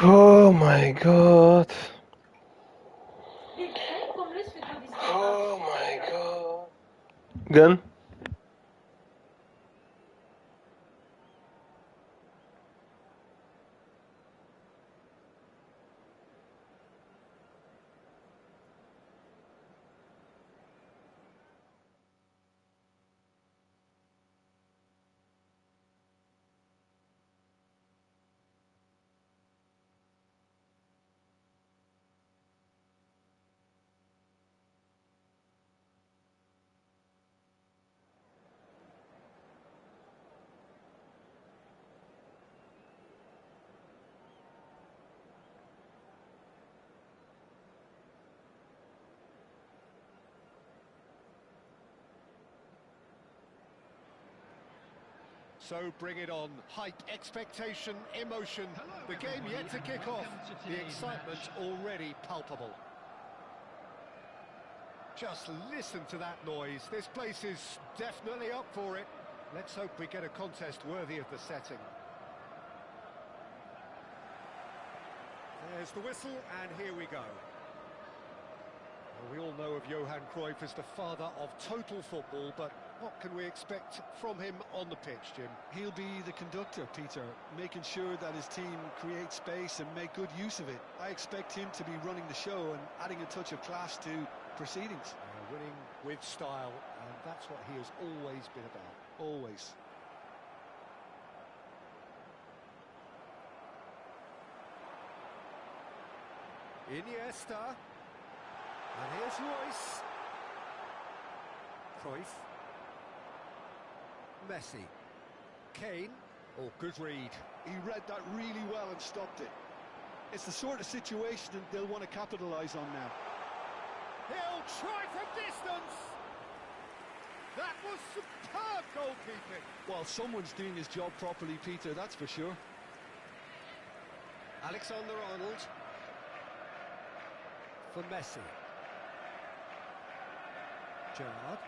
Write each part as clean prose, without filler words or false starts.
Oh my god. Oh my god. Gun? So bring it on. Hype, expectation, emotion. The game yet to kick off. The excitement already palpable. Just listen to that noise. This place is definitely up for it. Let's hope we get a contest worthy of the setting. There's the whistle, and here we go. Well, we all know of Johan Cruyff as the father of total football, but what can we expect from him on the pitch, Jim? He'll be the conductor, Peter, making sure that his team create space and make good use of it. I expect him to be running the show and adding a touch of class to proceedings. Winning with style, and that's what he has always been about. Always. Iniesta. And here's Royce. Cruyff. Messi. Kane. Oh, good read. He read that really well and stopped it. It's the sort of situation that they'll want to capitalise on now. He'll try from distance. That was superb goalkeeping. Well, someone's doing his job properly, Peter, that's for sure. Alexander-Arnold. For Messi. Gerrard.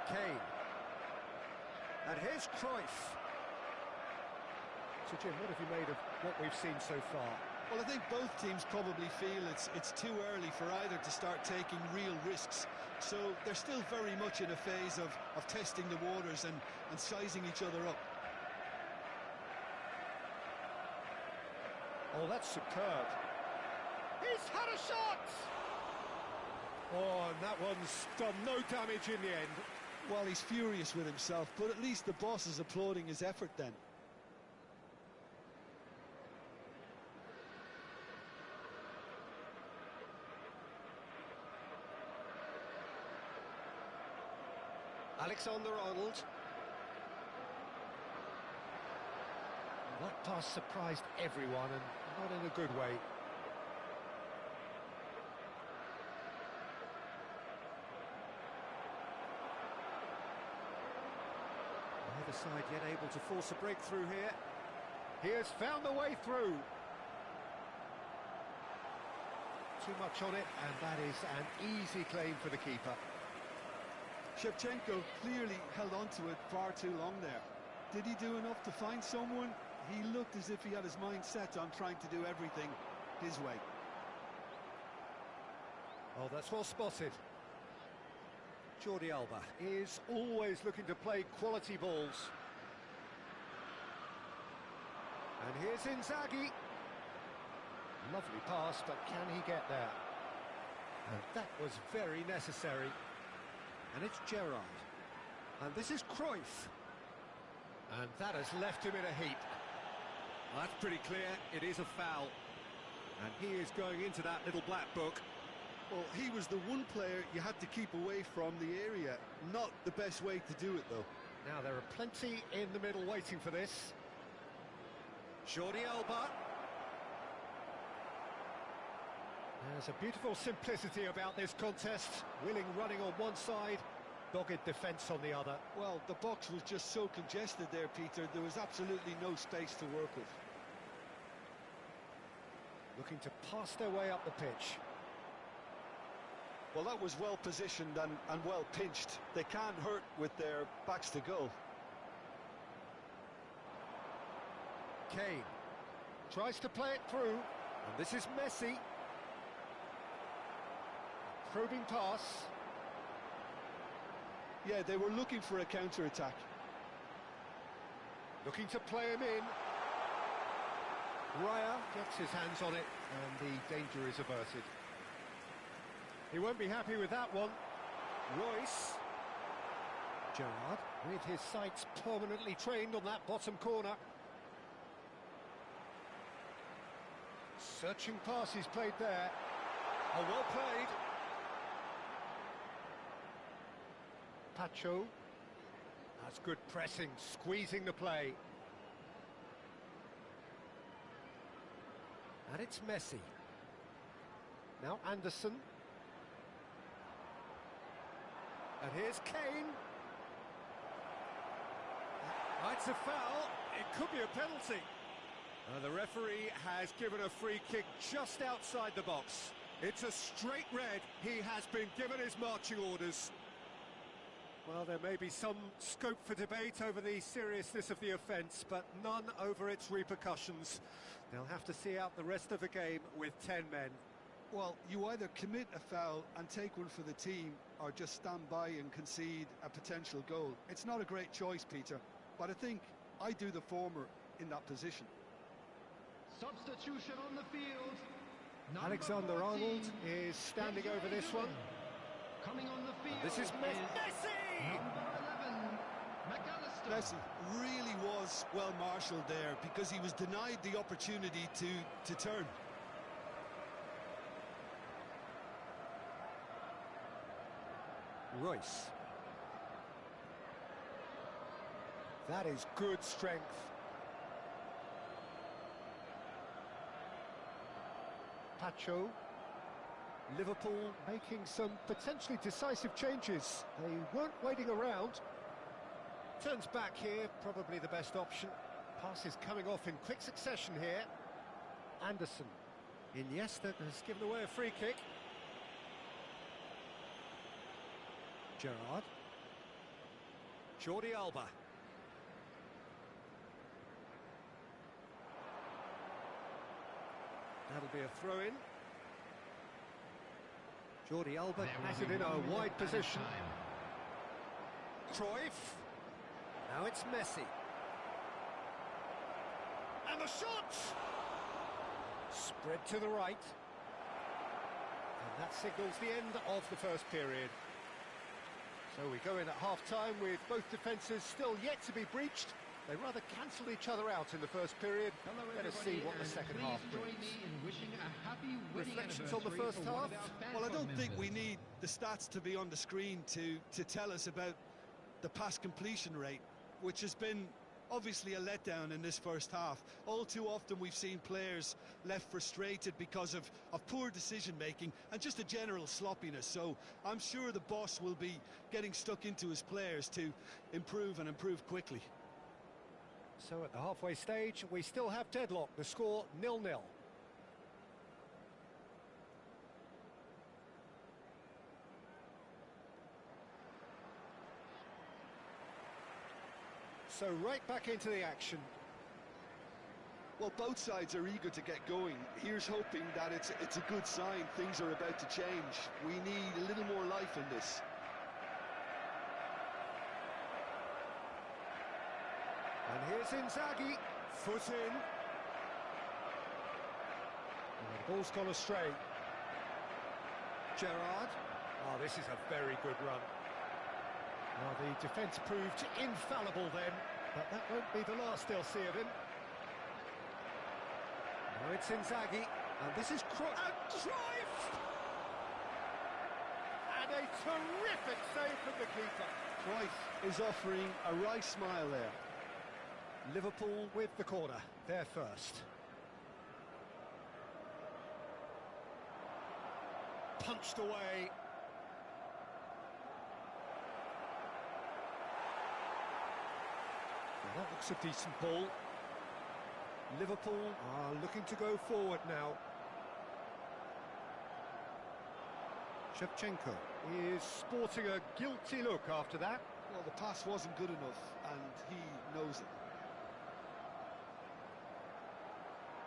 Kane. And here's Cruyff. So, Jim, what have you made of what we've seen so far? Well, I think both teams probably feel it's too early for either to start taking real risks. So they're still very much in a phase of testing the waters and sizing each other up. Oh, that's superb. He's had a shot! Oh, and that one's done no damage in the end. Well, he's furious with himself, but at least the boss is applauding his effort then. Alexander-Arnold. That pass surprised everyone, and not in a good way. Neither side yet able to force a breakthrough here. He has found the way through. Too much on it, and that is an easy claim for the keeper. Shevchenko clearly held on to it far too long there. Did he do enough to find someone? He looked as if he had his mind set on trying to do everything his way. Oh, that's well spotted. Jordi Alba is always looking to play quality balls. And here's Inzaghi. Lovely pass, but can he get there? And that was very necessary. And it's Gerrard. And this is Cruyff. And that has left him in a heap. Well, that's pretty clear. It is a foul. And he is going into that little black book. Well, he was the one player you had to keep away from the area. Not the best way to do it, though. Now, there are plenty in the middle waiting for this. Jordi Alba. There's a beautiful simplicity about this contest. Willing running on one side, dogged defence on the other. Well, the box was just so congested there, Peter. There was absolutely no space to work with. Looking to pass their way up the pitch. Well, that was well positioned and well pinched. They can't hurt with their backs to goal. Kane. Tries to play it through, and this is Messi. Probing pass. Yeah, they were looking for a counter-attack. Looking to play him in. Raya gets his hands on it, and the danger is averted. He won't be happy with that one. Royce. Gerrard, with his sights permanently trained on that bottom corner. Searching pass he's played there. Oh, well played. Pacho. That's good pressing, squeezing the play. And it's Messi. Now Anderson. And here's Kane. It's a foul. It could be a penalty. The referee has given a free kick just outside the box. It's a straight red. He has been given his marching orders. Well, there may be some scope for debate over the seriousness of the offence, but none over its repercussions. They'll have to see out the rest of the game with 10 men. Well, you either commit a foul and take one for the team, or just stand by and concede a potential goal. It's not a great choice, Peter, but I think I do the former in that position. Substitution on the field. Alexander-Arnold is standing over this one. Coming on the field. This is Messi! Number 11, McAllister. Messi really was well marshalled there because he was denied the opportunity to turn. Royce. That is good strength. Pacho. Liverpool making some potentially decisive changes. They weren't waiting around. Turns back here, probably the best option. Pass is coming off in quick succession here. Anderson. Iniesta has given away a free kick. Gerrard. Jordi Alba. That'll be a throw-in. Jordi Alba has it in a wide position. Cruyff. Now it's Messi. And the shot! Spread to the right. And that signals the end of the first period. So we go in at half-time with both defences still yet to be breached. They rather cancelled each other out in the first period. Let us see what the second half brings. Reflections on the first half? Well, I don't think we need the stats to be on the screen to tell us about the pass completion rate, which has been obviously a letdown in this first half. All too often we've seen players left frustrated because of poor decision-making and just a general sloppiness. So I'm sure the boss will be getting stuck into his players to improve and improve quickly. So at the halfway stage, we still have deadlock. The score 0-0. So right back into the action. Well, both sides are eager to get going. Here's hoping that it's a good sign. Things are about to change. We need a little more life in this. And here's Inzaghi, foot in. And the ball's gone astray. Gerrard. Oh, this is a very good run. Well, the defence proved infallible then, but that won't be the last they'll see of him. Now it's Inzaghi, and this is Cruyff! And a terrific save from the keeper. Cruyff is offering a wry smile there. Liverpool with the corner, they're first. Punched away. Well, that looks a decent ball. Liverpool are looking to go forward now. Shevchenko is sporting a guilty look after that. Well, the pass wasn't good enough, and he knows it.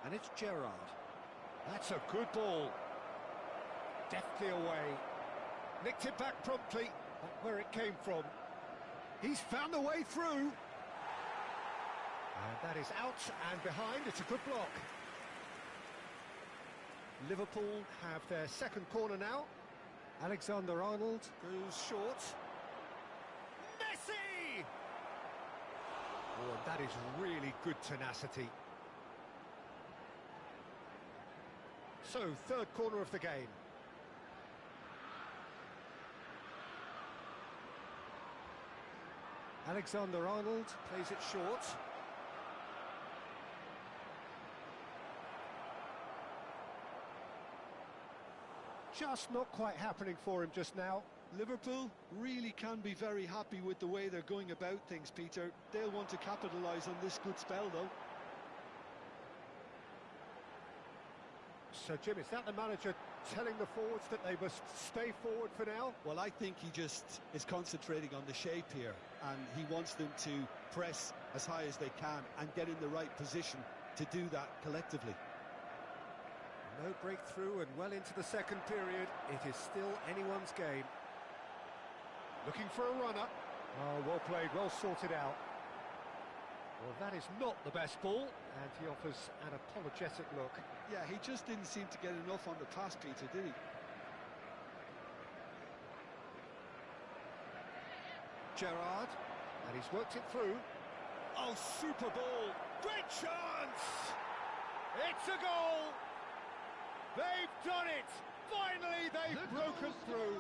And it's Gerrard. That's a good ball. Deftly away. Nicked it back promptly. Back where it came from. He's found a way through. And that is out and behind. It's a good block. Liverpool have their second corner now. Alexander-Arnold goes short. Messi! Oh, and that is really good tenacity. So, third corner of the game. Alexander-Arnold plays it short. Just not quite happening for him just now. Liverpool really can be very happy with the way they're going about things, Peter. They'll want to capitalise on this good spell, though. So, Jim, is that the manager telling the forwards that they must stay forward for now? Well, I think he just is concentrating on the shape here, and he wants them to press as high as they can and get in the right position to do that collectively. No breakthrough and well into the second period. It is still anyone's game. Looking for a runner. Oh, well played, well sorted out. Well, that is not the best ball, and he offers an apologetic look. Yeah, he just didn't seem to get enough on the pass, Peter, did he? Gerrard, and he's worked it through. Oh, super ball! Great chance! It's a goal! They've done it! Finally, they've broken through.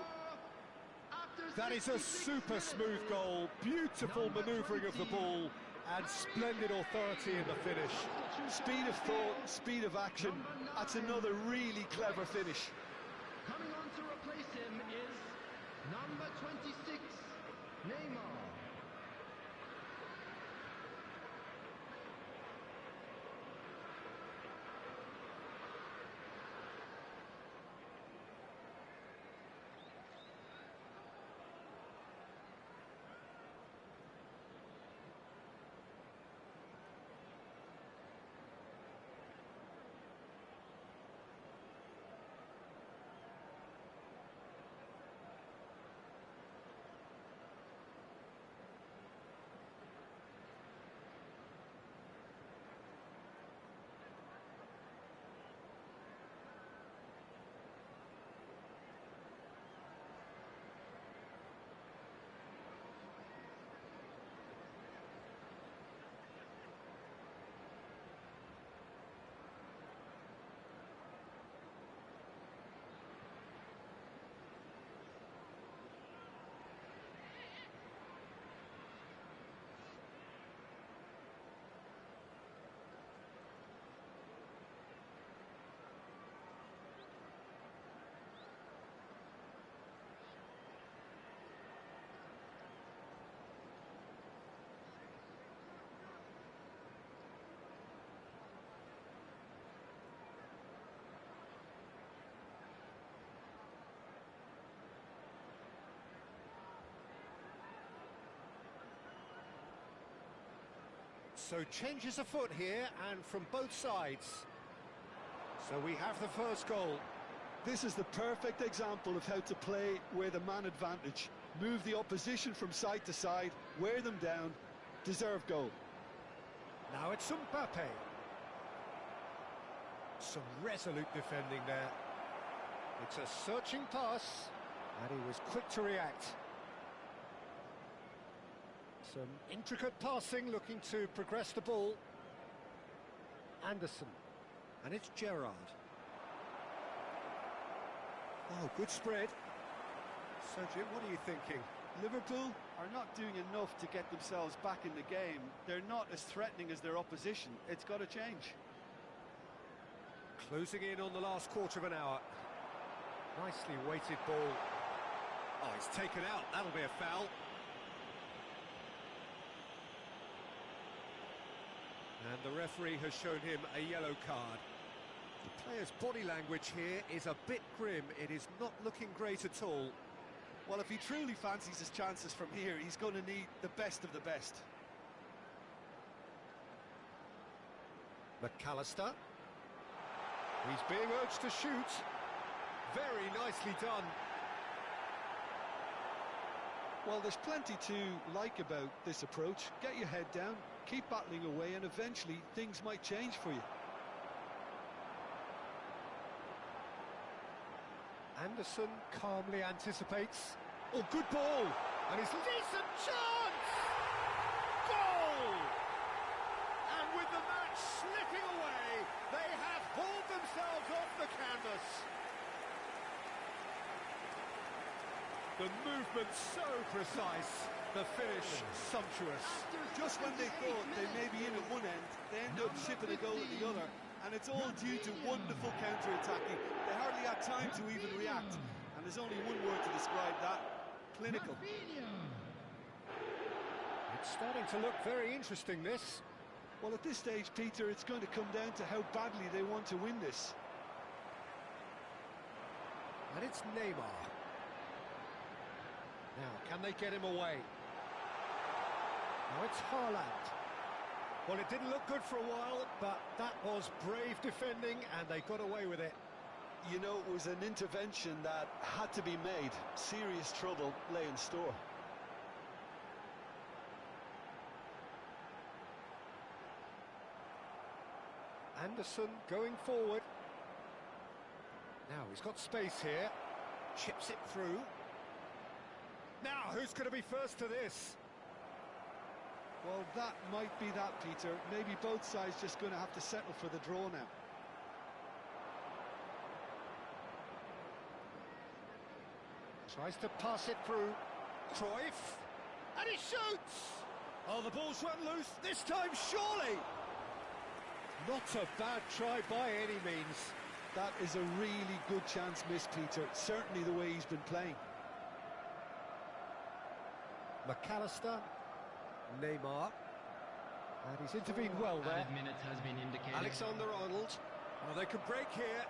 That is a super smooth goal. Beautiful manoeuvring of the ball and splendid authority in the finish. Speed of thought, speed of action. That's another really clever finish. Coming on to replace him is number 26, Neymar. So changes afoot here, and from both sides. So we have the first goal. This is the perfect example of how to play with a man advantage. Move the opposition from side to side, wear them down, deserve goal. Now it's Mbappe. Some resolute defending there. It's a searching pass, and he was quick to react. Some intricate passing, looking to progress the ball. Anderson, and it's Gerrard. Oh, good spread. So, Jim, what are you thinking? Liverpool are not doing enough to get themselves back in the game. They're not as threatening as their opposition. It's got to change. Closing in on the last quarter of an hour. Nicely weighted ball. Oh, it's taken out. That'll be a foul. And the referee has shown him a yellow card. The player's body language here is a bit grim. It is not looking great at all. Well, if he truly fancies his chances from here, he's going to need the best of the best. McAllister. He's being urged to shoot. Very nicely done. Well, there's plenty to like about this approach. Get your head down, keep battling away, and eventually things might change for you. Anderson calmly anticipates. Oh, good ball! And it's a decent chance! Goal! And with the match slipping away, they have hauled themselves off the canvas. The movement so precise, the finish sumptuous. Just when they thought they may be in at one end, they end up shipping a goal at the other, and it's all due to wonderful counter-attacking. They hardly had time to even react, and there's only one word to describe that: clinical. It's starting to look very interesting, this. Well, at this stage, Peter, it's going to come down to how badly they want to win this. And it's Neymar. Now, can they get him away? Now it's Haaland. Well, it didn't look good for a while, but that was brave defending, and they got away with it. You know, it was an intervention that had to be made. Serious trouble lay in store. Anderson going forward. Now he's got space here. Chips it through. Now, who's going to be first to this? Well, that might be that, Peter. Maybe both sides just going to have to settle for the draw now. Tries to pass it through. Cruyff. And he shoots! Oh, the ball's run loose. This time, surely! Not a bad try by any means. That is a really good chance missed, Peter. Certainly the way he's been playing. McAllister, Neymar, and he's intervened well there. Minutes has been indicated. Alexander-Arnold, oh, they could break here.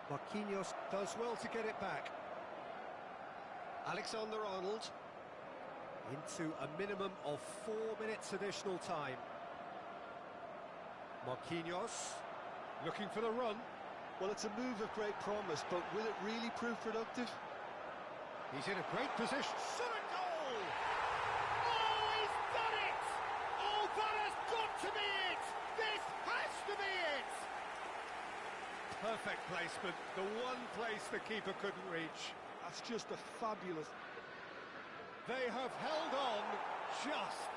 Marquinhos does well to get it back. Alexander-Arnold into a minimum of 4 minutes additional time. Marquinhos looking for the run. Well, it's a move of great promise, but will it really prove productive? He's in a great position. Shot a goal! Oh, he's done it! Oh, that has got to be it! This has to be it! Perfect placement, the one place the keeper couldn't reach. That's just a fabulous... They have held on just.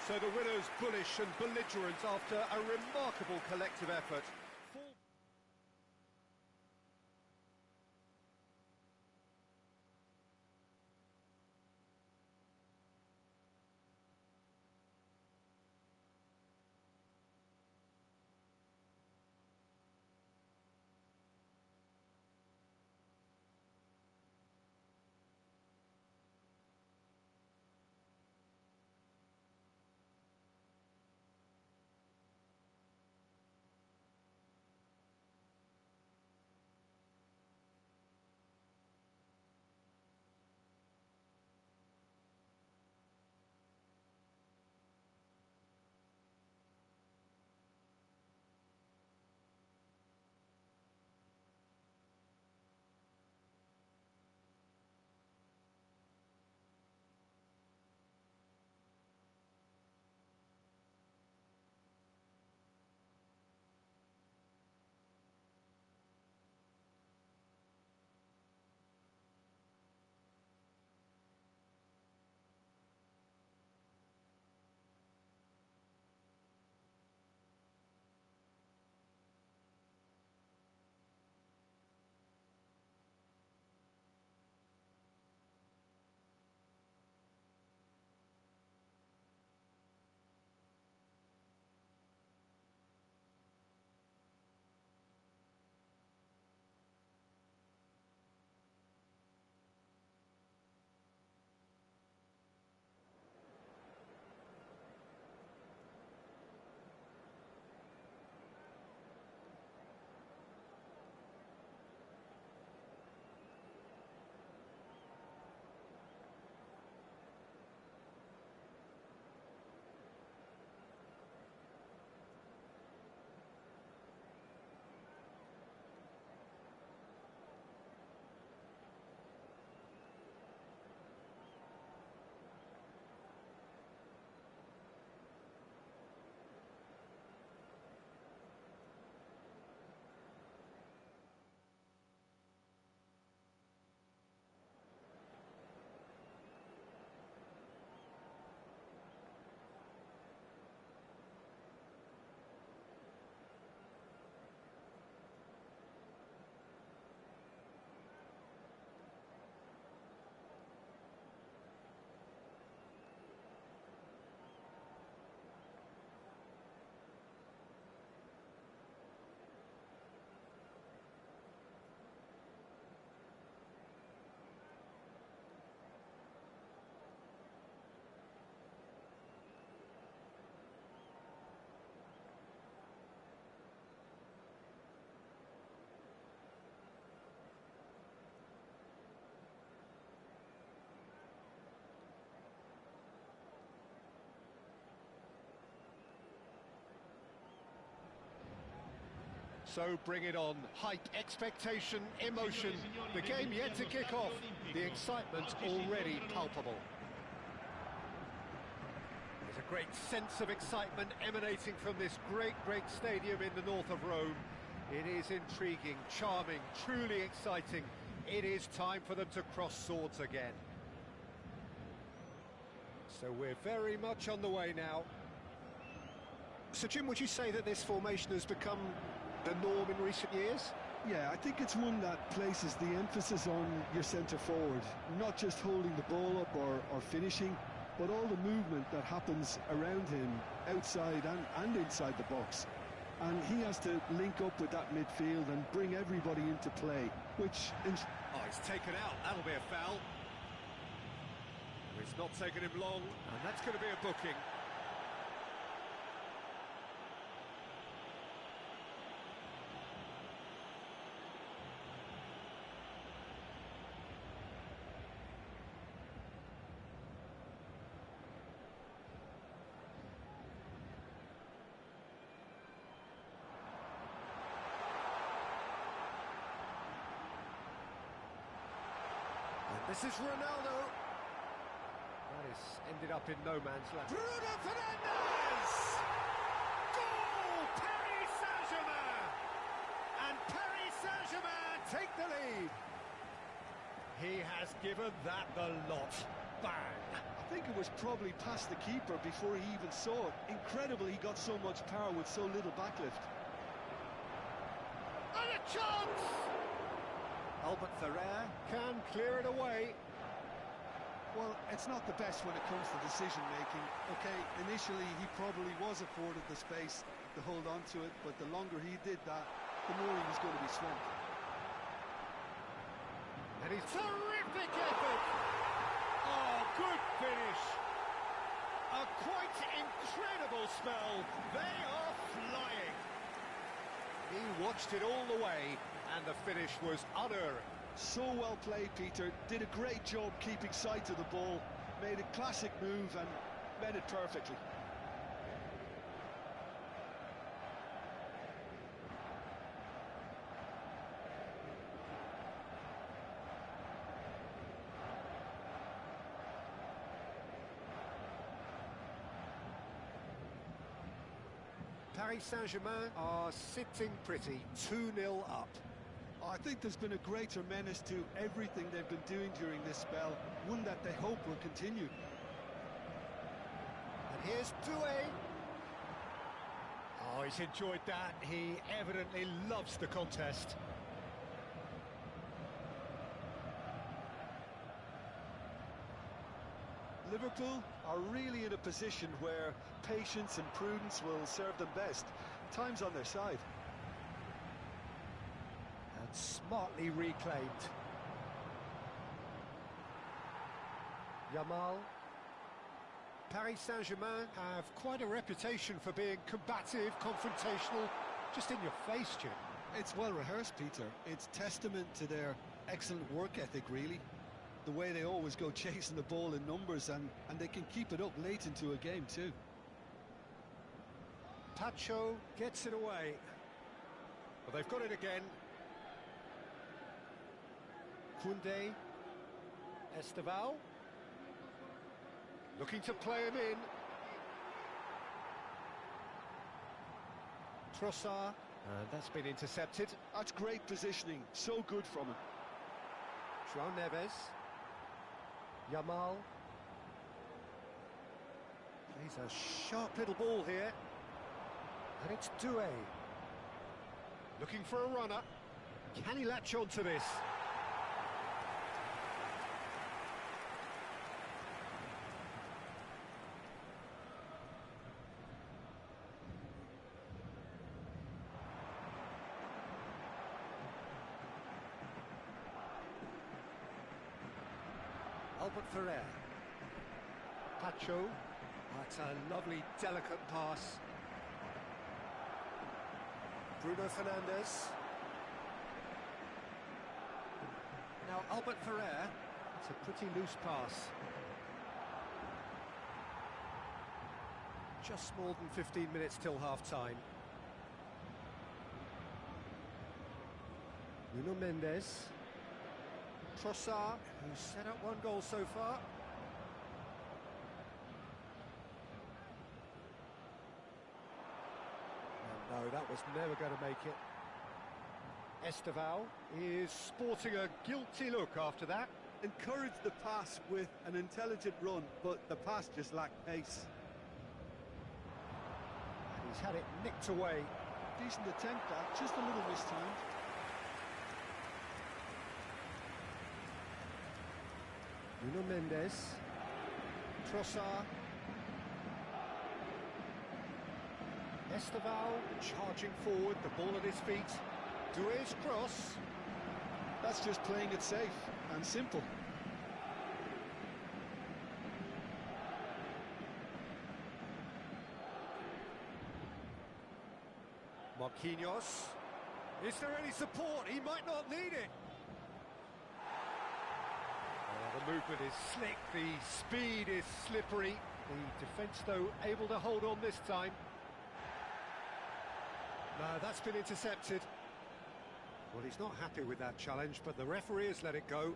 So the winners bullish and belligerent after a remarkable collective effort. So bring it on. Hype, expectation, emotion. The game yet to kick off. The excitement already palpable. There's a great sense of excitement emanating from this great stadium in the north of Rome. It is intriguing, charming, truly exciting. It is time for them to cross swords again. So we're very much on the way now. So Jim, would you say that this formation has become the norm in recent years? Yeah, I think it's one that places the emphasis on your centre forward, not just holding the ball up or finishing, but all the movement that happens around him, outside and inside the box. And he has to link up with that midfield and bring everybody into play, which... Oh, he's taken out. That'll be a foul. It's not taken him long, and that's going to be a booking. This is Ronaldo. That is ended up in no man's land. Bruno Fernandes! Goal! Paris Saint-Germain! And Paris Saint-Germain take the lead. He has given that the lot. Bang! I think it was probably past the keeper before he even saw it. Incredible he got so much power with so little backlift. And a chance! Albert Ferrer can clear it away. Well, it's not the best when it comes to decision-making. Okay, initially he probably was afforded the space to hold on to it, but the longer he did that, the more he was going to be swamped. And he's terrific effort! Oh, good finish! A quite incredible spell. They are flying. He watched it all the way, and the finish was unerring. So well played, Peter. Did a great job keeping sight of the ball. Made a classic move and met it perfectly. Paris Saint-Germain are sitting pretty, 2-0 up. I think there's been a greater menace to everything they've been doing during this spell, one that they hope will continue. And here's Doué. Oh, he's enjoyed that. He evidently loves the contest. Liverpool are really in a position where patience and prudence will serve them best. Time's on their side. And smartly reclaimed. Yamal. Paris Saint-Germain have quite a reputation for being combative, confrontational, just in your face, Jim. It's well rehearsed, Peter. It's testament to their excellent work ethic, really. The way they always go chasing the ball in numbers, and they can keep it up late into a game too. Pacho gets it away. Well, they've got it again. Koundé. Esteval. Looking to play him in. Trossard. And that's been intercepted. That's great positioning. So good from him. João Neves. Yamal. Plays a sharp little ball here. And it's Doué. Looking for a runner. Can he latch on to this? Albert Ferrer. Pacho. That's a lovely, delicate pass. Bruno Fernandes. Now Albert Ferrer. It's a pretty loose pass. Just more than 15 minutes till half-time. Nuno Mendes. Trossard, who's set up one goal so far. And no, that was never going to make it. Esteval is sporting a guilty look after that. Encouraged the pass with an intelligent run, but the pass just lacked pace. And he's had it nicked away. Decent attempt, that, just a little mistimed. Nuno Mendes. Trossard. Esteval charging forward, the ball at his feet. Doué's cross. That's just playing it safe and simple. Marquinhos. Is there any support? He might not need it. The movement is slick, the speed is slippery. The defence, though, able to hold on this time. No, that's been intercepted. Well, he's not happy with that challenge, but the referee has let it go.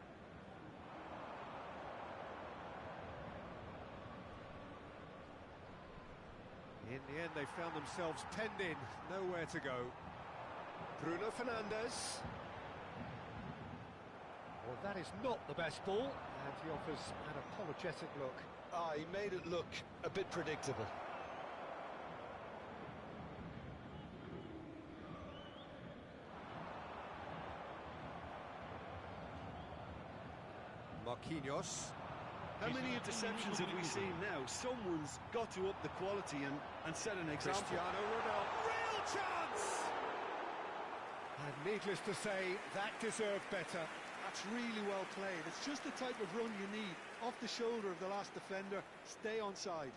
In the end, they found themselves penned in, nowhere to go. Bruno Fernandes. Well, that is not the best ball, and he offers an apologetic look. Ah, he made it look a bit predictable. Marquinhos. How many interceptions have we seen now? Someone's got to up the quality and set an example. Cristiano Ronaldo. Real chance! And needless to say, that deserved better. That's really well played. It's just the type of run you need. Off the shoulder of the last defender, stay onside.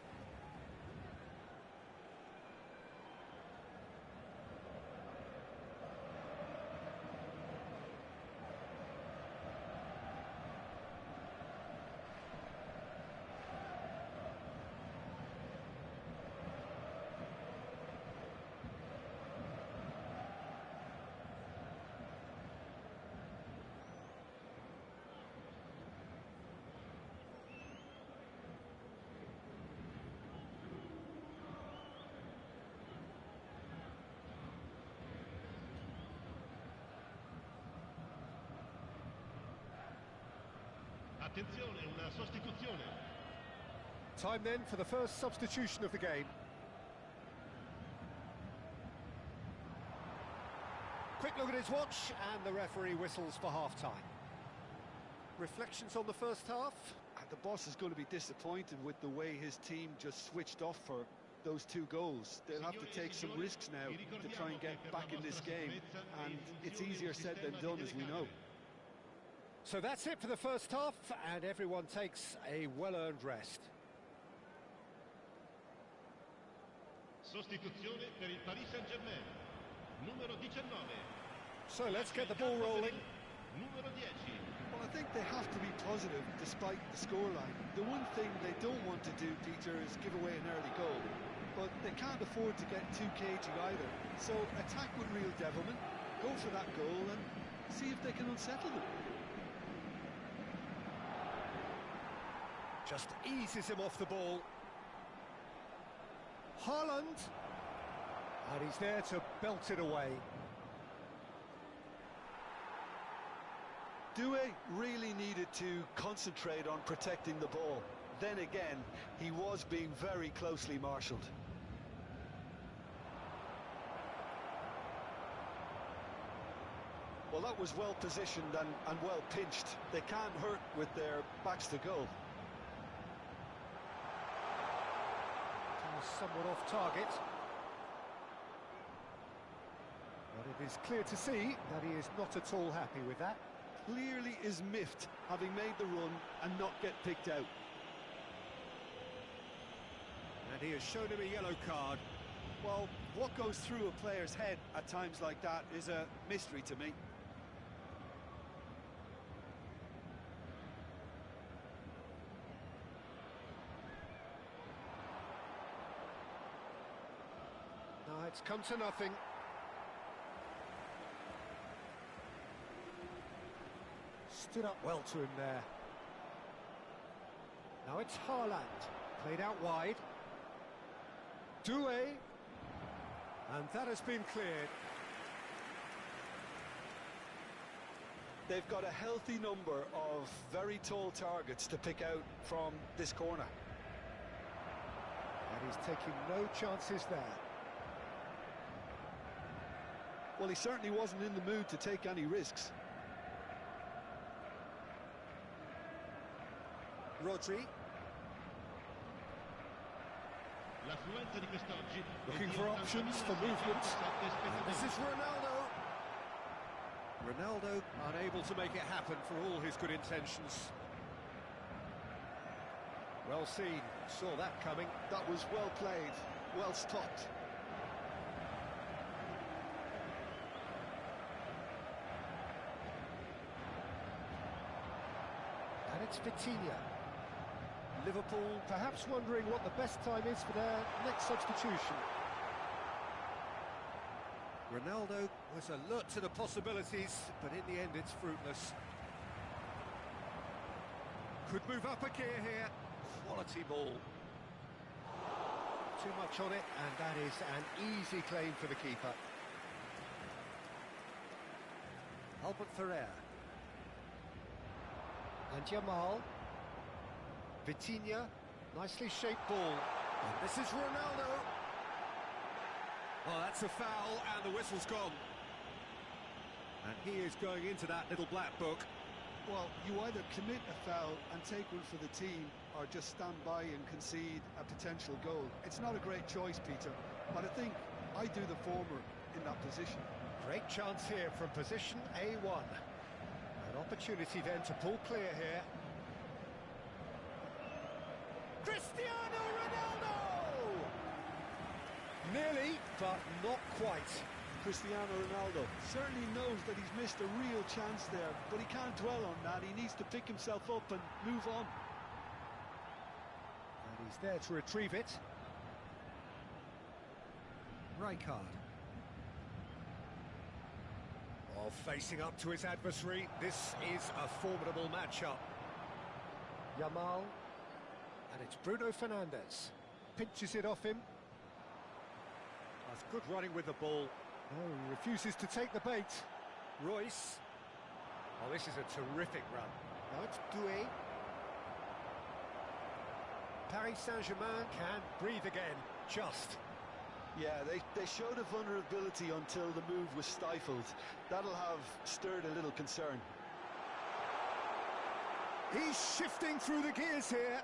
Attenzione, una sostituzione. Time then for the first substitution of the game. Quick look at his watch, and the referee whistles for half-time. Reflections on the first half? And the boss is going to be disappointed with the way his team just switched off for those two goals. They'll have to take some risks now to try and get back in this game, and it's easier said than done, as we know. So that's it for the first half, and everyone takes a well-earned rest. Sostituzione per il Paris Saint-Germain. Numero 19. So let's get the ball rolling. Numero 10. Well, I think they have to be positive despite the scoreline. The one thing they don't want to do, Peter, is give away an early goal. But they can't afford to get too cagey either. So attack with real devilment, go for that goal and see if they can unsettle them. Just eases him off the ball. Haaland. And he's there to belt it away. Doué really needed to concentrate on protecting the ball. Then again, he was being very closely marshalled. Well, that was well positioned and well pinched. They can't hurt with their backs to goal. Somewhat off target. But it is clear to see that he is not at all happy with that. Clearly is miffed, having made the run and not get picked out. And he has shown him a yellow card. Well, what goes through a player's head at times like that is a mystery to me. No, it's come to nothing. stood up well to him there. Now it's Haaland, played out wide. Doué, and that has been cleared. They've got a healthy number of very tall targets to pick out from this corner. And he's taking no chances there. Well, he certainly wasn't in the mood to take any risks. Rodri, L'affluenza di quest'oggi looking for options for movement. And this is Ronaldo. Ronaldo unable to make it happen for all his good intentions. Well seen, saw that coming. That was well played, well stopped. And it's Vitinha. Liverpool perhaps wondering what the best time is for their next substitution. Ronaldo was alert to the possibilities, but in the end it's fruitless. Could move up a gear here. Quality ball. Too much on it, and that is an easy claim for the keeper. Albert Ferrer. And Jamal. Vitinha, nicely shaped ball. And this is Ronaldo. Oh, that's a foul, and the whistle's gone. And he is going into that little black book. Well, you either commit a foul and take one for the team, or just stand by and concede a potential goal. It's not a great choice, Peter, but I think I do the former in that position. Great chance here from position A1. An opportunity then to pull clear here. Cristiano Ronaldo! Nearly, but not quite. Cristiano Ronaldo certainly knows that he's missed a real chance there, but he can't dwell on that. He needs to pick himself up and move on. And he's there to retrieve it. Rijkaard. Oh, facing up to his adversary, this is a formidable matchup. Jamal. And it's Bruno Fernandes. Pinches it off him. That's good running with the ball. Oh, he refuses to take the bait. Royce. Oh, this is a terrific run. Now it's Doué. Paris Saint-Germain can breathe again. Just. Yeah, they showed a vulnerability until the move was stifled. That'll have stirred a little concern. He's shifting through the gears here.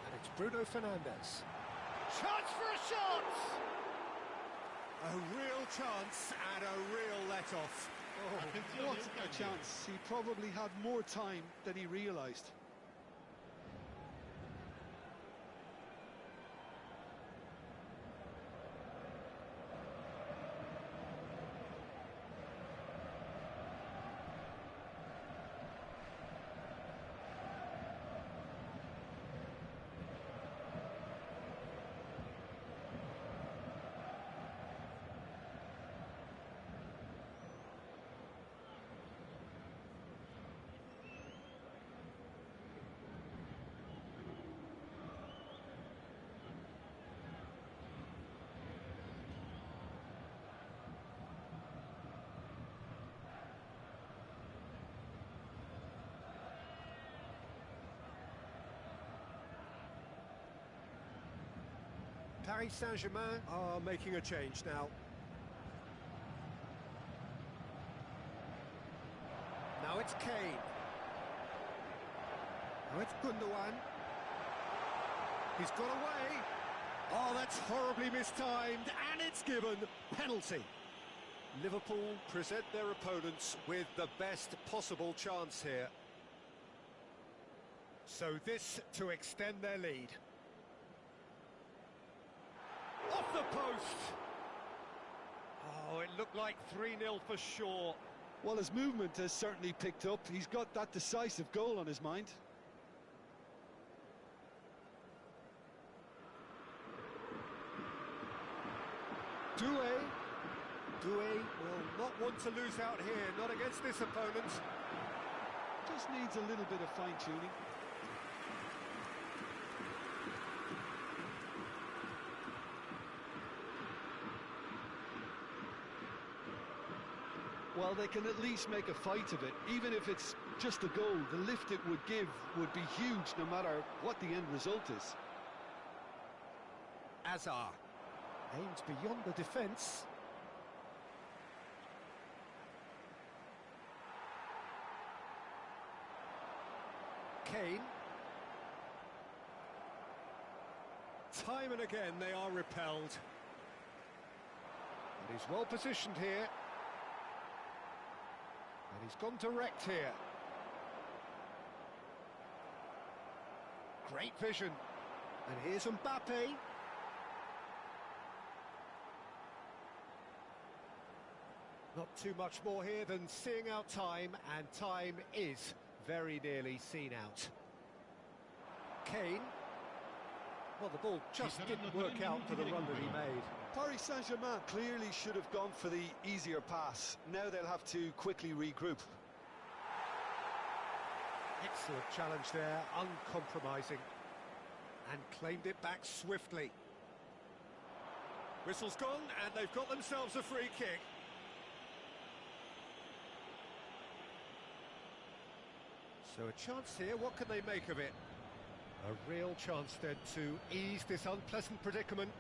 And it's Bruno Fernandes. Chance for a shot! A real chance and a real let-off. Oh, what a chance. He probably had more time than he realised. Paris Saint-Germain are making a change now. Now it's Kane. Now it's Gundogan. He's got away. Oh, that's horribly mistimed, and it's given. Penalty. Liverpool present their opponents with the best possible chance here. So this to extend their lead. Off the post! Oh, it looked like 3-0 for sure. Well, his movement has certainly picked up. He's got that decisive goal on his mind. Doué. Doué will not want to lose out here, not against this opponent. Just needs a little bit of fine-tuning. Well, they can at least make a fight of it. Even if it's just a goal, the lift it would give would be huge no matter what the end result is. Azar aims beyond the defence. Kane. Time and again they are repelled. And he's well positioned here. And he's gone direct here. Great vision. And here's Mbappe. Not too much more here than seeing out time, and time is very nearly seen out. Kane. Well, the ball just didn't work out for the run that he made. Paris Saint-Germain clearly should have gone for the easier pass. Now they'll have to quickly regroup. Excellent challenge there, uncompromising. And claimed it back swiftly. Whistle's gone, and they've got themselves a free kick. So a chance here, what can they make of it? A real chance then to ease this unpleasant predicament.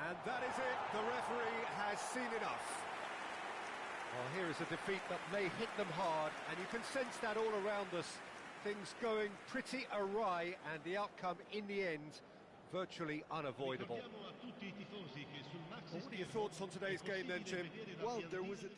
And that is it, the referee has seen enough. Well, here is a defeat that may hit them hard, and you can sense that all around us. Things going pretty awry, and the outcome in the end, virtually unavoidable. Well, what are your thoughts on today's game then, Jim? Well, there was a...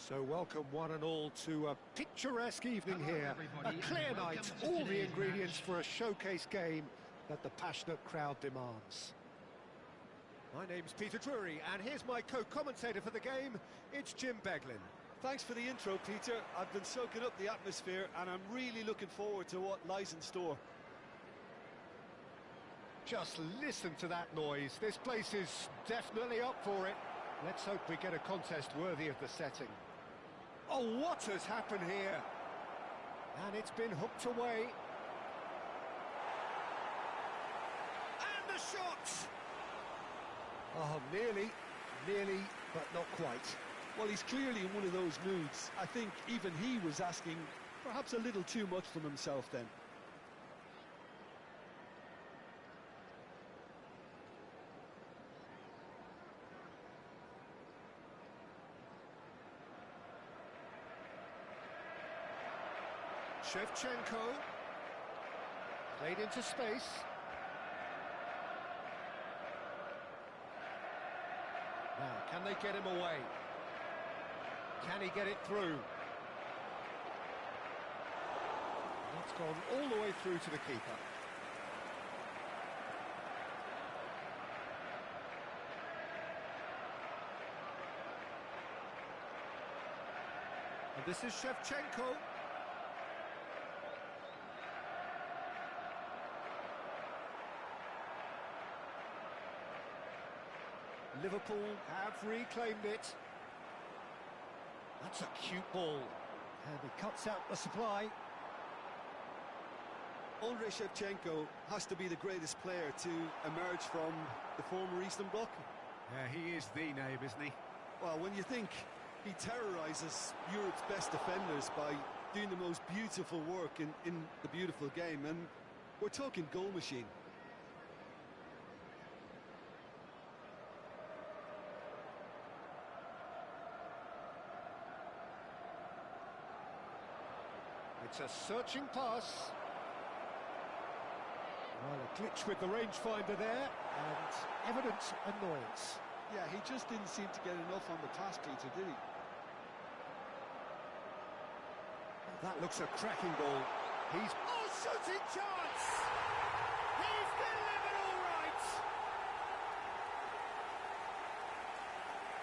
So welcome one and all to a picturesque evening Hello, here. A everybody, clear and welcome night, to all the today's ingredients match. for a showcase game that the passionate crowd demands. My name's Peter Drury, and here's my co-commentator for the game, it's Jim Beglin. Thanks for the intro, Peter. I've been soaking up the atmosphere and I'm really looking forward to what lies in store. Just listen to that noise. This place is definitely up for it. Let's hope we get a contest worthy of the setting. Oh, what has happened here? And it's been hooked away. And the shot! Oh, nearly, but not quite. Well, he's clearly in one of those moods. I think even he was asking perhaps a little too much from himself then. Shevchenko. Played into space. Now, can they get him away? Can he get it through? That's gone all the way through to the keeper. And this is Shevchenko. Liverpool have reclaimed it. That's a cute ball. And he cuts out the supply. Andrei Shevchenko has to be the greatest player to emerge from the former Eastern Bloc. Yeah, he is the name, isn't he? Well, when you think he terrorises Europe's best defenders by doing the most beautiful work in the beautiful game, and we're talking goal machine. It's a searching pass. Well, a glitch with the rangefinder there, and evident annoyance. Yeah, he just didn't seem to get enough on the pass, Peter, did he? Well, that looks a cracking ball. He's... Oh, shooting chance! He's delivered all right!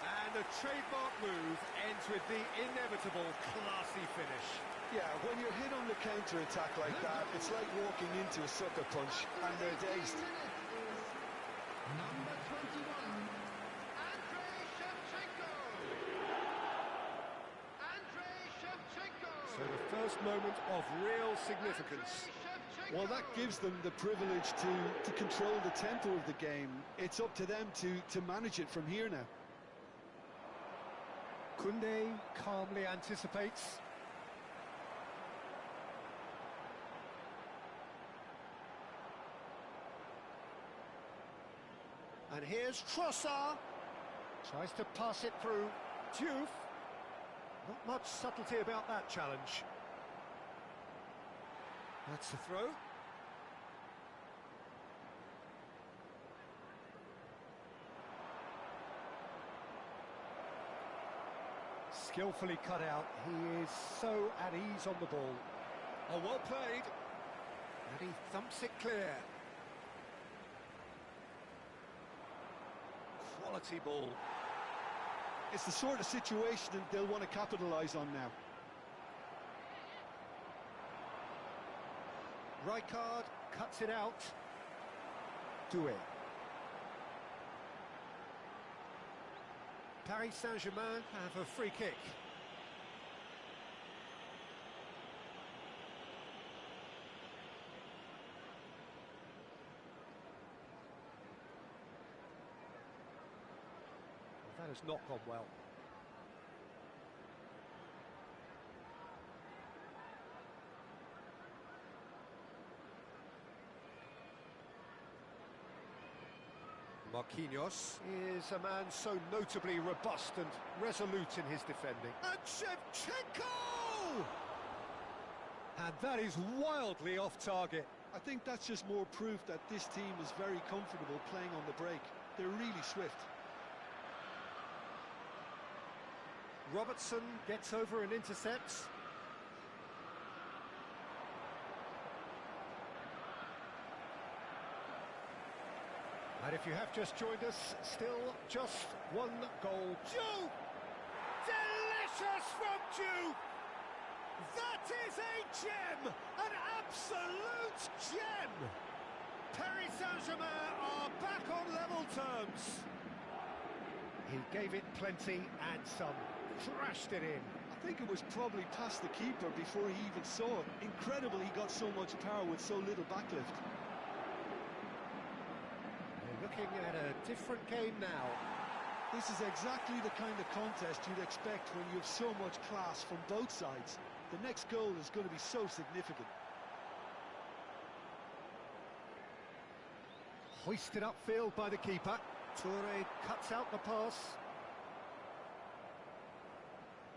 And the trademark move ends with the inevitable classy finish. Yeah, when you're hit on the counter-attack like that, it's like walking into a sucker punch, and they're dazed. Number 21, Andrei Shevchenko. Andrei Shevchenko. So the first moment of real significance. Well, that gives them the privilege to control the tempo of the game. It's up to them to manage it from here now. Koundé calmly anticipates. And here's Trossard. Tries to pass it through. Diouf. Not much subtlety about that challenge. That's the throw. Skillfully cut out. He is so at ease on the ball. Oh, well played. And he thumps it clear. Quality ball. It's the sort of situation that they'll want to capitalise on now. Rijkaard cuts it out. Doué. Paris Saint-Germain have a free kick. That has not gone well. Marquinhos is a man so notably robust and resolute in his defending. And Shevchenko! And that is wildly off target. I think that's just more proof that this team is very comfortable playing on the break. They're really swift. Robertson gets over and intercepts. And if you have just joined us, still just one goal. Ju! Delicious from Ju! That is a gem! An absolute gem! Paris Saint-Germain are back on level terms. He gave it plenty and some. Crashed it in. I think it was probably past the keeper before he even saw it. Incredible he got so much power with so little backlift. We're looking at a different game now. This is exactly the kind of contest you'd expect when you have so much class from both sides. The next goal is going to be so significant. Hoisted upfield by the keeper. Toure cuts out the pass.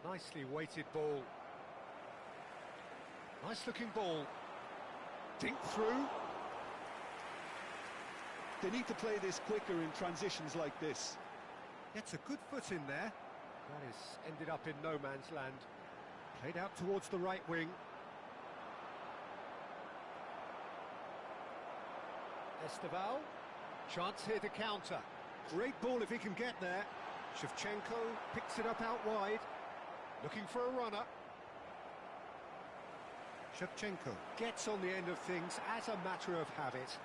Nicely weighted ball. Nice looking ball. Dink through. They need to play this quicker in transitions like this. Gets a good foot in there. That is ended up in no man's land. Played out towards the right wing. Esteval. Chance here to counter. Great ball if he can get there. Shevchenko picks it up out wide. Looking for a runner. Shevchenko gets on the end of things as a matter of habit.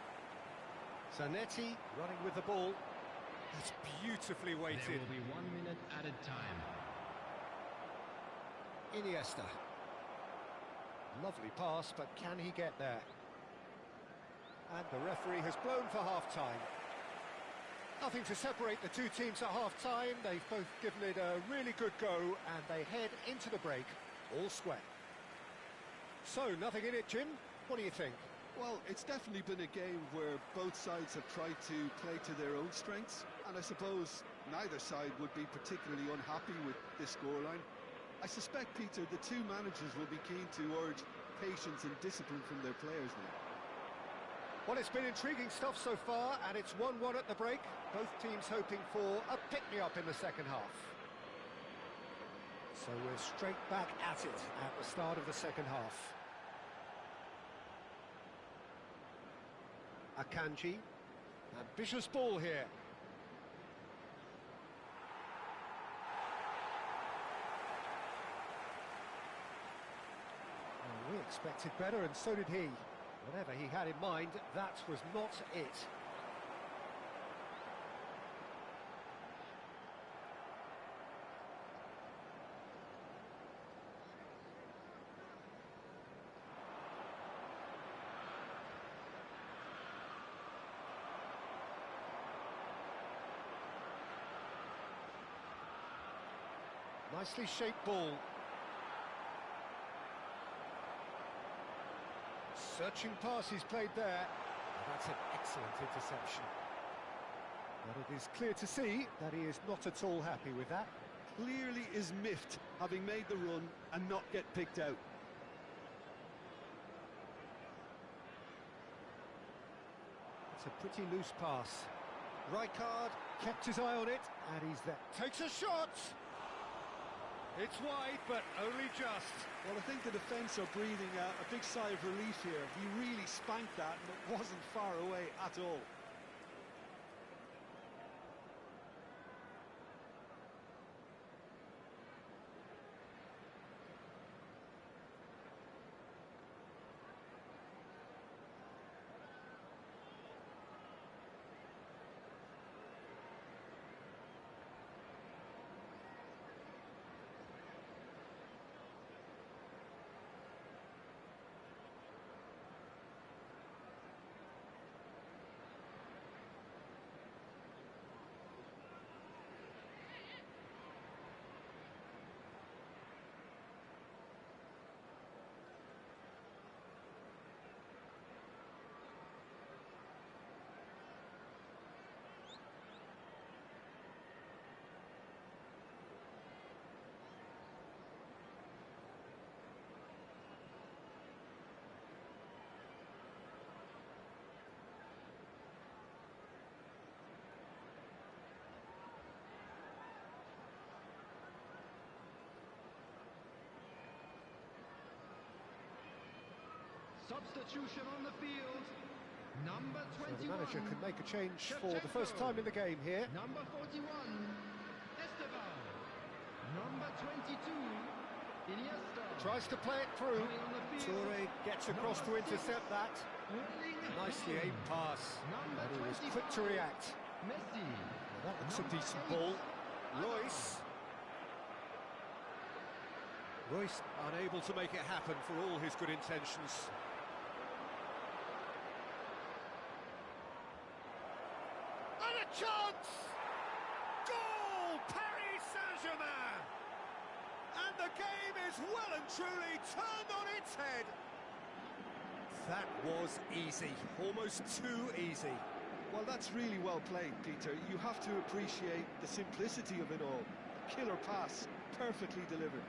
Zanetti running with the ball. That's beautifully weighted. There will be 1 minute added time. Iniesta. Lovely pass, but can he get there? And the referee has blown for half-time. Nothing to separate the two teams at half-time. They've both given it a really good go, and they head into the break all square. So, nothing in it, Jim. What do you think? Well, it's definitely been a game where both sides have tried to play to their own strengths, and I suppose neither side would be particularly unhappy with this scoreline. I suspect, Peter, the two managers will be keen to urge patience and discipline from their players now. Well, it's been intriguing stuff so far, and it's 1-1 at the break. Both teams hoping for a pick-me-up in the second half. So we're straight back at it at the start of the second half. Akanji. Ambitious ball here. Well, we expected better, and so did he. Whatever he had in mind, that was not it. Nicely shaped ball. Searching pass he's played there. And that's an excellent interception. But it is clear to see that he is not at all happy with that. Clearly is miffed, having made the run and not get picked out. It's a pretty loose pass. Rijkaard kept his eye on it, and he's there. Takes a shot! It's wide, but only just. Well, I think the defence are breathing a big sigh of relief here. He really spanked that, and it wasn't far away at all. Substitution on the field. Number 21. So the manager can make a change for the first time in the game here. Number 41, Esteban. Number 22, Iniesta. Tries to play it through. Toure gets across to intercept that. Nicely aimed pass. And he was quick to react. Messi. That looks a decent ball. Royce. Royce unable to make it happen for all his good intentions. And a chance! Goal! Paris Saint-Germain! And the game is well and truly turned on its head. That was easy, almost too easy. Well, that's really well played, Peter. You have to appreciate the simplicity of it all. A killer pass, perfectly delivered.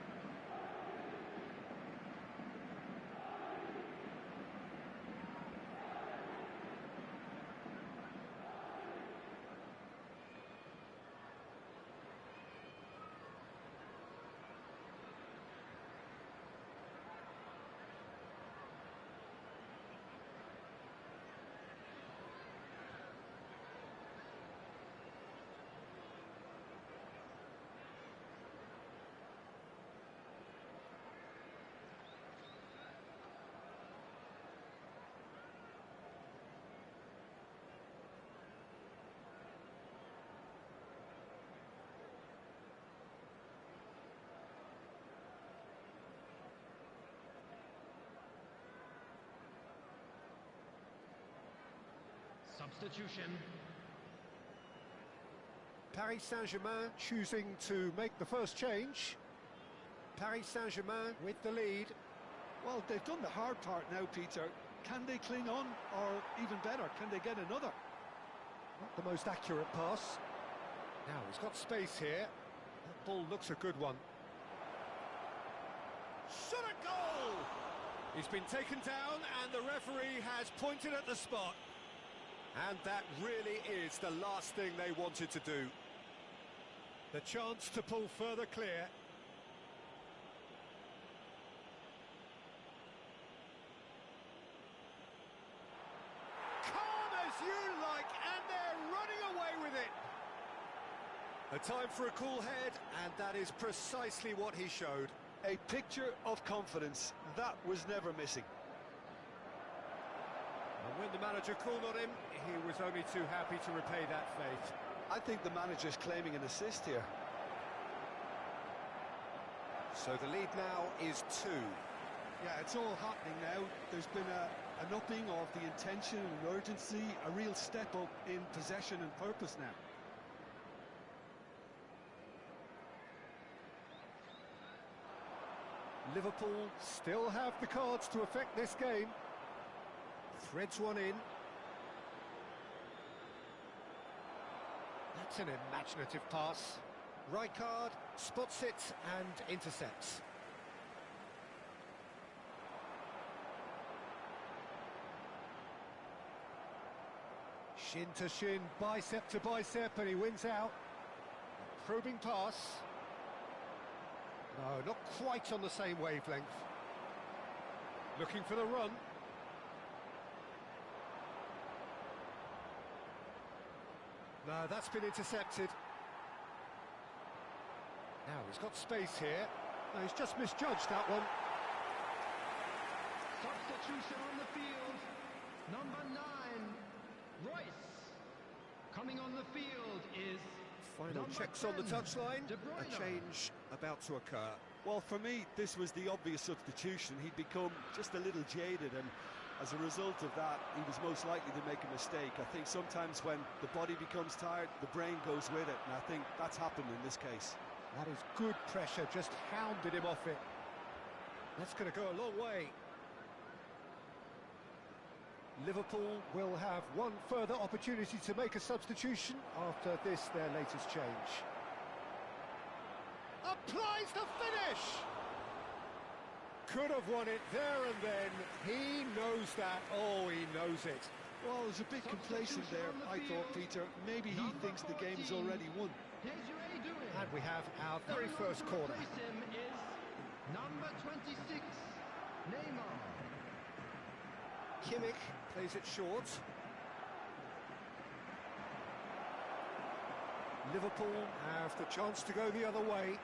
Substitution. Paris Saint-Germain choosing to make the first change. Paris Saint-Germain with the lead. Well, they've done the hard part now, Peter. Can they cling on, or even better, can they get another? Not the most accurate pass. Now he's got space here. That ball looks a good one. Shot a goal! He's been taken down and the referee has pointed at the spot. And that really is the last thing they wanted to do. The chance to pull further clear. Calm as you like, and they're running away with it. A time for a cool head, and that is precisely what he showed. A picture of confidence. That was never missing. And when the manager called on him, he was only too happy to repay that faith. I think the manager's claiming an assist here. So the lead now is 2. Yeah, it's all happening now. There's been an upping of the intention and urgency, a real step up in possession and purpose now. Liverpool still have the cards to affect this game. Threads one in. That's an imaginative pass. Rijkaard spots it and intercepts. Shin to shin, bicep to bicep, and he wins out. Probing pass. No, not quite on the same wavelength. Looking for the run. No, that's been intercepted. Now he's got space here. No, he's just misjudged that one. Substitution on the field. Number 9, Royce. Coming on the field is Final number checks 10, on the touchline. De Bruyne. A change about to occur. Well, for me, this was the obvious substitution. He'd become just a little jaded, and as a result of that, he was most likely to make a mistake. I think sometimes when the body becomes tired, the brain goes with it, and I think that's happened in this case. That is good pressure, just hounded him off it. That's going to go a long way. Liverpool will have one further opportunity to make a substitution after this, their latest change. Applies the finish! Could have won it there and then. He knows that. Oh, he knows it. Well, there's a bit complacent there, I thought, Peter. Maybe he thinks the game's already won. And we have our very first corner. Replace him is number 26, Neymar. Kimmich plays it short. Liverpool have the chance to go the other way.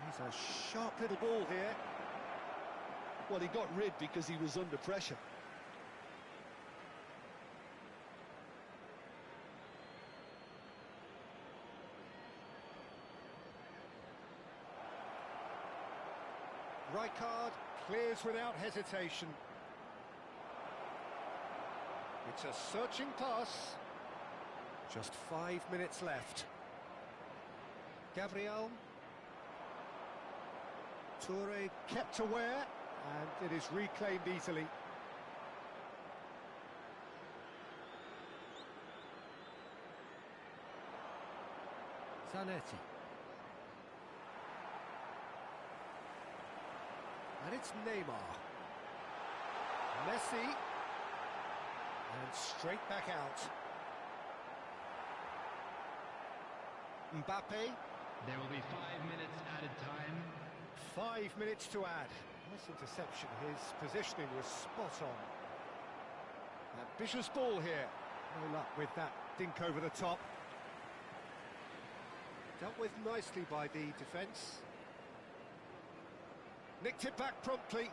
He's a sharp little ball here. Well, he got rid because he was under pressure. Rijkaard clears without hesitation. It's a searching pass. Just 5 minutes left. Gabriel. Toure kept aware, and it is reclaimed easily. Zanetti. And it's Neymar. Messi. And straight back out. Mbappe. There will be 5 minutes added time. 5 minutes to add. Nice interception. His positioning was spot on. Ambitious ball here. No luck with that dink over the top. Dealt with nicely by the defence. Nicked it back promptly.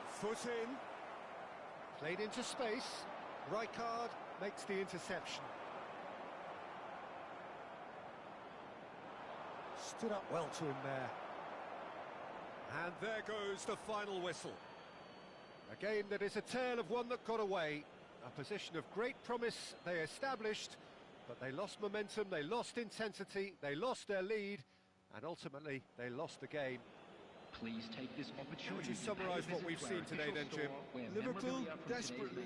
Foot in. Played into space. Rijkaard makes the interception. Stood up well to him there. And there goes the final whistle. A game that is a tale of one that got away. A position of great promise they established, but they lost momentum, they lost intensity, they lost their lead, and ultimately they lost the game. Please take this opportunity. How would you summarise what we've seen today then, Jim? Liverpool desperately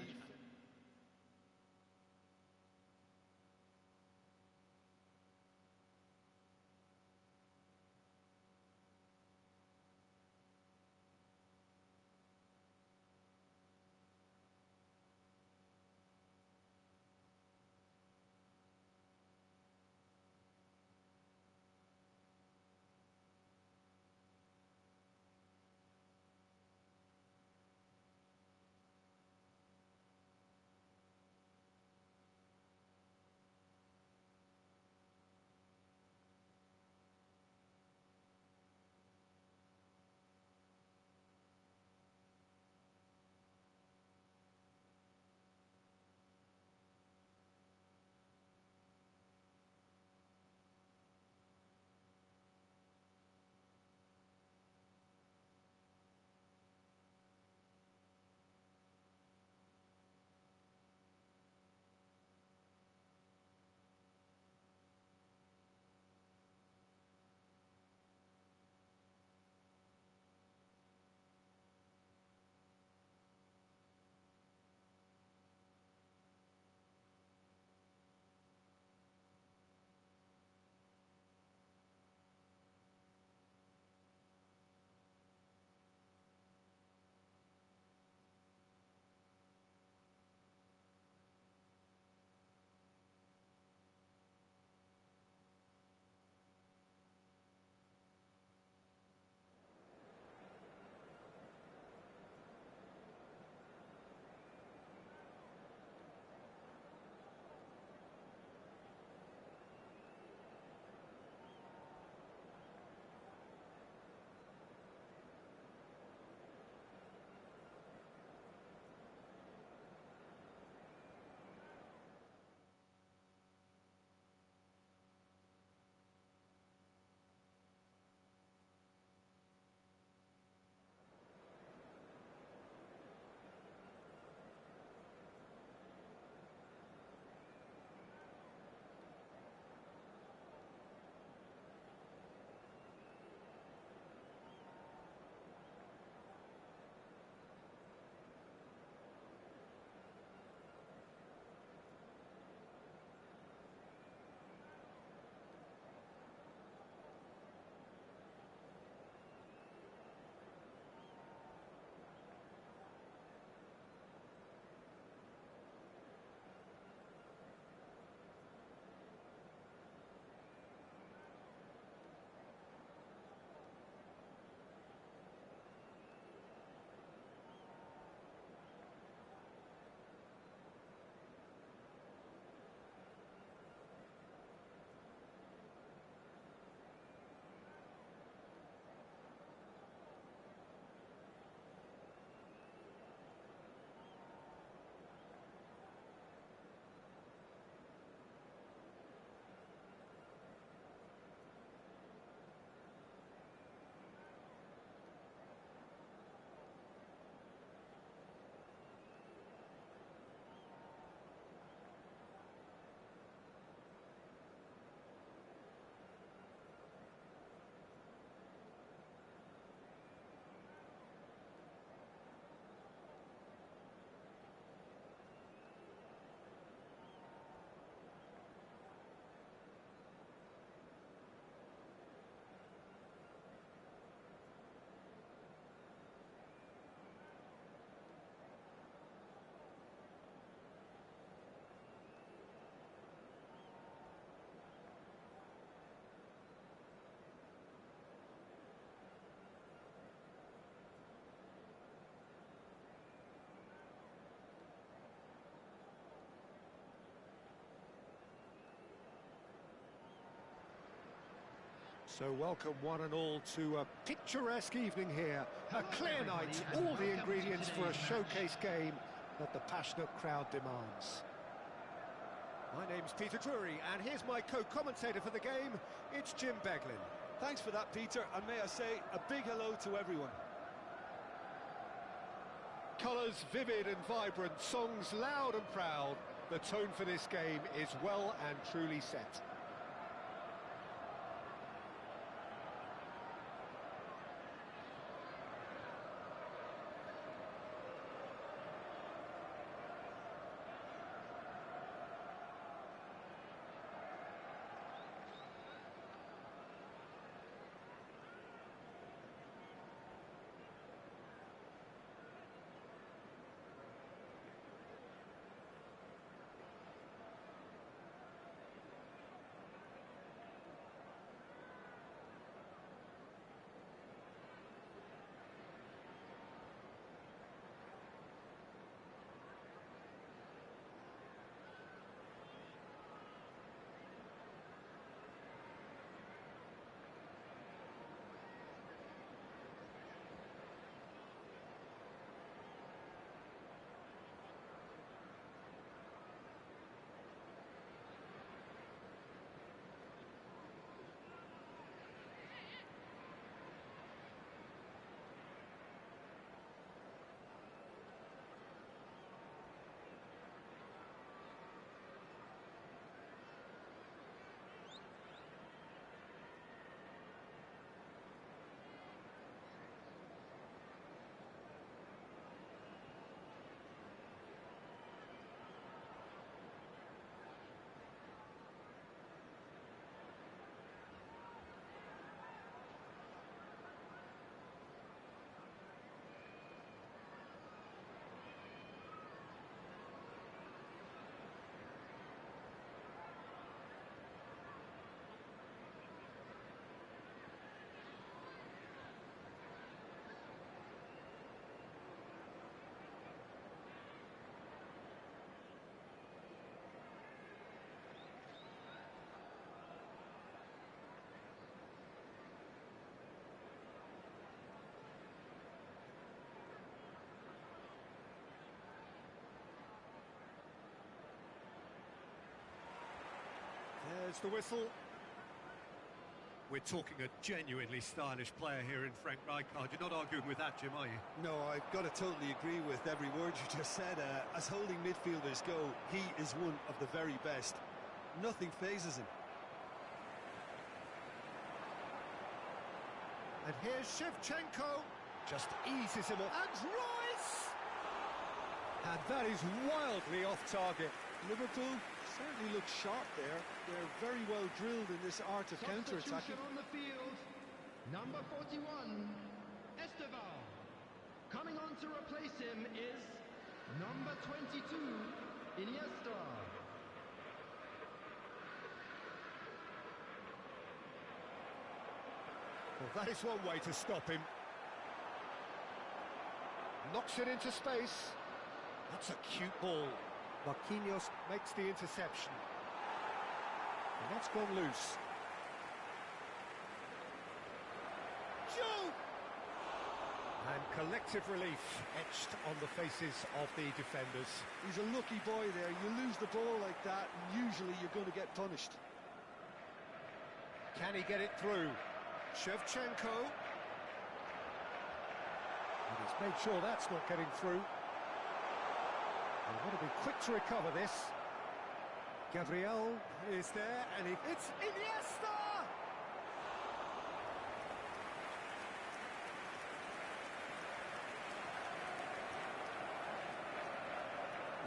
So welcome one and all to a picturesque evening here. A clear night, all the ingredients for a showcase game that the passionate crowd demands. My name's Peter Drury, and here's my co-commentator for the game, it's Jim Beglin. Thanks for that, Peter, and may I say a big hello to everyone. Colours vivid and vibrant, songs loud and proud. The tone for this game is well and truly set. There's the whistle. We're talking a genuinely stylish player here in Frank Rijkaard. You're not arguing with that, Jim, are you? No, I've got to totally agree with every word you just said. As holding midfielders go, he is one of the very best. Nothing phases him. And here's Shevchenko. Just eases him off. And Royce! And that is wildly off target. Liverpool certainly looks sharp there. They're very well drilled in this art of counter-attacking. Substitution on the field, number 41, Esteval. Coming on to replace him is number 22, Iniesta. Well, that is one way to stop him. Knocks it into space. That's a cute ball. Marquinhos makes the interception. And that's gone loose. Joe! And collective relief etched on the faces of the defenders. He's a lucky boy there. You lose the ball like that, and usually you're going to get punished. Can he get it through? Shevchenko. And he's made sure that's not getting through. They want to be quick to recover this. Gabriel is there, and it's Iniesta!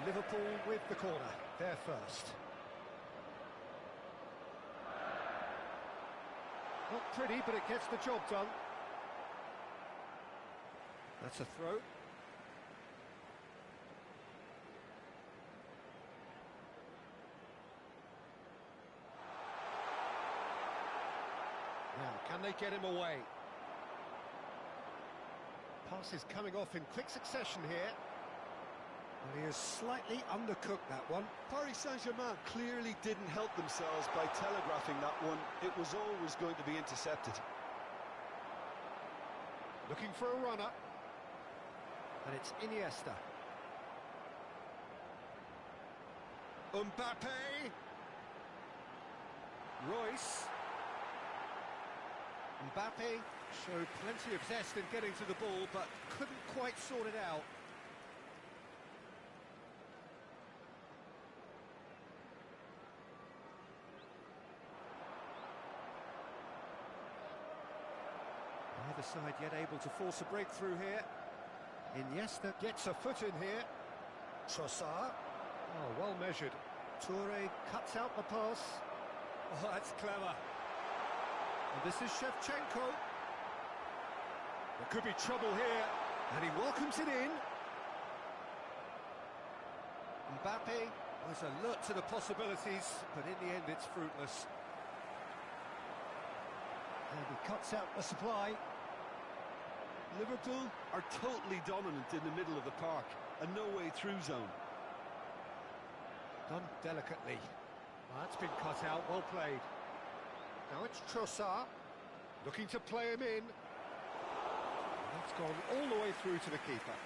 Liverpool with the corner, they're first. Not pretty, but it gets the job done. That's a throw. Now, can they get him away? Pass is coming off in quick succession here. Well, he has slightly undercooked that one. Paris Saint-Germain clearly didn't help themselves by telegraphing that one. It was always going to be intercepted. Looking for a runner. And it's Iniesta. Mbappe. Royce. Mbappe showed plenty of zest in getting to the ball, but couldn't quite sort it out. Neither side yet able to force a breakthrough here. Iniesta gets a foot in here. Trossard. Oh, well measured. Toure cuts out the pass. Oh, that's clever. And this is Shevchenko. There could be trouble here. And he welcomes it in. Mbappe was alert to the possibilities, but in the end it's fruitless. And he cuts out the supply. Liverpool are totally dominant in the middle of the park, a no-way-through zone. Done delicately. Well, that's been cut out, well played. Now it's Trossard, looking to play him in. That's gone all the way through to the keeper.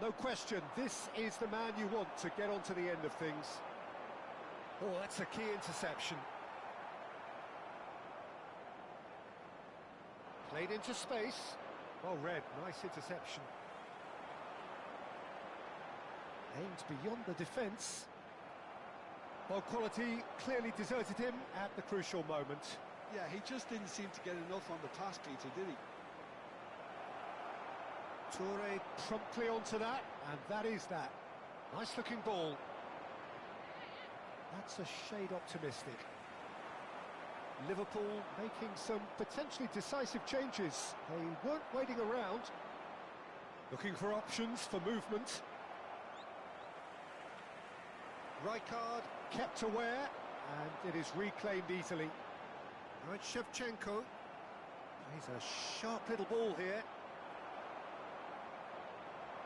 No question, this is the man you want to get onto the end of things. Oh, that's a key interception. Played into space. Well read, nice interception. Aimed beyond the defence. Well, quality clearly deserted him at the crucial moment. Yeah, he just didn't seem to get enough on the pass, Peter, did he? Toure promptly onto that, and that is that. Nice looking ball. That's a shade optimistic. Liverpool making some potentially decisive changes. They weren't waiting around. Looking for options for movement. Rijkaard kept aware, and it is reclaimed easily. Right, Shevchenko. He's a sharp little ball here.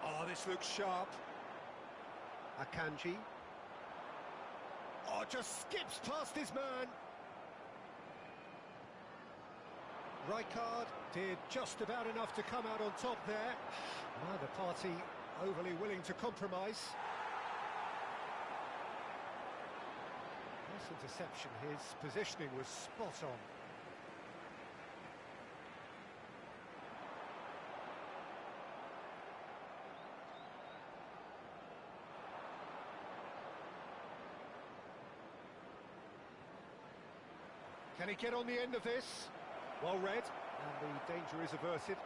Oh, this looks sharp. Akanji. Oh, just skips past his man. Rijkaard did just about enough to come out on top there. Neither party overly willing to compromise. Nice interception. His positioning was spot on. Can he get on the end of this? Well read, and the danger is averted.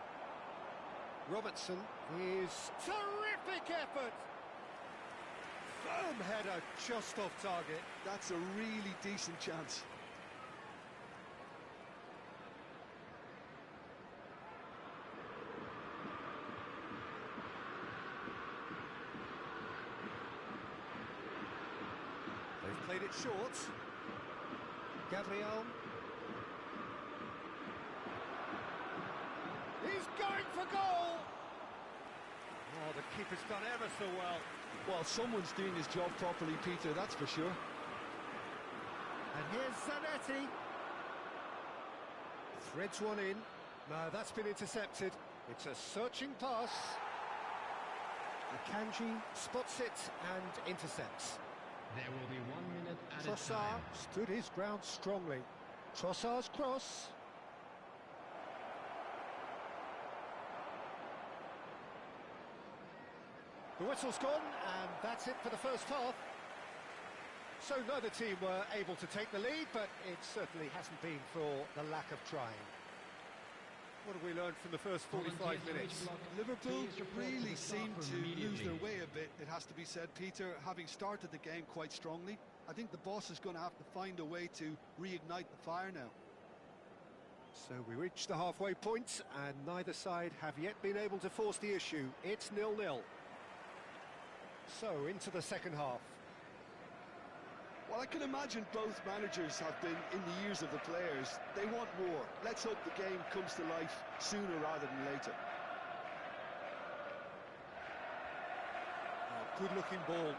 Robertson is terrific effort! Firm header just off target. That's a really decent chance. They've played it short. Gabriel. He's going for goal! Oh, the keeper's done ever so well. Well, someone's doing his job properly, Peter, that's for sure. And here's Zanetti. Threads one in. No, that's been intercepted. It's a searching pass. Akanji spots it and intercepts. There will be 1 minute at a Trossard time. stood his ground strongly. Trossard's cross. The whistle's gone, and that's it for the first half. So neither team were able to take the lead, but it certainly hasn't been for the lack of trying. What have we learned from the first 45 minutes? Liverpool really seemed to lose their way a bit, it has to be said, Peter, having started the game quite strongly. I think the boss is going to have to find a way to reignite the fire now. So we reach the halfway point, and neither side have yet been able to force the issue. It's 0-0. So into the second half. Well, I can imagine both managers have been in the ears of the players. They want more. Let's hope the game comes to life sooner rather than later. Oh, good-looking ball.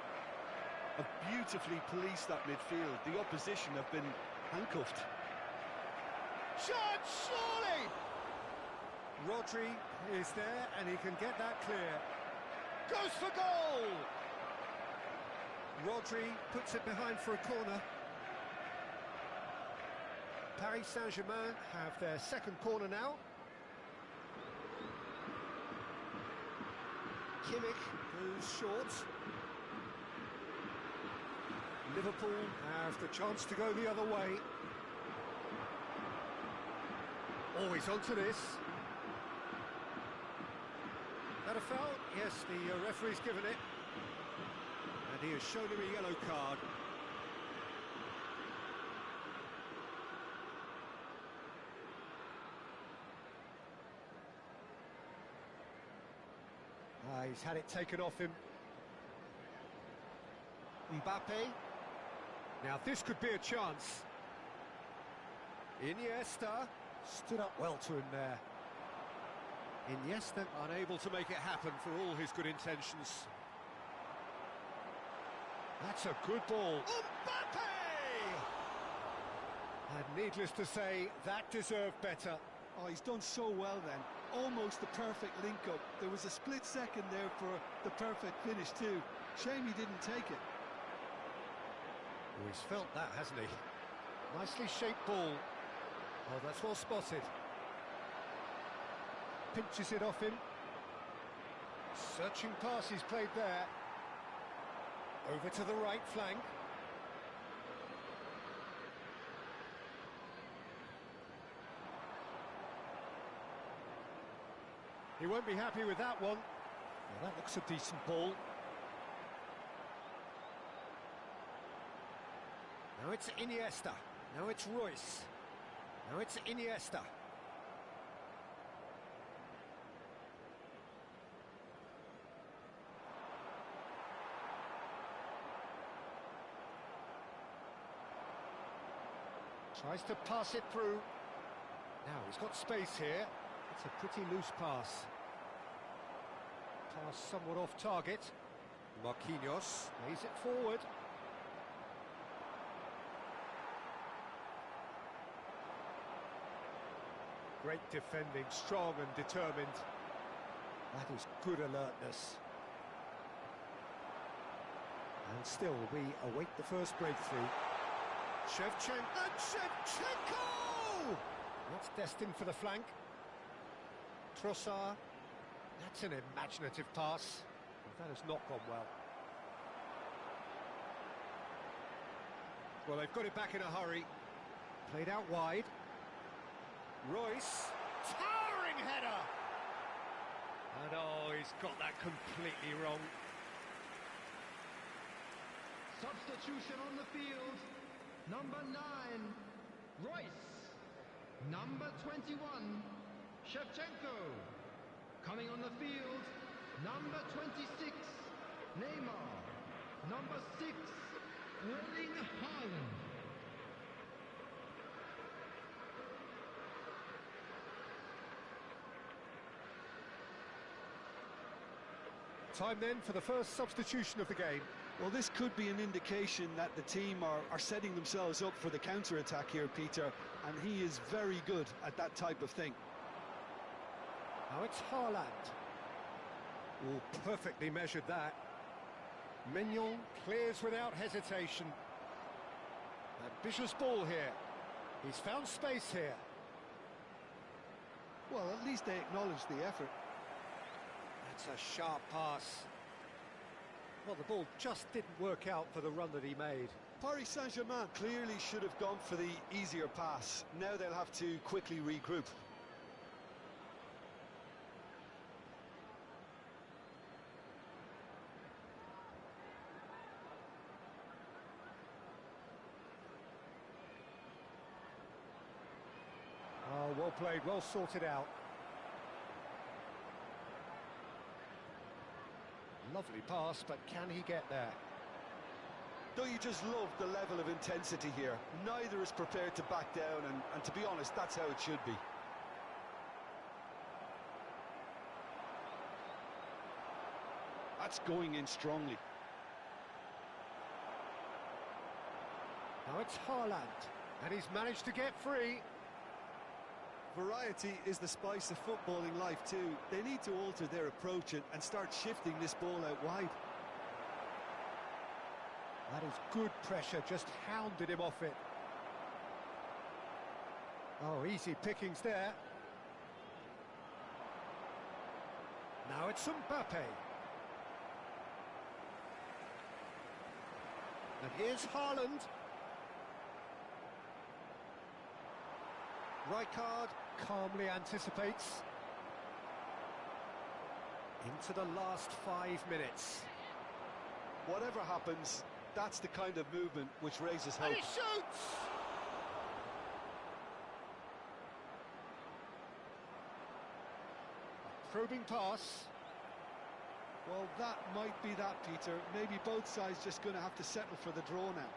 Have beautifully policed that midfield. The opposition have been handcuffed. Shot, surely! Rodri is there, and he can get that clear. Goes for goal! Rodri puts it behind for a corner. Paris Saint-Germain have their second corner now. Kimmich goes short. Liverpool have the chance to go the other way. Always onto this. That a foul? Yes, the referee's given it. And he has shown him a yellow card. He's had it taken off him. Mbappe. Now this could be a chance. Iniesta stood up well to him there. Iniesta unable to make it happen for all his good intentions. That's a good ball. Mbappe! And needless to say, that deserved better. Oh, he's done so well then. Almost the perfect link-up. There was a split second there for the perfect finish too. Shame he didn't take it. Oh, he's felt that, hasn't he? Nicely shaped ball. Oh, that's well spotted. Pinches it off him. Searching pass he's played there. Over to the right flank. He won't be happy with that one. Well, that looks a decent ball. Now it's Iniesta. Now it's Royce. Now it's Iniesta. Tries to pass it through. Now he's got space here. It's a pretty loose pass. Pass somewhat off target. Marquinhos lays it forward. Great defending, strong and determined. That is good alertness. And still, we await the first breakthrough. Shevchenko! That's destined for the flank. Trossard. That's an imaginative pass. That has not gone well. Well, they've got it back in a hurry. Played out wide. Royce. Towering header! And oh, he's got that completely wrong. Substitution on the field. Number 9, Royce. Number 21, Shevchenko. Coming on the field, number 26, Neymar. Number 6, Erling Haaland. Time then for the first substitution of the game. Well, this could be an indication that the team are setting themselves up for the counter-attack here, Peter, and he is very good at that type of thing. Now it's Haaland. Oh, perfectly measured that. Mignon clears without hesitation. Ambitious ball here. He's found space here. Well, at least they acknowledge the effort. That's a sharp pass. Well, the ball just didn't work out for the run that he made. Paris Saint-Germain clearly should have gone for the easier pass. Now they'll have to quickly regroup. Oh, well played, well sorted out. Lovely pass, but can he get there? Don't you just love the level of intensity here? Neither is prepared to back down, and to be honest, that's how it should be. That's going in strongly. Now it's Haaland, and he's managed to get free. Variety is the spice of footballing life too. They need to alter their approach and start shifting this ball out wide. That is good pressure, just hounded him off it. Oh, easy pickings there. Now it's Mbappe. And here's Haaland. Rijkaard calmly anticipates. Into the last 5 minutes. Whatever happens, that's the kind of movement which raises hope. And he shoots! A probing pass. Well, that might be that, Peter. Maybe both sides just going to have to settle for the draw now.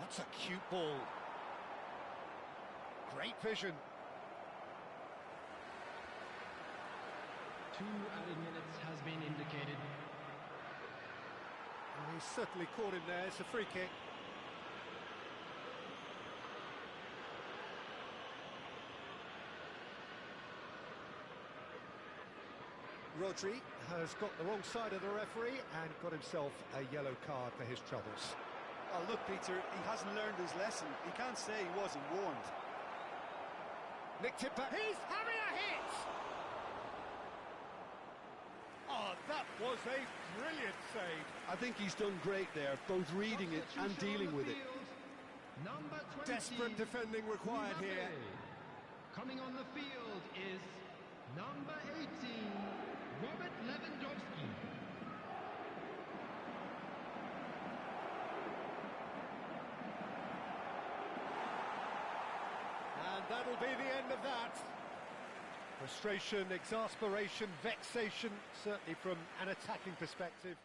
That's a cute ball. Great vision. 2 added minutes has been indicated. Oh, he's certainly caught him there. It's a free kick. Rodri has got the wrong side of the referee and got himself a yellow card for his troubles. Oh, look, Peter, he hasn't learned his lesson. He can't say he wasn't warned. Nicked it back. He's having a hit! Oh, that was a brilliant save. I think he's done great there, both reading it and dealing with it. Number 20, Desperate defending required Mbappe. here. Coming on the field is number 18, Robert Lewandowski. And that'll be the end of that. Frustration, exasperation, vexation, certainly from an attacking perspective.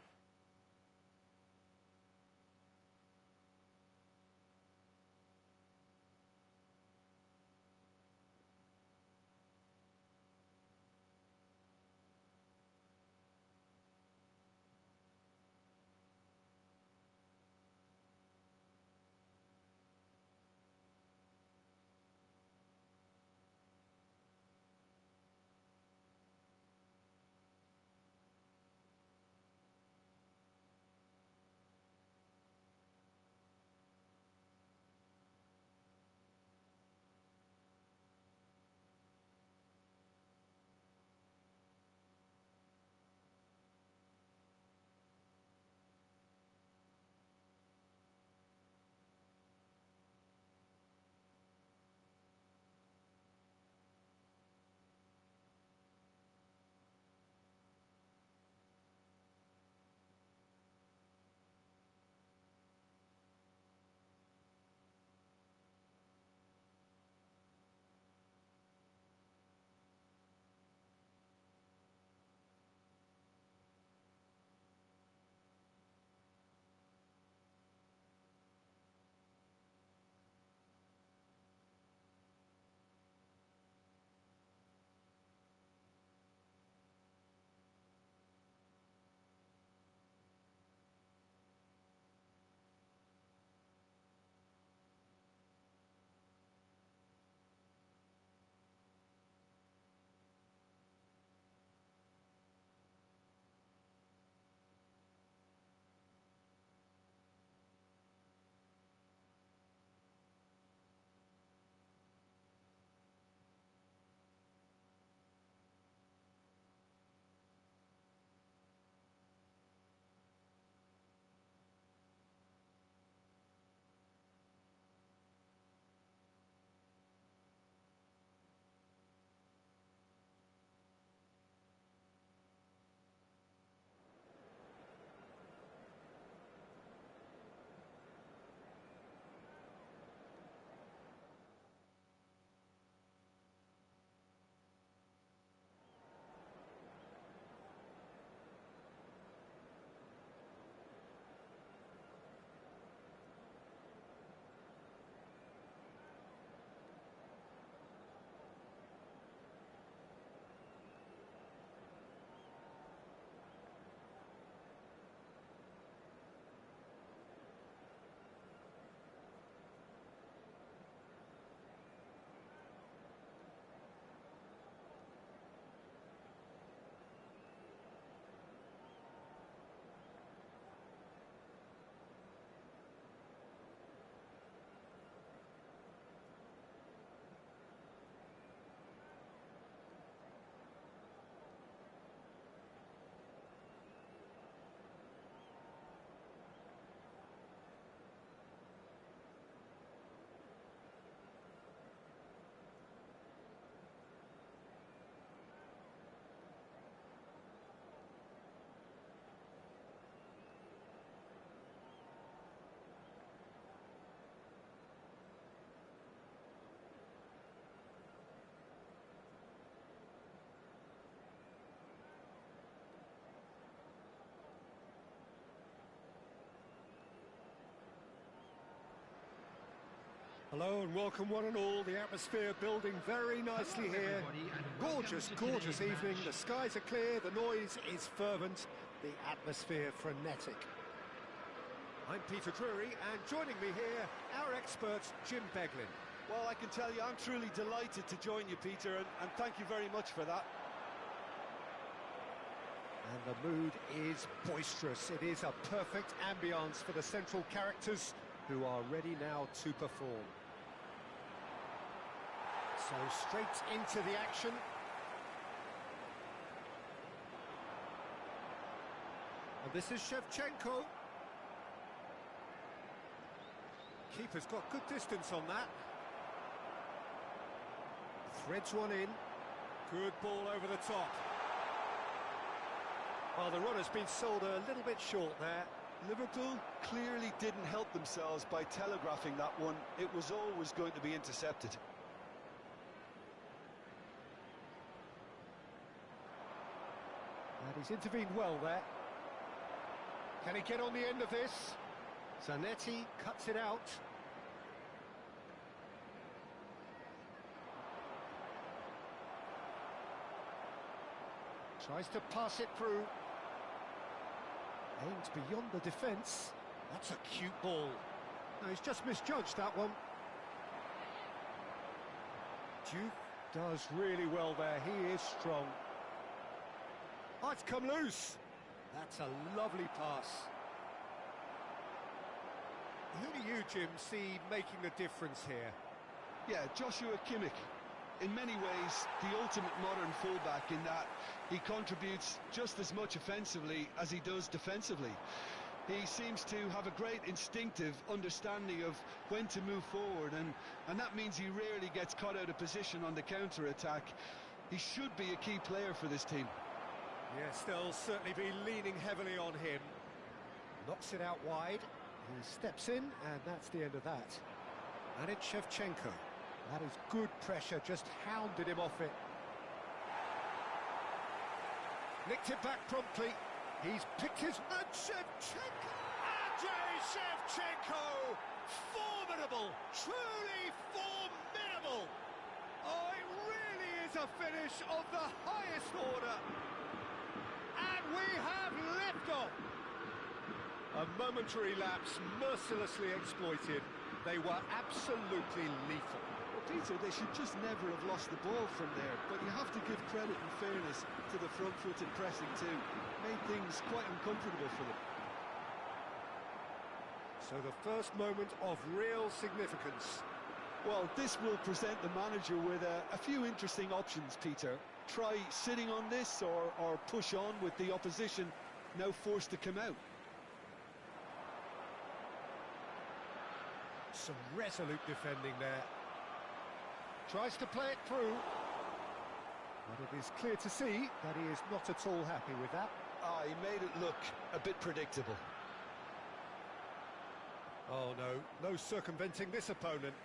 Hello and welcome one and all. The atmosphere building very nicely here. Gorgeous, gorgeous evening. The skies are clear, the noise is fervent, the atmosphere frenetic. I'm Peter Drury, and joining me here, our expert, Jim Beglin. Well, I can tell you, I'm truly delighted to join you, Peter, and thank you very much for that. And the mood is boisterous. It is a perfect ambience for the central characters who are ready now to perform. So straight into the action. And this is Shevchenko. Keeper's got good distance on that. Threads one in. Good ball over the top. Well, the runner's been sold a little bit short there. Liverpool clearly didn't help themselves by telegraphing that one. It was always going to be intercepted. And he's intervened well there. Can he get on the end of this? Zanetti cuts it out. Tries to pass it through. Aims beyond the defence. That's a cute ball. No, he's just misjudged that one. Duke does really well there. He is strong. Oh, it's come loose. That's a lovely pass. Who do you, Jim, see making a difference here? Yeah, Joshua Kimmich. In many ways, the ultimate modern fullback in that he contributes just as much offensively as he does defensively. He seems to have a great instinctive understanding of when to move forward, and that means he rarely gets caught out of position on the counter-attack. He should be a key player for this team. Yes, they'll certainly be leaning heavily on him. Knocks it out wide. He steps in, and that's the end of that. And it's Shevchenko. That is good pressure, just hounded him off it. Nicked it back promptly. He's picked his... And Shevchenko! Andrei Shevchenko! Formidable! Truly formidable! Oh, it really is a finish of the highest order. And we have liftoff! A momentary lapse, mercilessly exploited. They were absolutely lethal. Peter, they should just never have lost the ball from there, but you have to give credit and fairness to the front-footed pressing too. Made things quite uncomfortable for them. So the first moment of real significance. Well, this will present the manager with a few interesting options, Peter. Try sitting on this or push on with the opposition now forced to come out. Some resolute defending there. Tries to play it through. But it is clear to see that he is not at all happy with that. Ah, he made it look a bit predictable. Oh no, no circumventing this opponent.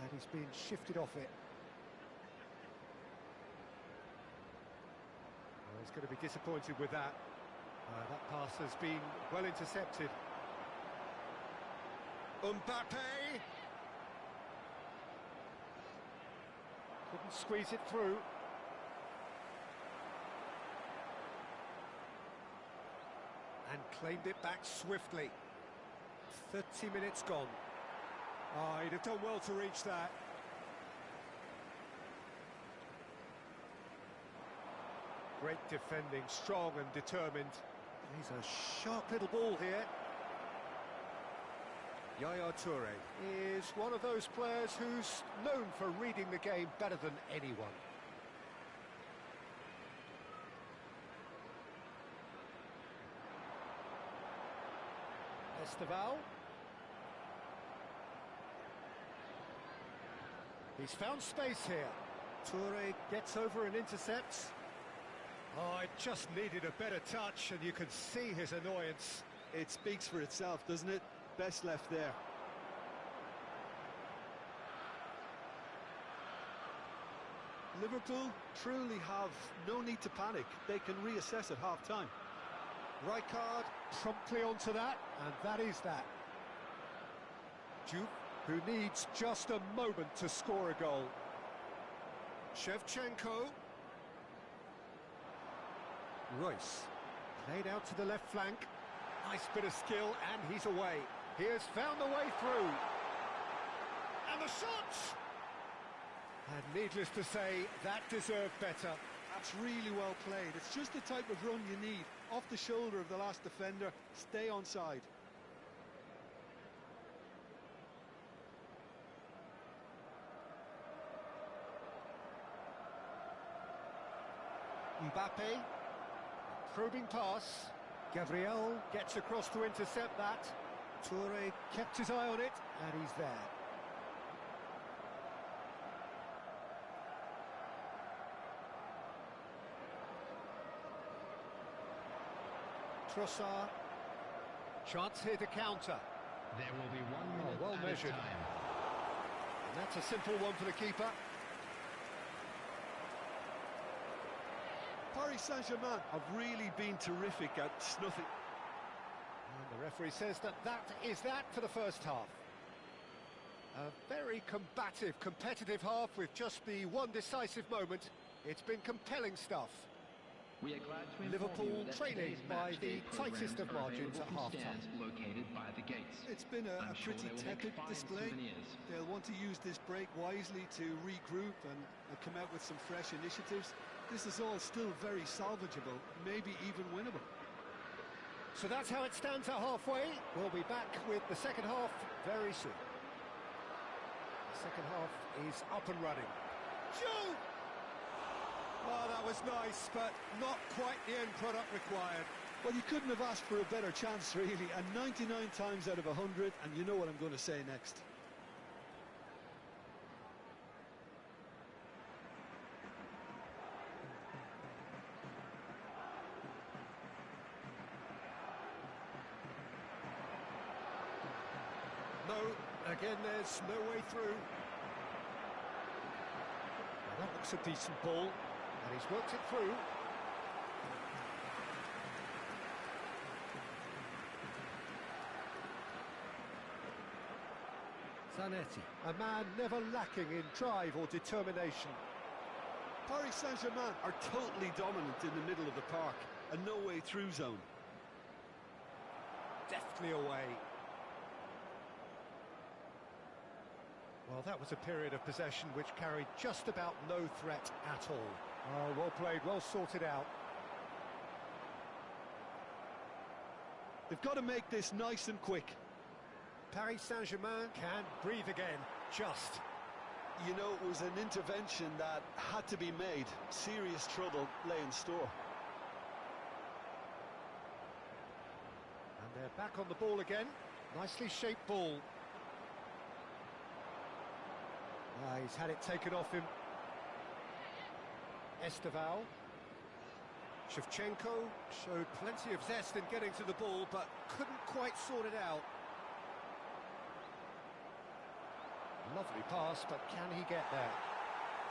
And he's being shifted off it. Oh, he's going to be disappointed with that. That pass has been well intercepted. Mbappe! Couldn't squeeze it through. And claimed it back swiftly. 30 minutes gone. Oh, he'd have done well to reach that. Great defending, strong and determined. He's a sharp little ball here. Yaya Toure is one of those players who's known for reading the game better than anyone. Esteval. He's found space here. Toure gets over and intercepts. Oh, it just needed a better touch, and you can see his annoyance. It speaks for itself, doesn't it? Best left there. Liverpool truly have no need to panic. They can reassess at half-time. Rijkaard promptly onto that, and that is that. Juve, who needs just a moment to score a goal. Shevchenko. Royce. Played out to the left flank. Nice bit of skill, and he's away. He has found the way through. And the shot! And needless to say, that deserved better. That's really well played. It's just the type of run you need. Off the shoulder of the last defender, stay onside. Mbappe, probing pass. Gabriel gets across to intercept that. Toure kept his eye on it, and he's there. Trossard. Chance here to counter. There will be 1 minute well added measured. time. And that's a simple one for the keeper. Paris Saint-Germain have really been terrific at snuffing. And the referee says that is that for the first half. A very combative, competitive half with just the one decisive moment. It's been compelling stuff. We are glad to inform Liverpool you that trailing today's by match the day tightest of programs are margins at available from half-time. stands located by the gates. It's been a I'm sure pretty they will make tepid fine display. souvenirs. They'll want to use this break wisely to regroup and come out with some fresh initiatives. This is all still very salvageable, maybe even winnable. So that's how it stands at halfway. We'll be back with the second half very soon. The second half is up and running. Shoot! Oh, that was nice, but not quite the end product required. Well, you couldn't have asked for a better chance, really, and 99 times out of 100, and you know what I'm going to say next. No, again, there's no way through. Well, that looks a decent ball, and he's worked it through. Zanetti, a man never lacking in drive or determination. Paris Saint-Germain are totally dominant in the middle of the park, a no-way-through zone. Deftly away. Well, that was a period of possession which carried just about no threat at all. Oh, well played, well sorted out. They've got to make this nice and quick. Paris Saint-Germain can breathe again, just. You know, it was an intervention that had to be made. Serious trouble lay in store. And they're back on the ball again. Nicely shaped ball. He's had it taken off him. Esteval. Shevchenko showed plenty of zest in getting to the ball, but couldn't quite sort it out. Lovely pass, but can he get there?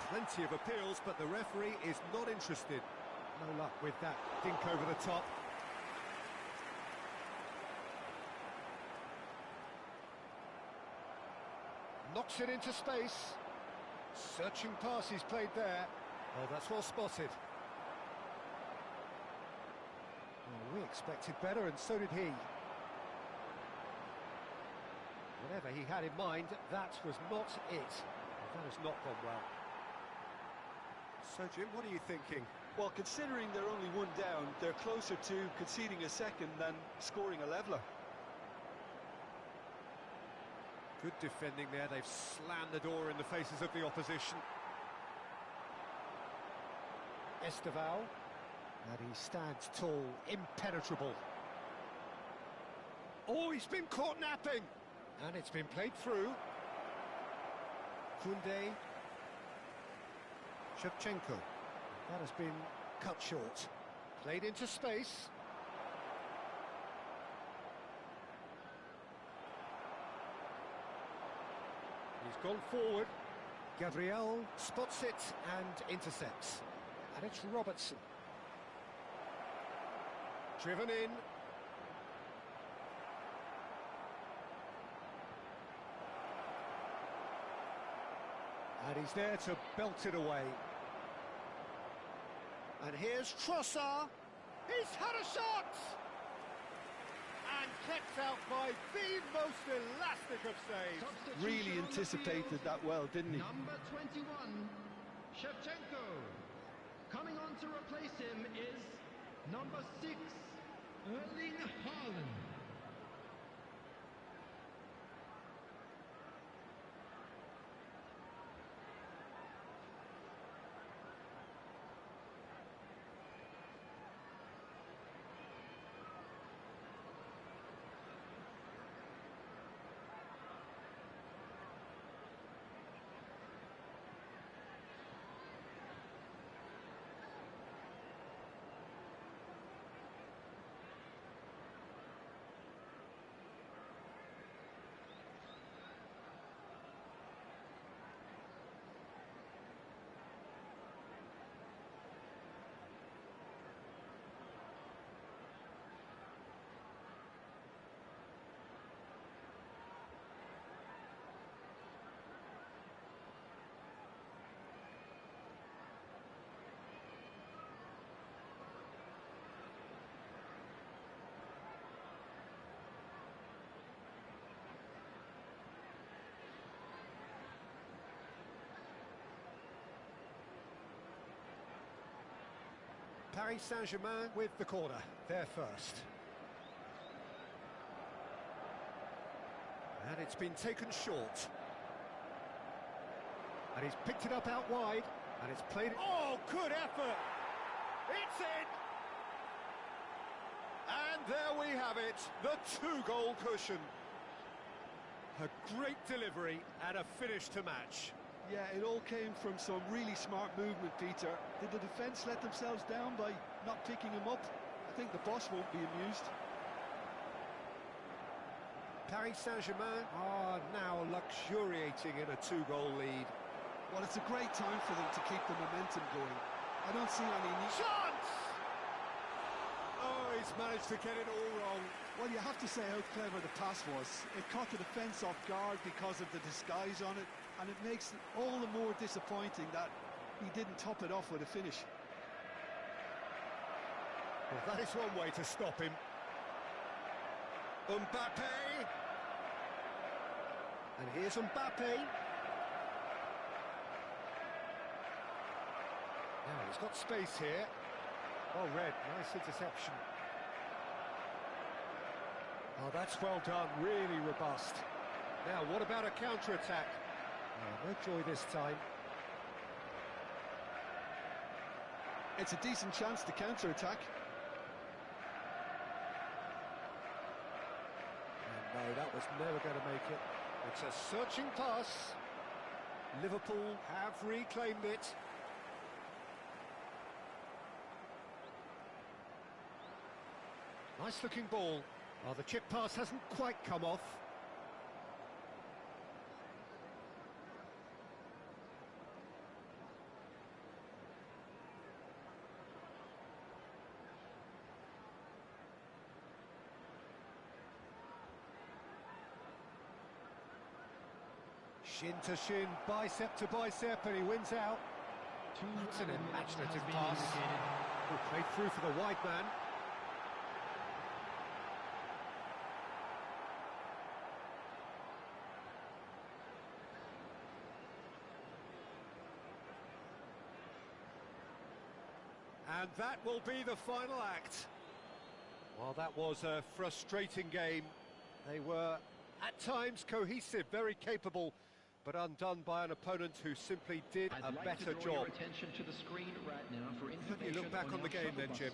Plenty of appeals, but the referee is not interested. No luck with that dink over the top. Knocks it into space. Searching pass he's played there. Oh, that's well spotted. Well, we expected better, and so did he. Whatever he had in mind, that was not it. That has not gone well. So, Jim, what are you thinking? Well, considering they're only one down, they're closer to conceding a second than scoring a leveller. Good defending there. They've slammed the door in the faces of the opposition. Esteval. And he stands tall, impenetrable. Oh, he's been caught napping! And it's been played through. Koundé. Shevchenko. That has been cut short. Played into space. He's gone forward. Gabriel spots it and intercepts. And it's Robertson. Driven in. And he's there to belt it away. And here's Trossard. He's had a shot! And kept out by the most elastic of saves. Substitution Really on the anticipated field. that well, didn't he? Number 21, Shevchenko. Coming on to replace him is number 6, Erling Haaland. Paris Saint-Germain with the corner, there first. And it's been taken short. And he's picked it up out wide, and it's played... Oh, good effort! It's in! And there we have it, the two-goal cushion. A great delivery and a finish to match. Yeah, it all came from some really smart movement, Peter. Did the defence let themselves down by not picking him up? I think the boss won't be amused. Paris Saint-Germain are now luxuriating in a two-goal lead. Well, it's a great time for them to keep the momentum going. I don't see any need... Chance! Oh, he's managed to get it all wrong. Well, you have to say how clever the pass was. It caught the defence off guard because of the disguise on it, and it makes it all the more disappointing that he didn't top it off with a finish. Well, that is one way to stop him. Mbappe! And here's Mbappe. Now, he's got space here. Oh, Red, nice interception. Oh, that's well done, really robust. Now, what about a counter-attack? Oh, no joy this time. It's a decent chance to counter-attack. And no, that was never going to make it. It's a searching pass. Liverpool have reclaimed it. Nice looking ball. Oh, the chip pass hasn't quite come off. Shin to shin, bicep to bicep, and he wins out. That's an imaginative pass. Played through for the wide man. And that will be the final act. Well, that was a frustrating game. They were, at times, cohesive, very capable, but undone by an opponent who simply did a better job. Your attention to the screen right now for Let me look back on the game then, Jim.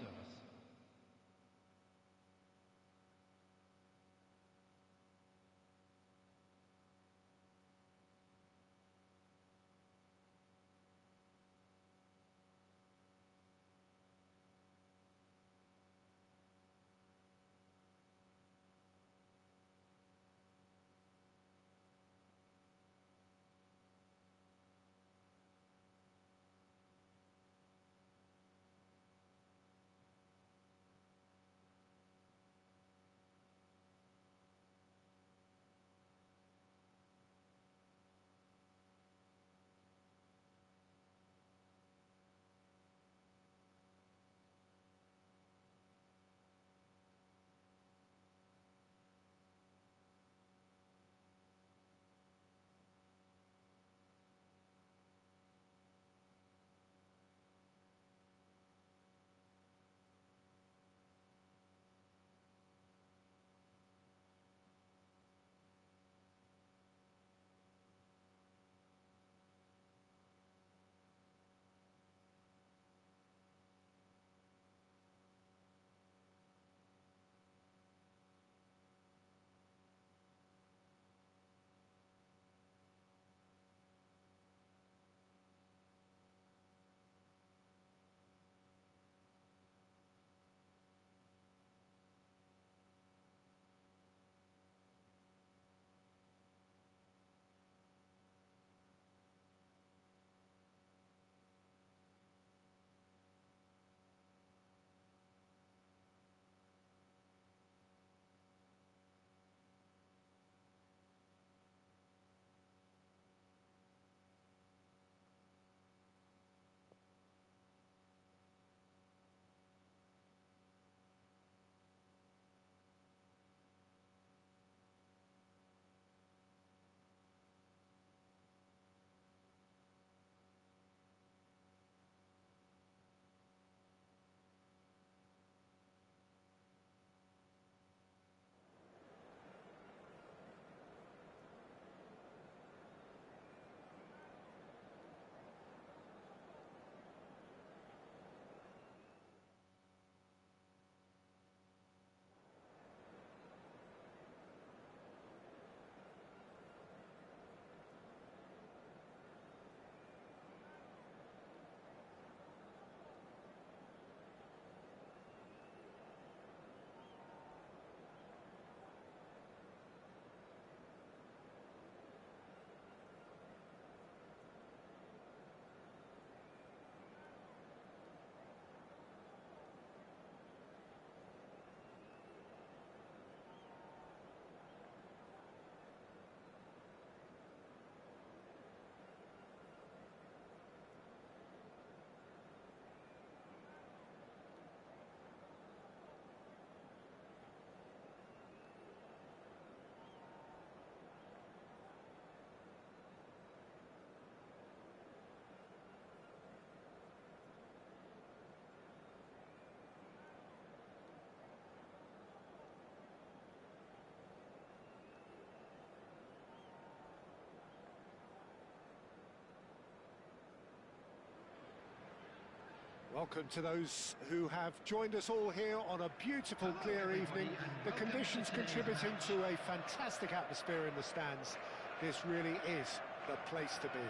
Welcome to those who have joined us all here on a beautiful, clear evening. The conditions contributing to a fantastic atmosphere in the stands. This really is the place to be.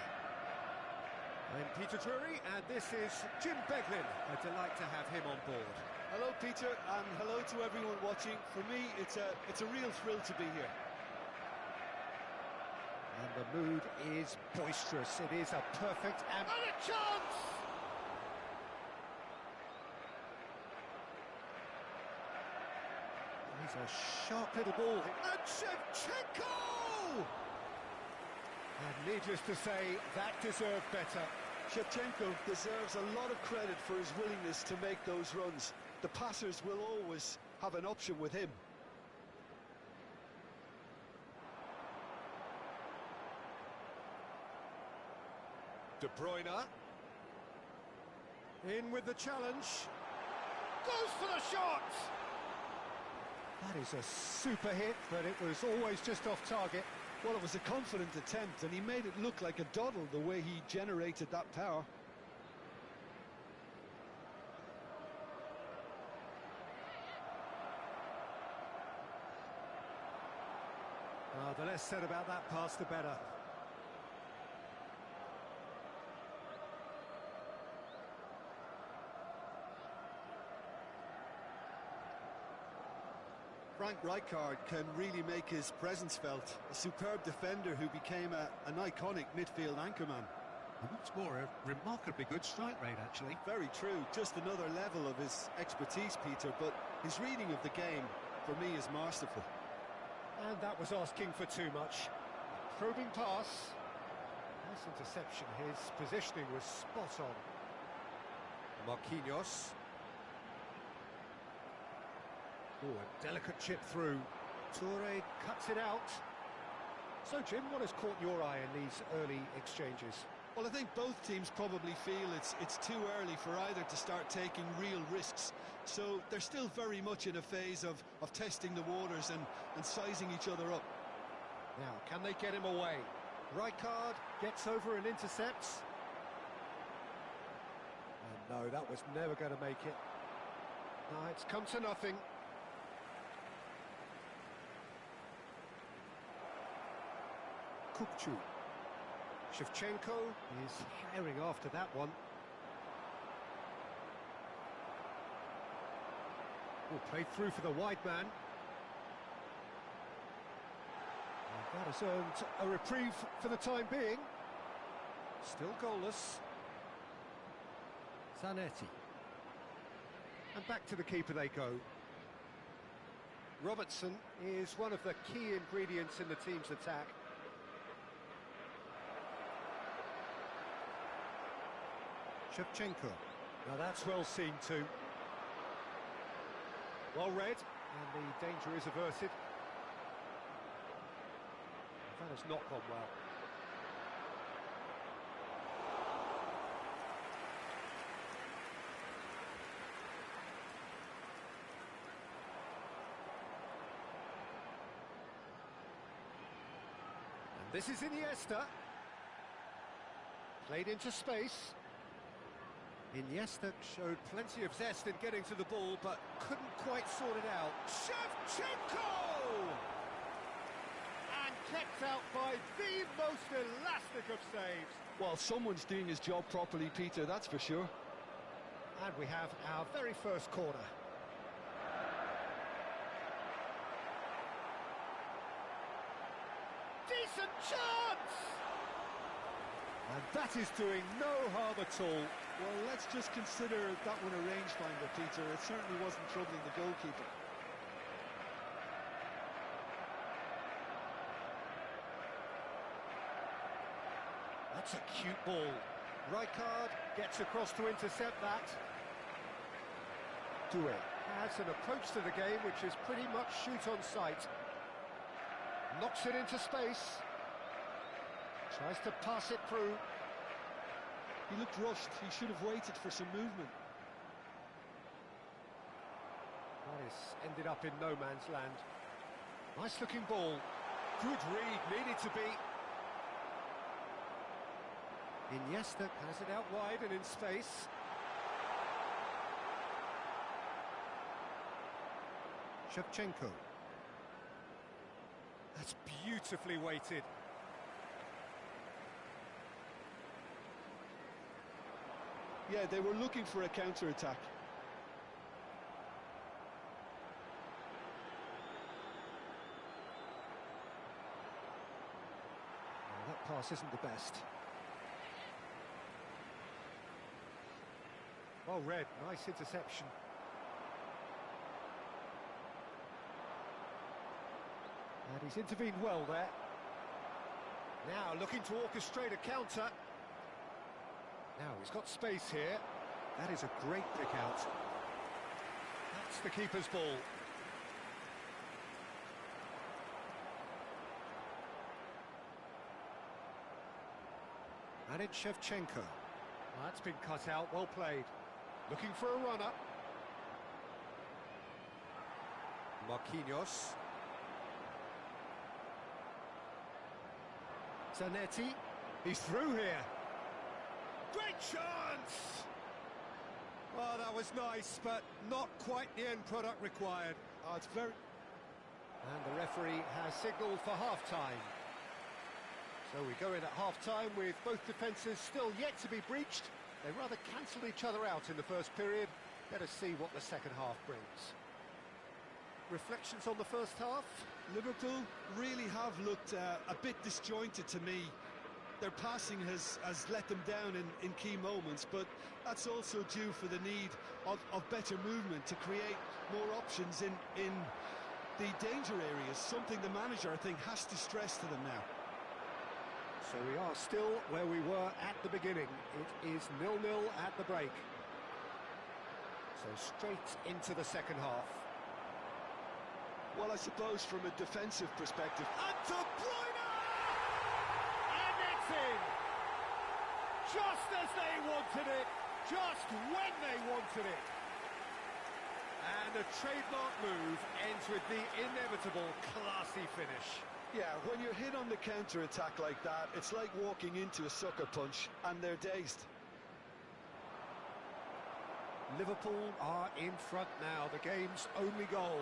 I'm Peter Drury, and this is Jim Beglin. A delight to have him on board. Hello, Peter, and hello to everyone watching. For me, it's a real thrill to be here. And the mood is boisterous. It is a perfect and a chance! He's a sharp little ball. And Shevchenko! And needless to say, that deserved better. Shevchenko deserves a lot of credit for his willingness to make those runs. The passers will always have an option with him. De Bruyne. In with the challenge. Goes for the shot! That is a super hit, but it was always just off target. Well, it was a confident attempt, and he made it look like a doddle the way he generated that power. The less said about that pass, the better. Frank Rijkaard can really make his presence felt. A superb defender who became an iconic midfield anchorman. And what's more, a remarkably good strike rate, actually. Very true. Just another level of his expertise, Peter, but his reading of the game, for me, is masterful. And that was asking for too much. Probing pass. Nice interception. His positioning was spot on. Marquinhos. Oh, a delicate chip through. Toure cuts it out. So, Jim, what has caught your eye in these early exchanges? Well, I think both teams probably feel it's too early for either to start taking real risks. So they're still very much in a phase of testing the waters and sizing each other up. Now, can they get him away? Rijkaard gets over and intercepts. And no, that was never going to make it. No, it's come to nothing. Kukcu. Shevchenko is firing after that one. Oh, played through for the wide man. And that has earned a reprieve for the time being. Still goalless. Zanetti. And back to the keeper they go. Robertson is one of the key ingredients in the team's attack. Shevchenko. Now that's well seen too. Well read, and the danger is averted. That has not gone well. And this is Iniesta. Played into space. Iniesta showed plenty of zest in getting to the ball, but couldn't quite sort it out. Shevchenko! And kept out by the most elastic of saves. Well, someone's doing his job properly, Peter, that's for sure. And we have our very first corner. Decent chance! And that is doing no harm at all. Well, let's just consider that one a rangefinder, Peter. It certainly wasn't troubling the goalkeeper. That's a cute ball. Rijkaard gets across to intercept that. Doué has an approach to the game which is pretty much shoot on sight. Knocks it into space. Tries to pass it through. He looked rushed. He should have waited for some movement. That is ended up in no man's land. Nice looking ball. Good read, needed to be. Iniesta has it out wide and in space. Shevchenko. That's beautifully weighted. Yeah, they were looking for a counter-attack. That pass isn't the best. Well read, nice interception. And he's intervened well there. Now looking to orchestrate a counter. Now he's got space here. That is a great pick out. That's the keeper's ball. And it's Shevchenko. Well, that's been cut out, well played. Looking for a runner. Marquinhos. Zanetti. He's through here. Great chance! Oh, that was nice, but not quite the end product required. Oh, it's very... And the referee has signalled for half-time. So we go in at half-time with both defences still yet to be breached. They rather cancelled each other out in the first period. Let us see what the second half brings. Reflections on the first half? Liverpool really have looked a bit disjointed to me. Their passing has let them down in key moments, but that's also due for the need of better movement to create more options in the danger areas, something the manager, I think, has to stress to them now. So we are still where we were at the beginning. It is 0-0 at the break. So straight into the second half. Well, I suppose from a defensive perspective... And De Bruyne! And it's in! Just as they wanted it, just when they wanted it. And a trademark move ends with the inevitable classy finish. Yeah, when you're hit on the counter-attack like that, it's like walking into a sucker punch, and they're dazed. Liverpool are in front now, the game's only goal.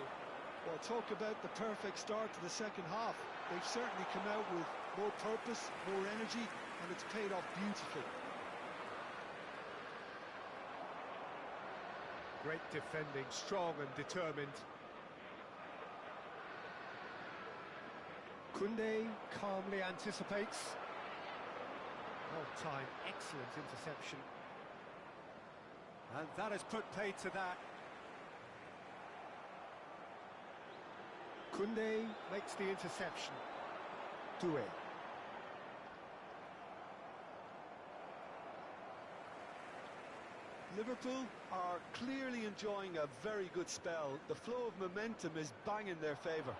Well, talk about the perfect start to the second half. They've certainly come out with more purpose, more energy, and it's paid off beautifully. Great defending, strong and determined. Koundé calmly anticipates. Well timed, excellent interception. And that has put paid to that. Koundé makes the interception. Doué. Liverpool are clearly enjoying a very good spell. The flow of momentum is bang in their favour.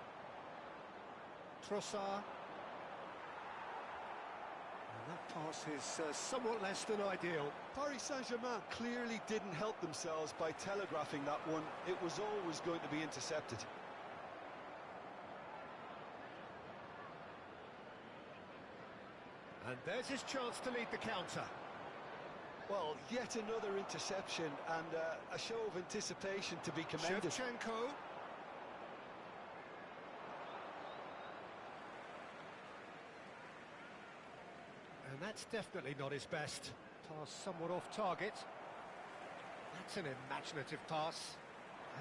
Trossard. And that pass is somewhat less than ideal. Paris Saint-Germain clearly didn't help themselves by telegraphing that one. It was always going to be intercepted. And there's his chance to lead the counter. Well, yet another interception and a show of anticipation to be commended. Shevchenko. And that's definitely not his best. Pass somewhat off target. That's an imaginative pass.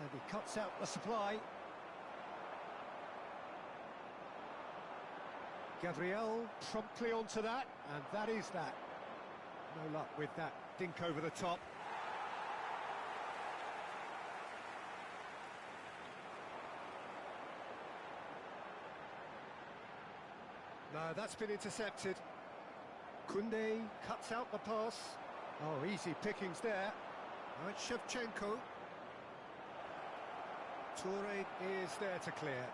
And he cuts out the supply. Gabriel promptly onto that, and that is that. No luck with that dink over the top. No, that's been intercepted. Koundé cuts out the pass. Oh, easy pickings there. Now it's Shevchenko. Toure is there to clear.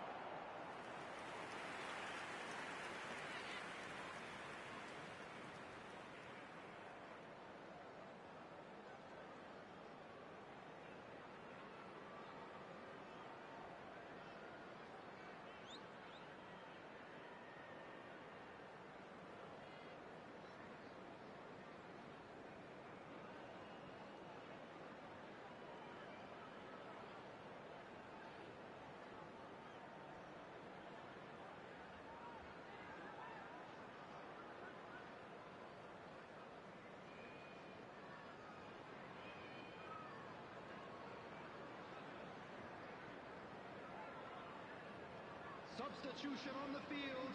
Substitution on the field.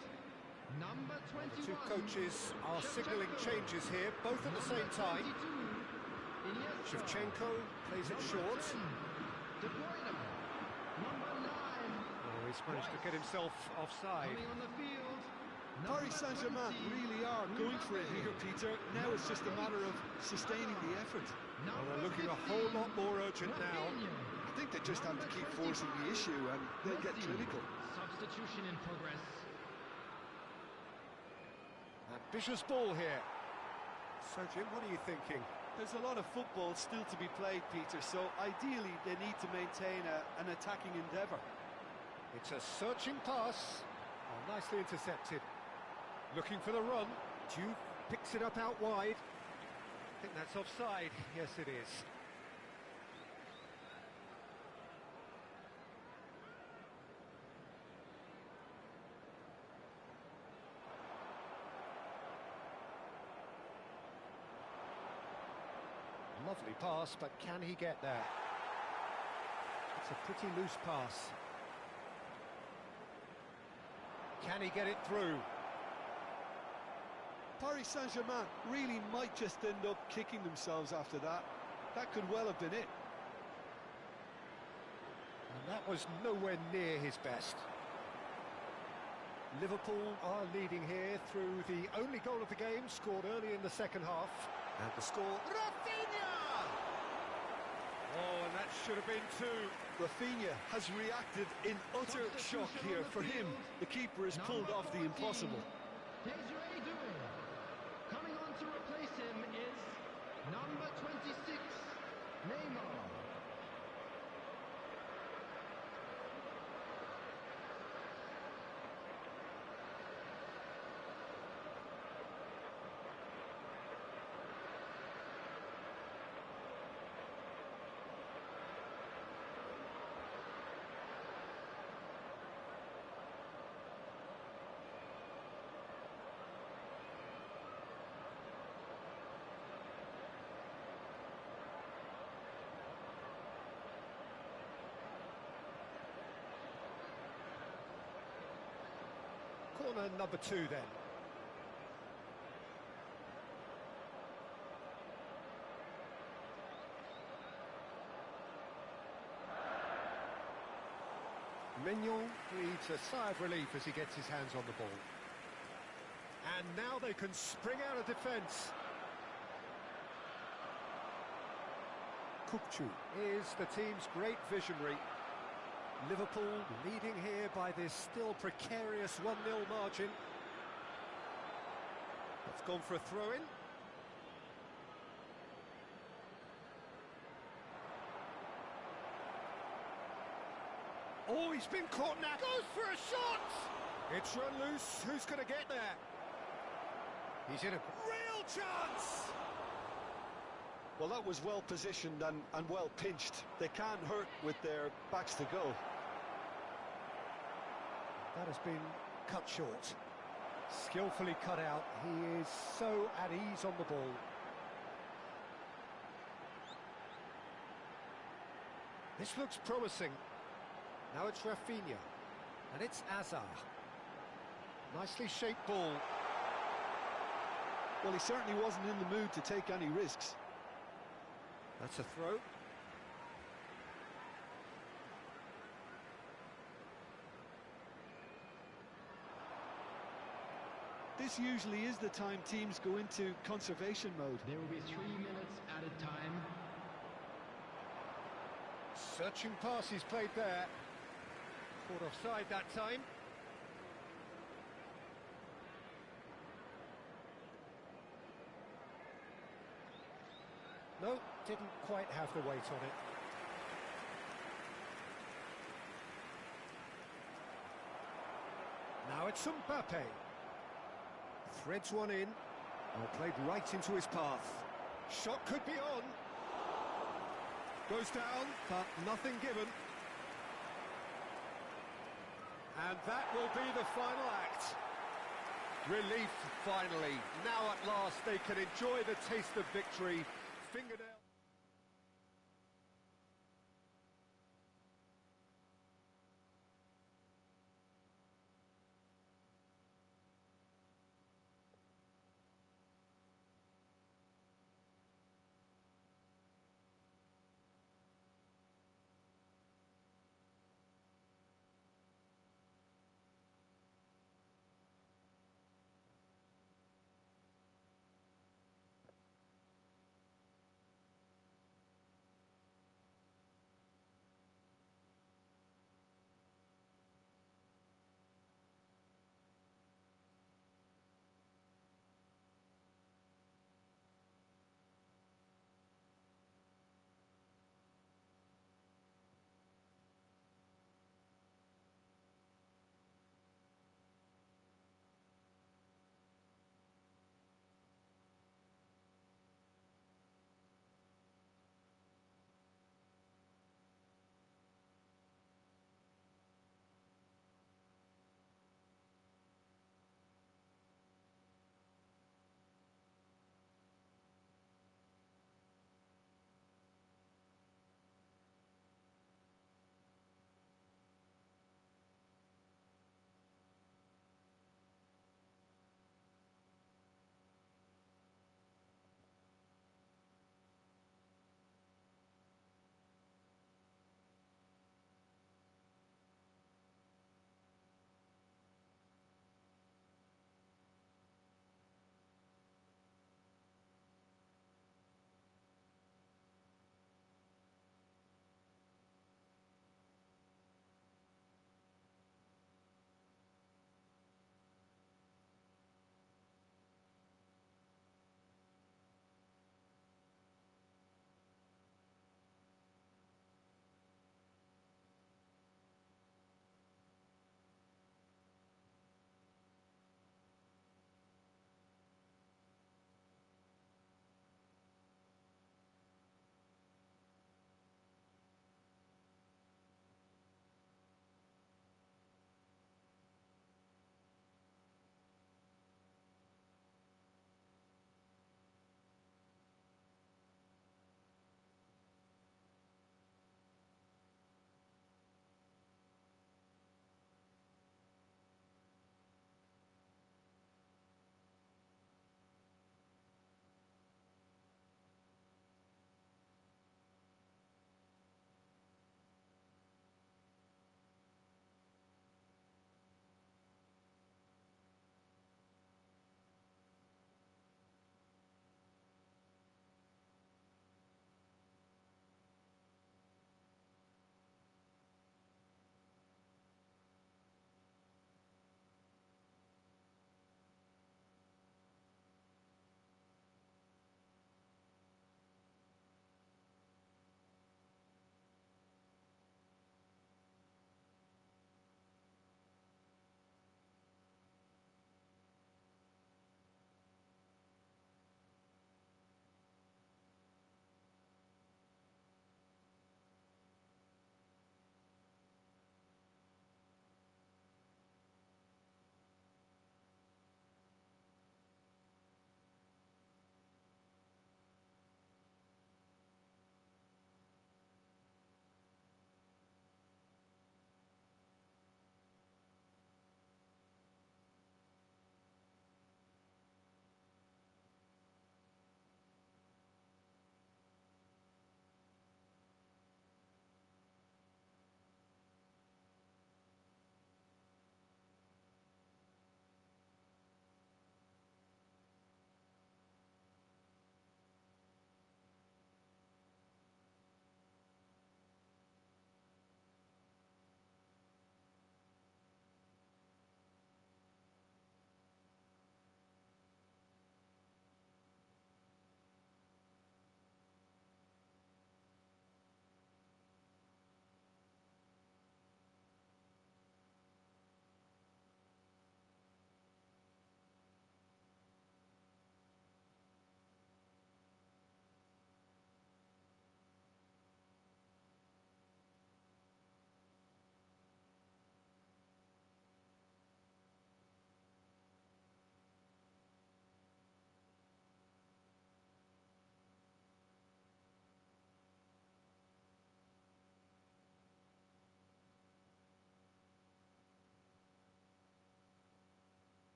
Number The 21. two coaches are signalling changes here, both at the same time. Shevchenko plays it short. De Bruyne. Number 9. Oh, he's managed to get himself offside. Coming on the field. Paris Saint-Germain really are going for it here, Peter. Now it's just a matter of sustaining the effort. Well, they're looking a whole lot more urgent now. I think they just have to keep forcing the issue and they'll get clinical. Substitution in progress. Ambitious ball here. So, Jim, what are you thinking? There's a lot of football still to be played, Peter, so ideally they need to maintain an attacking endeavour. It's a searching pass. Oh, nicely intercepted. Looking for the run. Juve picks it up out wide. I think that's offside. Yes, it is. Lovely pass, but can he get there? It's a pretty loose pass. Can he get it through? Paris Saint-Germain really might just end up kicking themselves after that. That could well have been it. And that was nowhere near his best. Liverpool are leading here through the only goal of the game, scored early in the second half. And the score, Rafinha! Oh, and that should have been two. Rafinha has reacted in utter shock here. For him, the keeper has pulled off the impossible. Desiree Doué. Coming on to replace him is number 26, Neymar. Corner number 2 then. Mignon breathes a sigh of relief as he gets his hands on the ball. And now they can spring out of defence. Kukçu is the team's great visionary. Liverpool leading here by this still precarious 1-0 margin. It's gone for a throw-in. Oh, he's been caught now. Goes for a shot! It's run loose. Who's going to get there? He's in a real chance! Well, that was well positioned and well pinched. They can't hurt with their backs to goal. That has been cut short. Skillfully cut out. He is so at ease on the ball. This looks promising. Now it's Rafinha. And it's Azar. Nicely shaped ball. Well, he certainly wasn't in the mood to take any risks. That's a throw. This usually is the time teams go into conservation mode. There will be 3 minutes added time. Searching pass he's played there. Caught offside that time. No, didn't quite have the weight on it. Now it's Mbappe. Threads one in. Oh, played right into his path. Shot could be on. Goes down, but nothing given. And that will be the final act. Relief, finally. Now at last they can enjoy the taste of victory. Fingernail.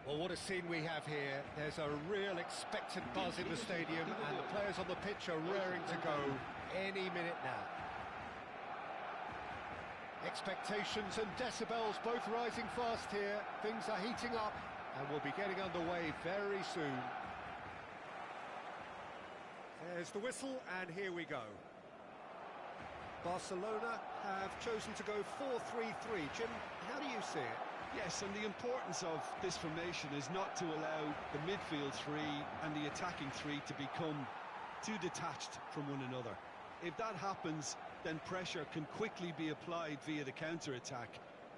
Well, what a scene we have here. There's a real expectant buzz in the stadium, and the players on the pitch are raring to go any minute now. Expectations and decibels both rising fast here. Things are heating up, and we'll be getting underway very soon. There's the whistle, and here we go. Barcelona have chosen to go 4-3-3. Jim, how do you see it? Yes, and the importance of this formation is not to allow the midfield three and the attacking three to become too detached from one another. If that happens, then pressure can quickly be applied via the counter-attack,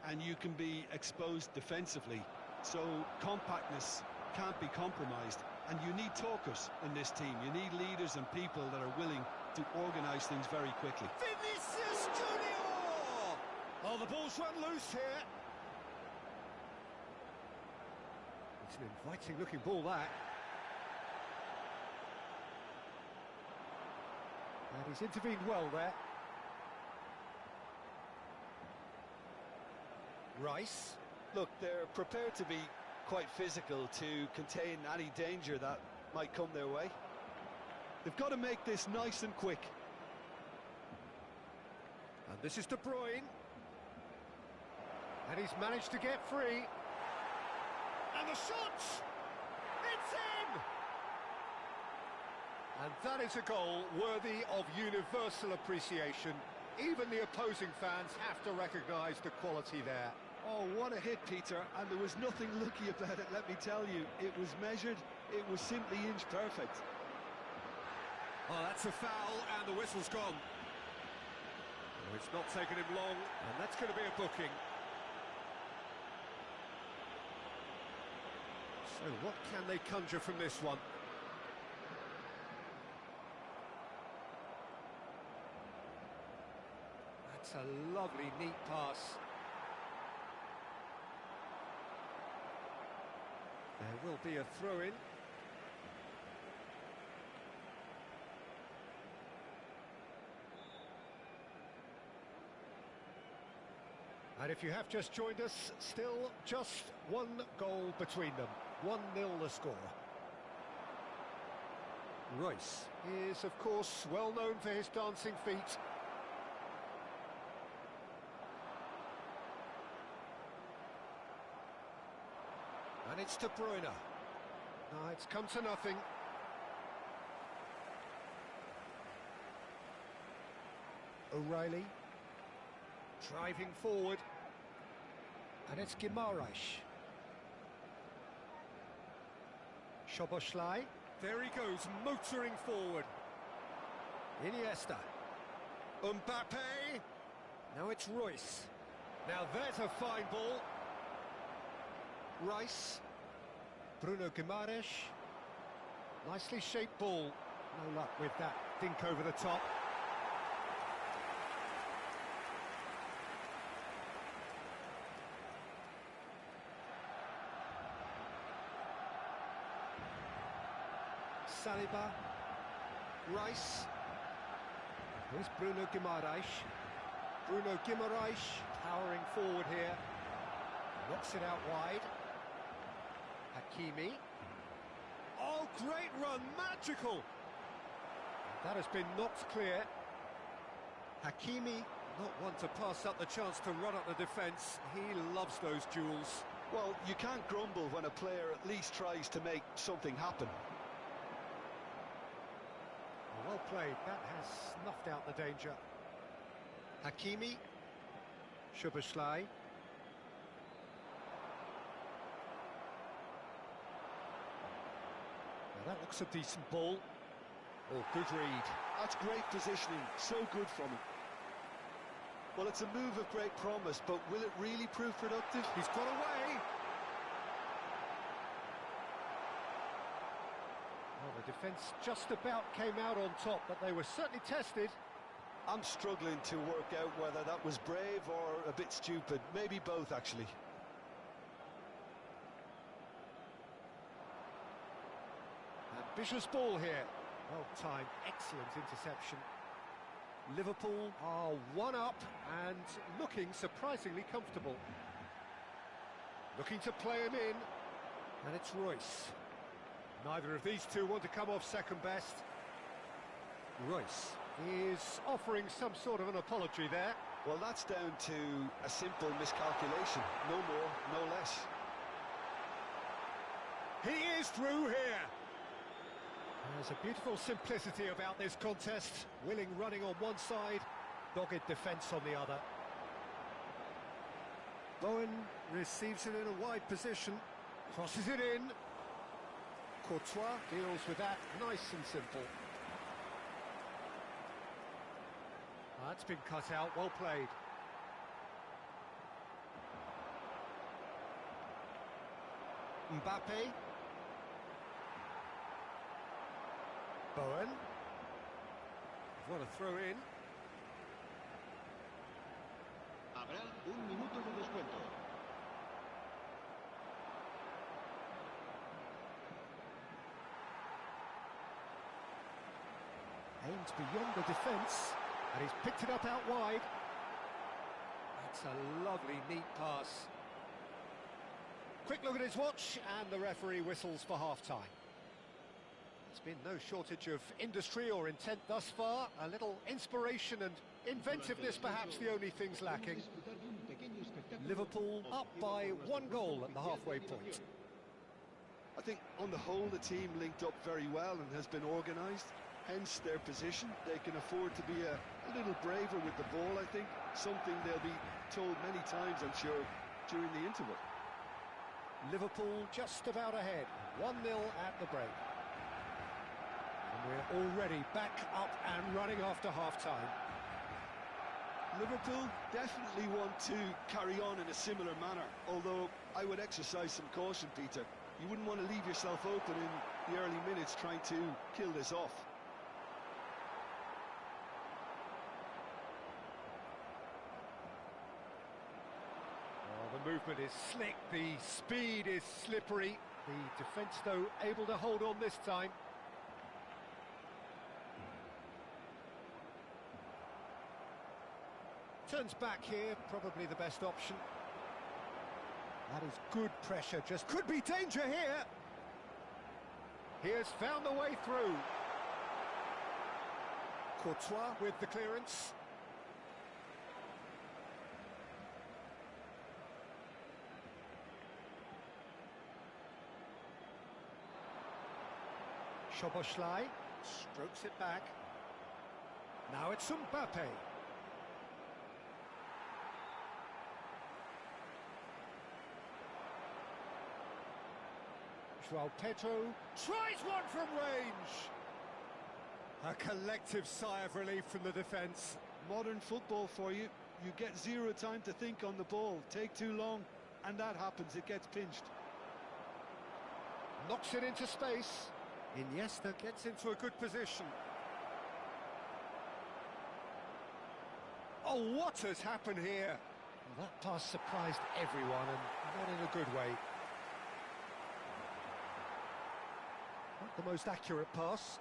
and you can be exposed defensively. So compactness can't be compromised, and you need talkers in this team. You need leaders and people that are willing to organise things very quickly. Vinicius Junior! Oh, the ball's run loose here. It's an inviting-looking ball, that. And he's intervened well there. Rice. Look, they're prepared to be quite physical to contain any danger that might come their way. They've got to make this nice and quick. And this is De Bruyne. And he's managed to get free. And the shot! It's in! And that is a goal worthy of universal appreciation. Even the opposing fans have to recognise the quality there. Oh, what a hit, Peter, and there was nothing lucky about it, let me tell you. It was measured, it was simply inch perfect. Oh, that's a foul, and the whistle's gone. Oh, it's not taken him long, and that's going to be a booking. So what can they conjure from this one? That's a lovely, neat pass. There will be a throw-in. And if you have just joined us, still just one goal between them. 1-0 the score. Royce is, of course, well known for his dancing feet. And it's De Bruyne. No, it's come to nothing. O'Reilly. Driving forward. And it's Guimaraes. Szoboszlai. There he goes, motoring forward. Iniesta. Mbappe. Now it's Royce. Now there's a fine ball. Rice. Bruno Guimaraes. Nicely shaped ball. No luck with that dink over the top. Saliba. Rice. Here's Bruno Guimaraes. Bruno Guimaraes powering forward here. Knocks it out wide. Hakimi. Oh, great run, magical! That has been knocked clear. Hakimi, not one to pass up the chance to run up the defence. He loves those duels. Well, you can't grumble when a player at least tries to make something happen. Well played, that has snuffed out the danger. Hakimi. Szoboszlai. Now that looks a decent ball. Oh, good read. That's great positioning, so good from him. Well, it's a move of great promise, but will it really prove productive? He's got away. Well, the defence just about came out on top, but they were certainly tested. I'm struggling to work out whether that was brave or a bit stupid. Maybe both, actually. Ambitious ball here. Well timed, excellent interception. Liverpool are one up and looking surprisingly comfortable. Looking to play him in. And it's Royce. Neither of these two want to come off second best. Royce is offering some sort of an apology there. Well, that's down to a simple miscalculation. No more, no less. He is through here. There's a beautiful simplicity about this contest. Willing running on one side, dogged defence on the other. Bowen receives it in a wide position, crosses it in. Courtois deals with that nice and simple. That's been cut out, well played. Mbappe. Bowen. What a throw in. Habrá un minuto de descuento. Aims beyond the defence, and he's picked it up out wide. That's a lovely, neat pass. Quick look at his watch, and the referee whistles for half-time. There's been no shortage of industry or intent thus far. A little inspiration and inventiveness, perhaps the only things lacking. Liverpool up by 1 goal at the halfway point. I think on the whole the team linked up very well and has been organised. Hence their position. They can afford to be a little braver with the ball, I think. Something they'll be told many times, I'm sure, during the interval. Liverpool just about ahead. 1-0 at the break. And we're already back up and running after half-time. Liverpool definitely want to carry on in a similar manner, although I would exercise some caution, Peter. You wouldn't want to leave yourself open in the early minutes trying to kill this off. The movement is slick, the speed is slippery. The defence, though, able to hold on this time. Turns back here, probably the best option. That is good pressure, just could be danger here. He has found the way through. Courtois with the clearance. Szoboszlai strokes it back. Now it's Mbappe. João Pedro tries one from range. A collective sigh of relief from the defence. Modern football for you. You get zero time to think on the ball. Take too long, and that happens. It gets pinched. Knocks it into space. Iniesta gets into a good position. Oh, what has happened here? Well, that pass surprised everyone, and not in a good way. Not the most accurate pass.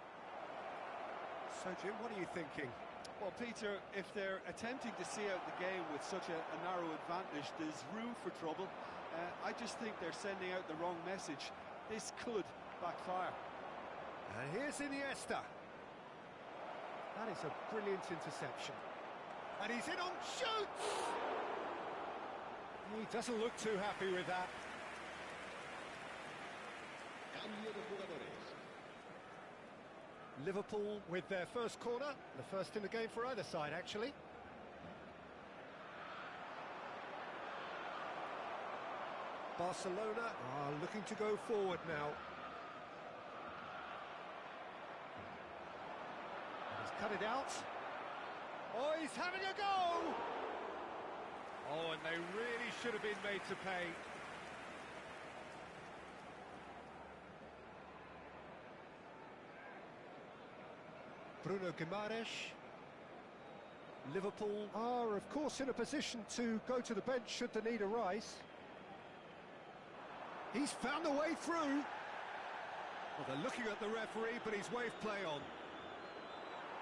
So, Jim, what are you thinking? Well, Peter, if they're attempting to see out the game with such a narrow advantage, there's room for trouble. I just think they're sending out the wrong message. This could backfire. And here's Iniesta. That is a brilliant interception. And he's in on shoots! He doesn't look too happy with that. Cambio de jugadores. Liverpool with their first corner, the first in the game for either side, actually. Barcelona are looking to go forward now. And he's cut it out. Oh, he's having a go! Oh, and they really should have been made to pay. Bruno Guimaraes. Liverpool are, of course, in a position to go to the bench should the need arise. He's found a way through. Well, they're looking at the referee, but he's waved play on.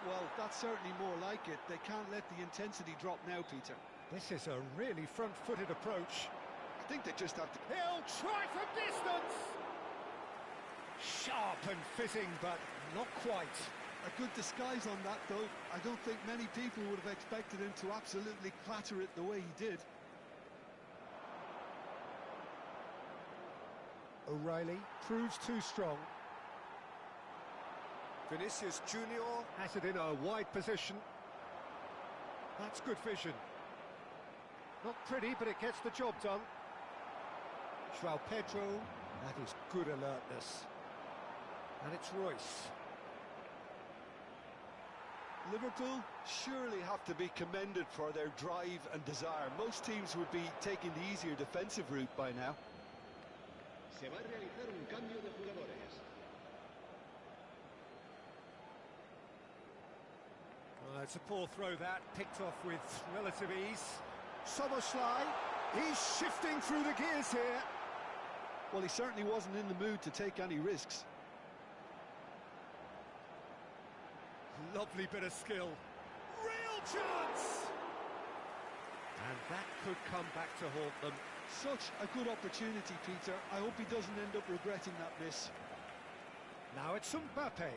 Well, that's certainly more like it. They can't let the intensity drop now, Peter. This is a really front-footed approach. I think they just have to... He'll try from distance! Sharp and fitting, but not quite. A good disguise on that, though. I don't think many people would have expected him to absolutely clatter it the way he did. O'Reilly proves too strong. Vinicius Junior has it in a wide position. That's good vision. Not pretty, but it gets the job done. João Pedro, that is good alertness. And it's Royce. Liverpool surely have to be commended for their drive and desire. Most teams would be taking the easier defensive route by now. Se va a realizar un cambio de jugadores. It's a poor throw that, picked off with relative ease. Soboslai, he's shifting through the gears here. Well, he certainly wasn't in the mood to take any risks. Lovely bit of skill. Real chance! And that could come back to haunt them. Such a good opportunity, Peter. I hope he doesn't end up regretting that miss. Now it's Mbappe.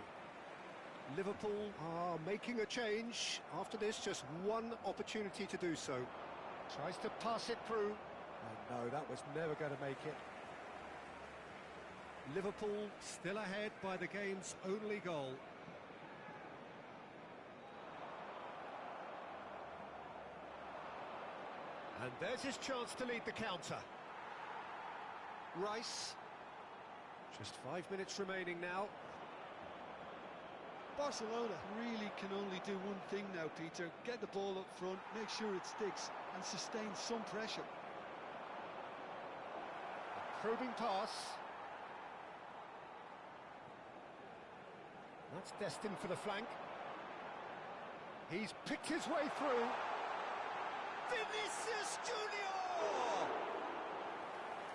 Liverpool are making a change. After this, just one opportunity to do so. Tries to pass it through. And no, that was never going to make it. Liverpool still ahead by the game's only goal. And there's his chance to lead the counter. Rice. Just 5 minutes remaining now. Barcelona really can only do one thing now, Peter. Get the ball up front, make sure it sticks, and sustain some pressure. Probing pass. That's destined for the flank. He's picked his way through. Vinicius Junior!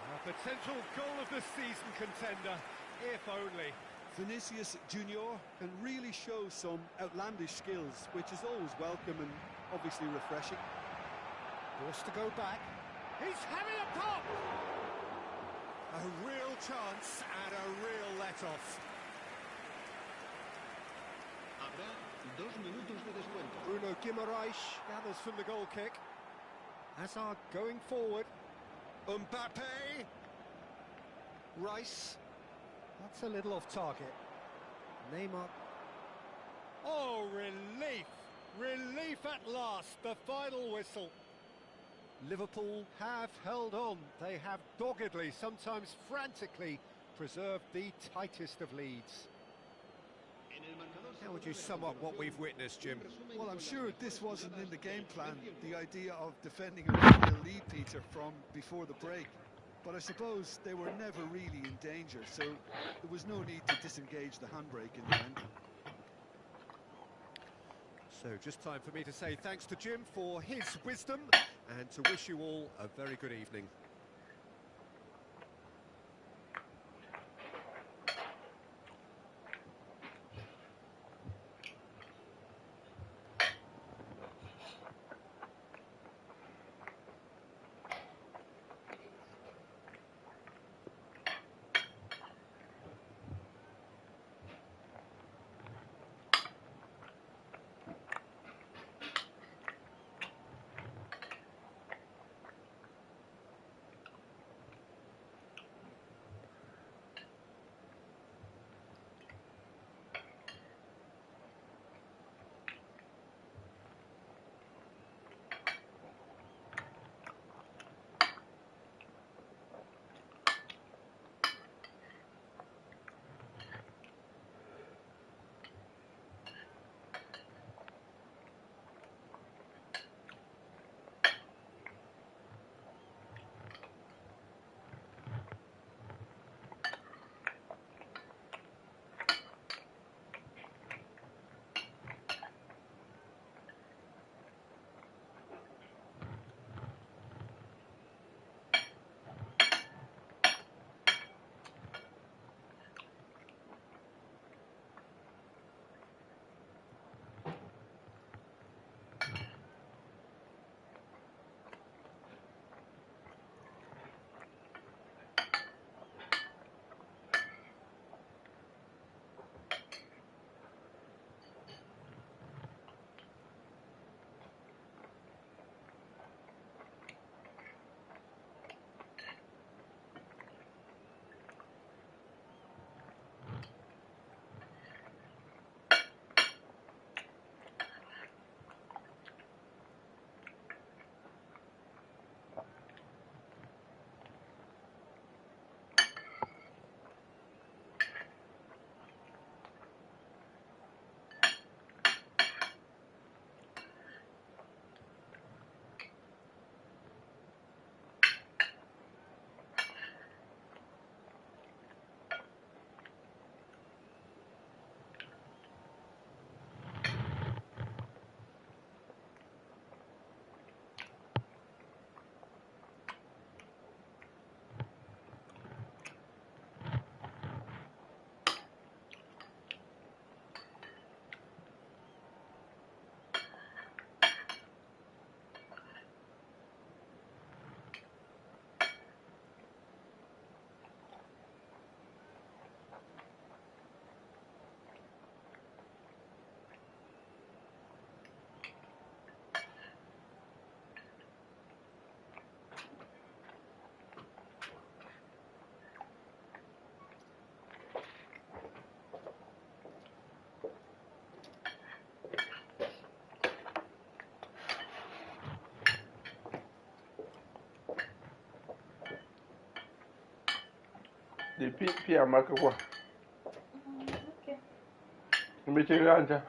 A potential goal of the season contender, if only. Vinicius Junior can really show some outlandish skills, which is always welcome and obviously refreshing. Forced to go back. He's having a pop! A real chance and a real let-off. Habrá 2 minutos de descuento. Bruno Guimaraes gathers from the goal kick. Hazard going forward. Mbappe! Rice. That's a little off target. Neymar. Oh, relief! Relief at last, the final whistle. Liverpool have held on. They have doggedly, sometimes frantically, preserved the tightest of leads. How would you sum up what we've witnessed, Jim? Well, I'm sure this wasn't in the game plan, the idea of defending a 1-0 lead, Peter, from before the break. But I suppose they were never really in danger, so there was no need to disengage the handbrake in the end. So just time for me to say thanks to Jim for his wisdom and to wish you all a very good evening. pia maka kwa. Okay. Nimechelewa anja.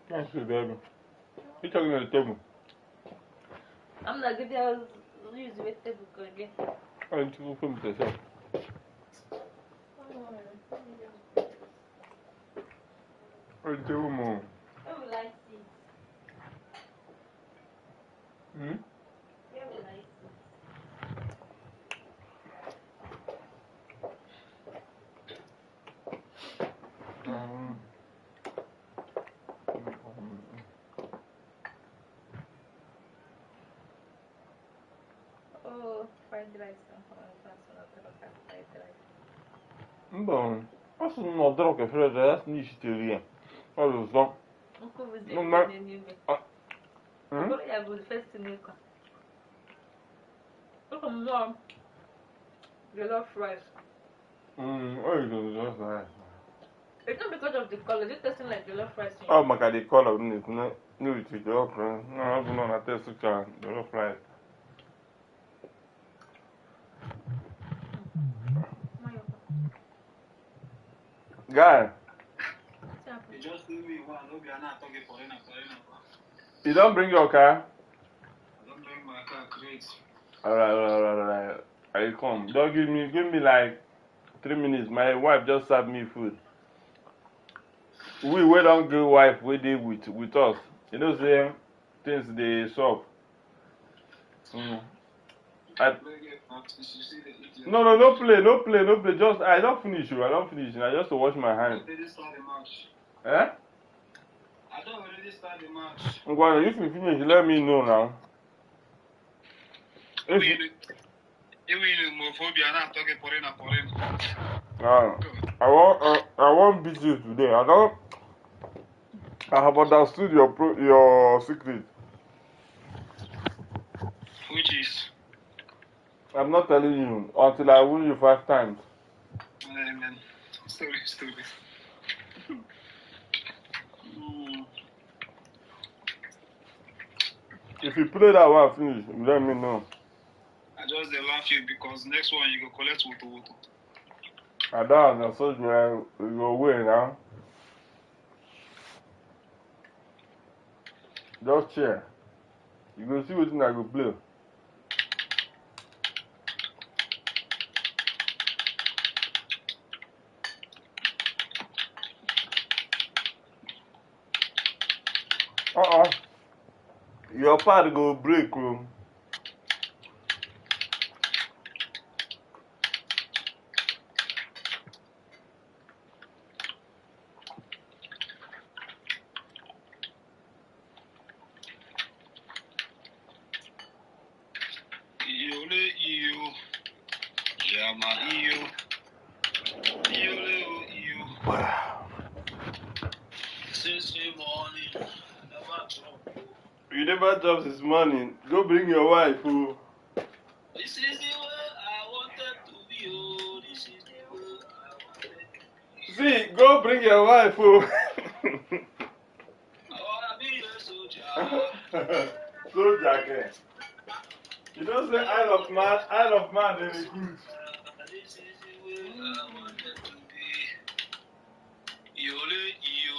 Thank you, baby. You're talking at the table. I'm not good at use vegetable again. I need to go film this. I need to go more. I would like seeds. Hmm? I would like seeds. Oh, fried rice. Fried rice. Bon. Als ze nog dronken verder, dat is niet hysterie. Dat is zo. Uncle was No, no. there in the new. Hmm? What I would first to make. Look at mom. You love rice. Oh, you do just nice. It's not because of the color. It doesn't like jollof rice. Oh my god, the color of it. No, it's the okra. No, I'm not a taste of the rough rice. Guy, You just do me one, no be not talking for him. you don't bring your car? I don't bring my car, great. Alright. I come. Don't give me like 3 minutes. My wife just served me food. We don't give wife we deal with us. You know, say things they solve. No play. Just I don't finish you. I just to wash my hands. I already start the match. Eh? I don't already start the match. Well, if you finish, let me know now. If you, not talking for him. I won't beat you today. I have understood your secret. Which is? I'm not telling you until I win you 5 times. Man. Story. If you play that one finish, let me know. I just laugh you because next one you go collect woto. I don't know, so you go away now. Just cheer. You go see what I go play. Your pad go break, bro. You never drop this morning. Go bring your wife, oh. This is the way I wanted to be, oh. This is the way I wanted to be. See, go bring your wife, oh. I wanna be a soldier. Soldier, okay. You don't say Isle of Man, they recruit. This is the way I wanted to be. Yole, yo,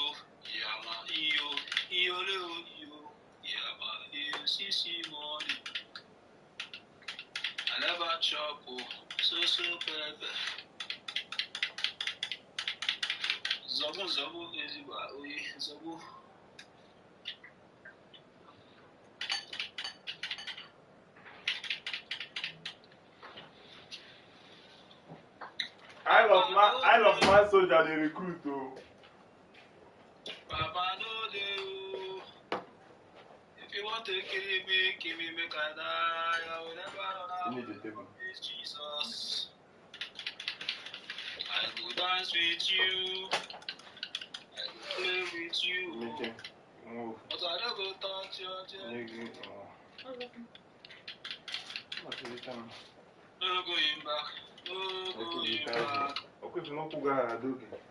yama, yo, yole, yo, yama, yo, sisi money. I never chop, so pepper. Zabu, zabu. Isle of Man soldier, they recruit too. Papa no dey. If you want to kill me, make I die. I will never run out of this Jesus. I go dance with you. I go play with you. Okay. Move. But I never touch your tail. No going back. No going back. Okay, if no kuga do it.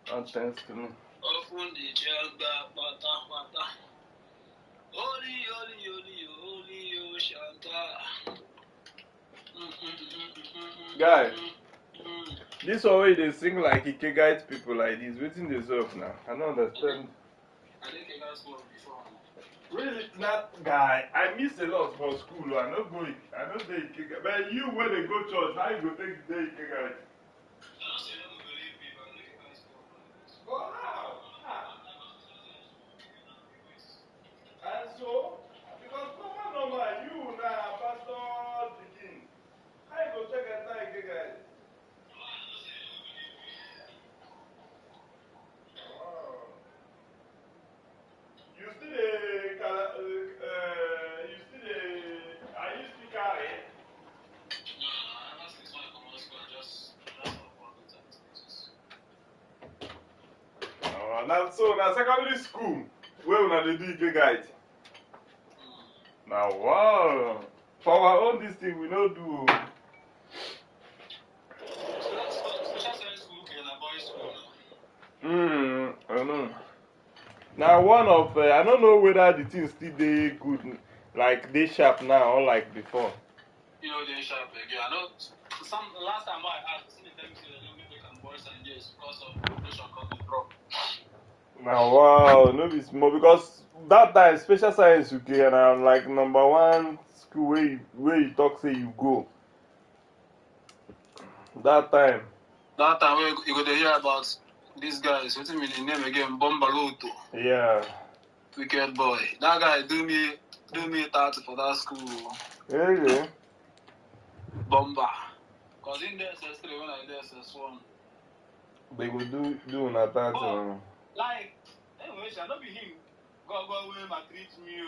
Thanks to me. Often the jail back, bata. Holy, you, Shanta. Guy, this way they sing like Ike guide people like this. Waiting they serve now. I don't understand. I think I got school before. Really, not guy. I miss a lot for school. I don't go Ike guide. But you, when they go church, how you go take the Ike guide? But how? And so, because normal, you now, Pastor Dikin, how you go check and tell Ike guide? You still are you still carry? No, I was this one from school. Just Now, so, now secondary school, where we do Ike guide? Now, wow. For our own this thing, we don't do. Special science school and a boys' school I don't know. Now, one of, I don't know whether the thing still they good, like they sharp now or like before. You know, they sharp again. I know last time I asked, some of them say they don't make boys and girls because of population coming from. Now, wow, no be small because that time special science UK and I'm like #1 school where you talk say you go. That time Where you go to hear about these guys, what's the name again? Bombaluto. Yeah. Wicked boy. That guy do me 30 for that school. Really? Bomba. Because in the SS3 when I did SS1. They go do na that oh, like, anyway, shall not be him. Go away and treat me.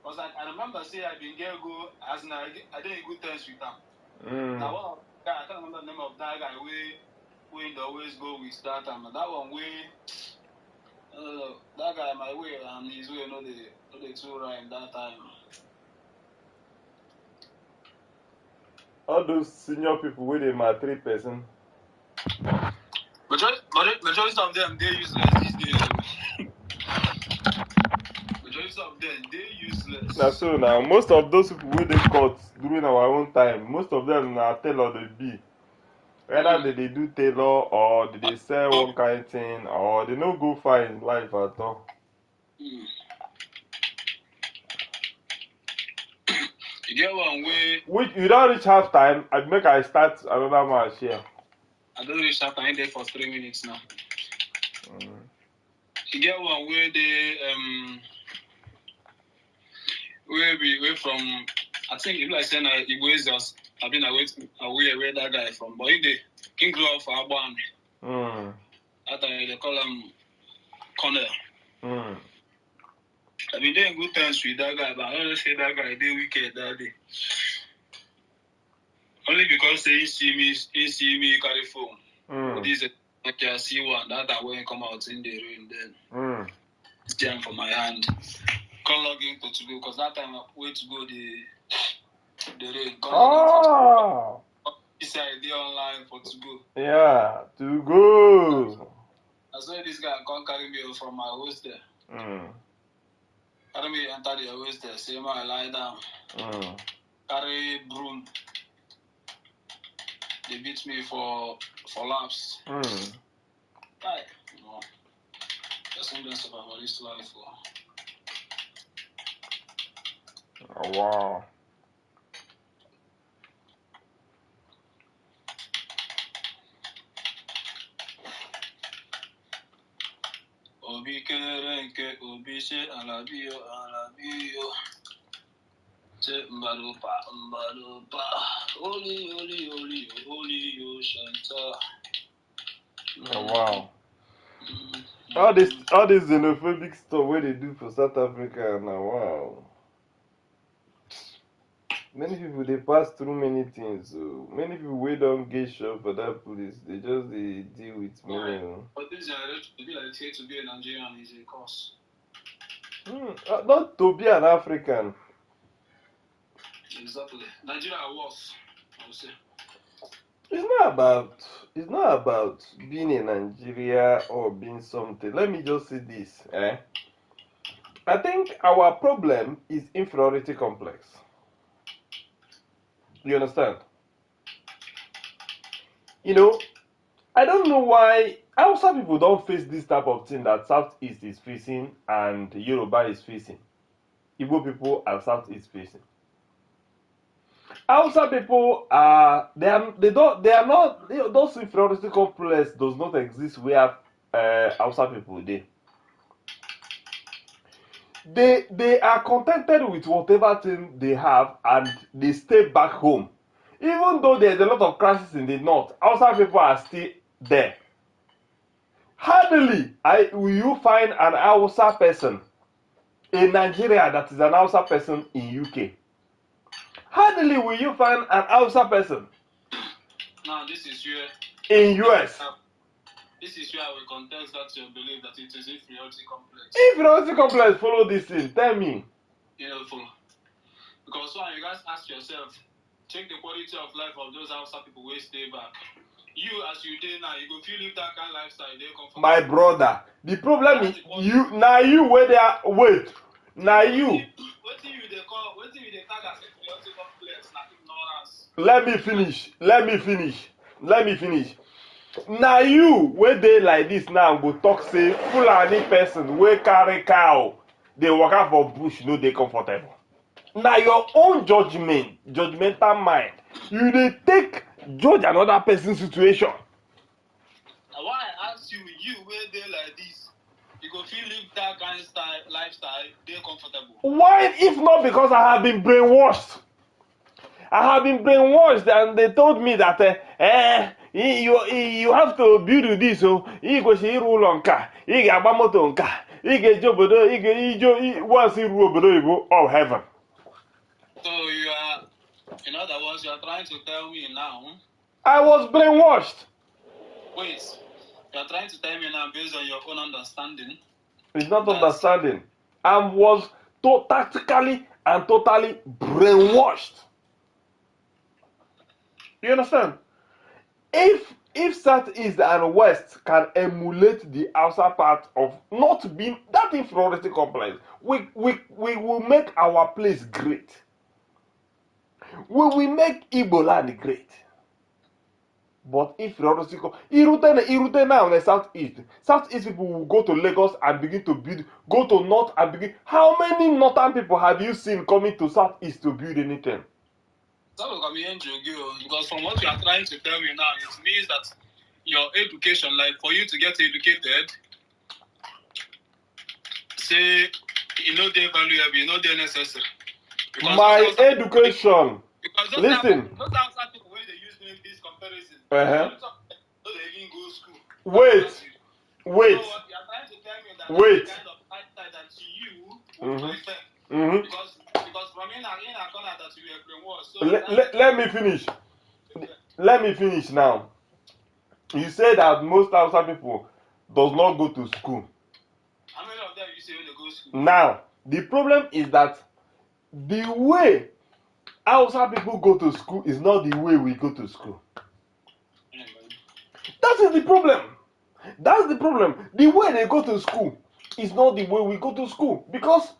Because I remember say I been there go as in I didn't good terms with him. Now I can't remember the name of that guy we always go with that time. That one way that guy my way and his way no the two right that time. All those senior people where they maltreat person. Majority of them they useless these days. Majority of them they useless. Now so now most of those people where they caught during our own time, most of them are tailor they be. Whether they do tailor or they sell one kind of thing or they no go far in life at all. You get one way. Which you don't reach half time, I make I start another match here. I don't reach half time there for 3 minutes now. You get one way they where from I think if like saying it was just I've been away where that guy from, but he grew up for Aban. That time they call him Connell. I've been doing good times with that guy, but I don't say that guy did wicked that day. Only because he see me carry phone. This is like I see one that I when come out in the rain then. It's jam for my hand. Can't log in to go because that time I wait to go the rain. This idea online for to go. Yeah, to go. I saw this guy can't carry me from my hostel. Carry me enter the waist there, say I lie down. Carry broom. They beat me for laps. Right. No. There's something about this life. Oh, wow. Obi kerenke obi se alabio. Se mbarupa. Oli yo shanta. Oh, wow. All this xenophobic stuff where they do for South Africa now, wow. Many people they pass through many things. So many people we don't get shot for that police. They just they deal with many. But this generation to be like here to be a Nigerian is a cause. Not to be an African. Exactly. Nigeria was, I would say. It's not about being in Nigeria or being something. Let me just say this. I think our problem is inferiority complex. You understand? You know, I don't know why Hausa people don't face this type of thing that Southeast is facing and Yoruba is facing. Igbo people and Southeast facing. Hausa people are not those inferiority complex does not exist where Hausa people do. They are contented with whatever thing they have and they stay back home. Even though there's a lot of crisis in the north, Hausa people are still there. Hardly will you find an Hausa person in Nigeria that is an Hausa person in UK. Hardly will you find an Hausa person. Now this is where in US. This is where we contest that you believe that it is inferiority complex. Inferiority complex follow this thing. Tell me. You know, follow. Because when you guys ask yourself, check the quality of life of those Hausa people who stay back. You as you did now, you go feel live that kind of lifestyle. They comfortable. My brother, the problem is you where they are. Wait, now you. What do you they tag as inferiority complex? Not ignorance. Let me finish. Now you where they like this now go talk say Fulani person wey carry cow they walk out for bush no they comfortable. Now your own judgmental mind, you dey take judge another person's situation. Now why I ask you where they like this, you go feel live that kind of lifestyle, they comfortable. Why if not because I have been brainwashed? I have been brainwashed and they told me that you have to build this so you go see rule on car, you get moto on car, you get job once you rule of heaven. So you are, in other words, you are trying to tell me now. I was brainwashed. Wait, you are trying to tell me now based on your own understanding. It's not understanding. I was tactically and totally brainwashed. You understand? If Southeast and West can emulate the outside part of not being that inferiority complex, we will make our place great. We will make Igbo land great. But inferiority, Irute now in the Southeast people will go to Lagos and begin to build, go to North and begin. How many Northern people have you seen coming to Southeast to build anything? Because from what you are trying to tell me now, it means that your education, like for you to get educated, say you know they valuable, you know they're necessary. Because my education. Because listen. Those outside people when they use doing this comparison, they even go school. Wait. So what you are trying to tell me that the kind of lifestyle that you would prefer. Because from in a corner that you were brainwashed. So let me finish now. You say that most Hausa people does not go to school. How many of them you say when they go to school? Now, the problem is that the way Hausa people go to school is not the way we go to school. That is the problem. That's the problem. The way they go to school is not the way we go to school. Because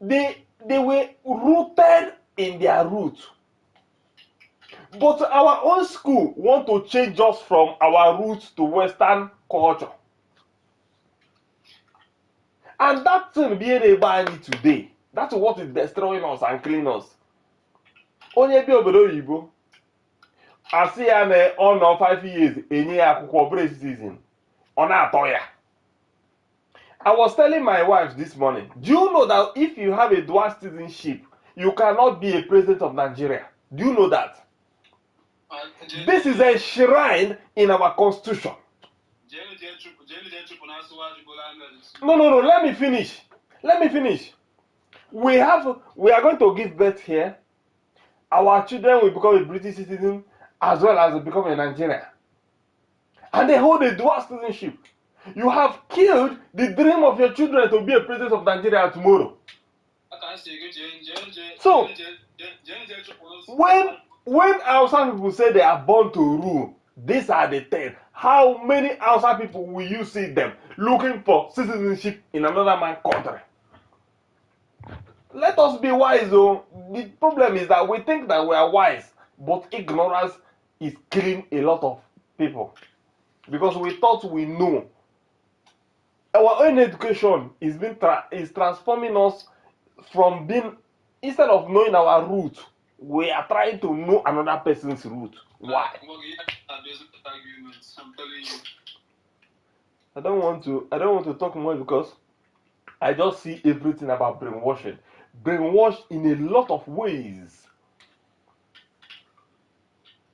they were rooted in their roots. But our own school want to change us from our roots to Western culture. And that thing being able today, that's what is destroying us and killing us. Onye bi obodo oyibo, asị ya na ọ nọ 5 years enye ya akwụkwọ breast season, ọ na-atọ ya. I was telling my wife this morning, do you know that if you have a dual citizenship, you cannot be a president of Nigeria? Do you know that? This is enshrined in our constitution. No, let me finish. We are going to give birth here. Our children will become a British citizen as well as become a Nigerian. And they hold a dual citizenship. You have killed the dream of your children to be a president of Nigeria tomorrow. So, when Hausa people say they are born to rule, these are the 10. How many Hausa people will you see them looking for citizenship in another man's country? Let us be wise, though. The problem is that we think that we are wise, but ignorance is killing a lot of people. Because we thought we know. Our own education is transforming us from being, instead of knowing our root, we are trying to know another person's root. Why? I don't want to talk more because I just see everything about brainwashing. Brainwashed in a lot of ways.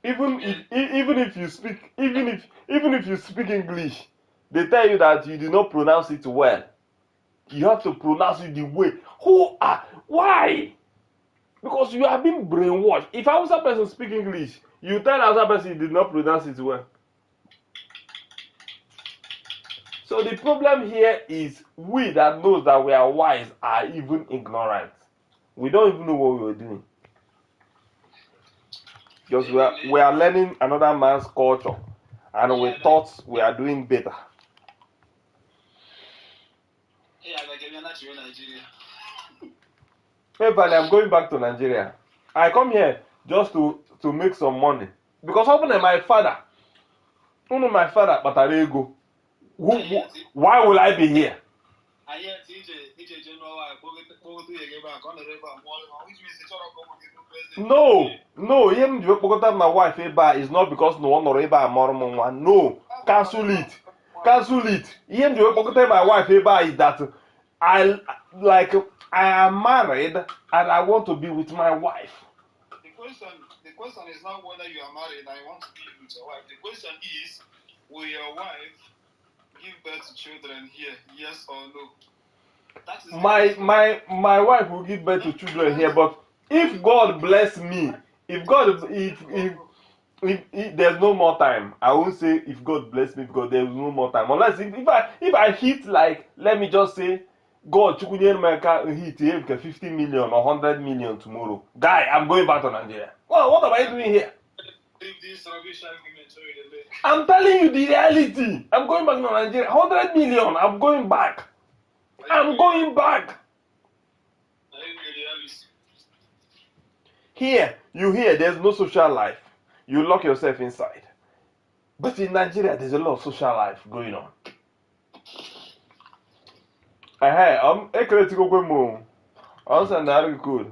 Even if you speak English, they tell you that you do not pronounce it well. You have to pronounce it the way. Why? Because you have been brainwashed. If a Hausa person speak English, you tell Hausa person you did not pronounce it well. So the problem here is we that knows that we are wise are even ignorant. We don't even know what we are doing. Because we are learning another man's culture and we thought we are doing better. Hey, Valley, I'm going back to Nigeria. I come here just to make some money. Because often my father, Batarego, why will I be here? No, him my wife is not because no one or no, cancel it. Him my wife is that I am married and I want to be with my wife. The question is not whether you are married and you want to be with your wife. The question is, will your wife give birth to children here, yes or no? That is my wife will give birth to children here, but if God bless me, if there's no more time, I won't say if God bless me because there's no more time. Unless if I hit, like, let me just say, God hit 50 million or 100 million tomorrow. Guy, I'm going back to Nigeria. Well, what am I doing here? I'm telling you the reality. I'm going back to Nigeria. 100 million, I'm going back. I'm going back. Here, there's no social life. You lock yourself inside. But in Nigeria, there's a lot of social life going on. I'm a critical woman. I'm saying that good.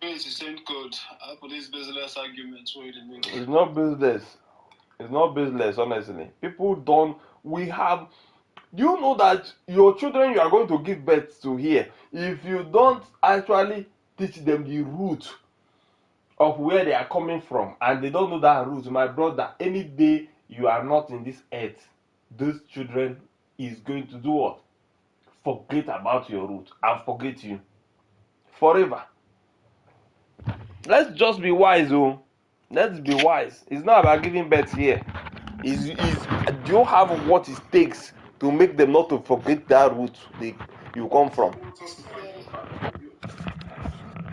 It's the same code. I put this business argument. It's not business. It's not business, honestly. People don't. Do you know that your children you are going to give birth to here, if you don't actually teach them the root of where they are coming from, and they don't know that root, my brother, any day you are not in this earth, those children is going to do what? Forget about your root and forget you forever. Let's just be wise, oh. Let's be wise. It's not about giving birth here. Do you have what it takes to make them not to forget that root you come from?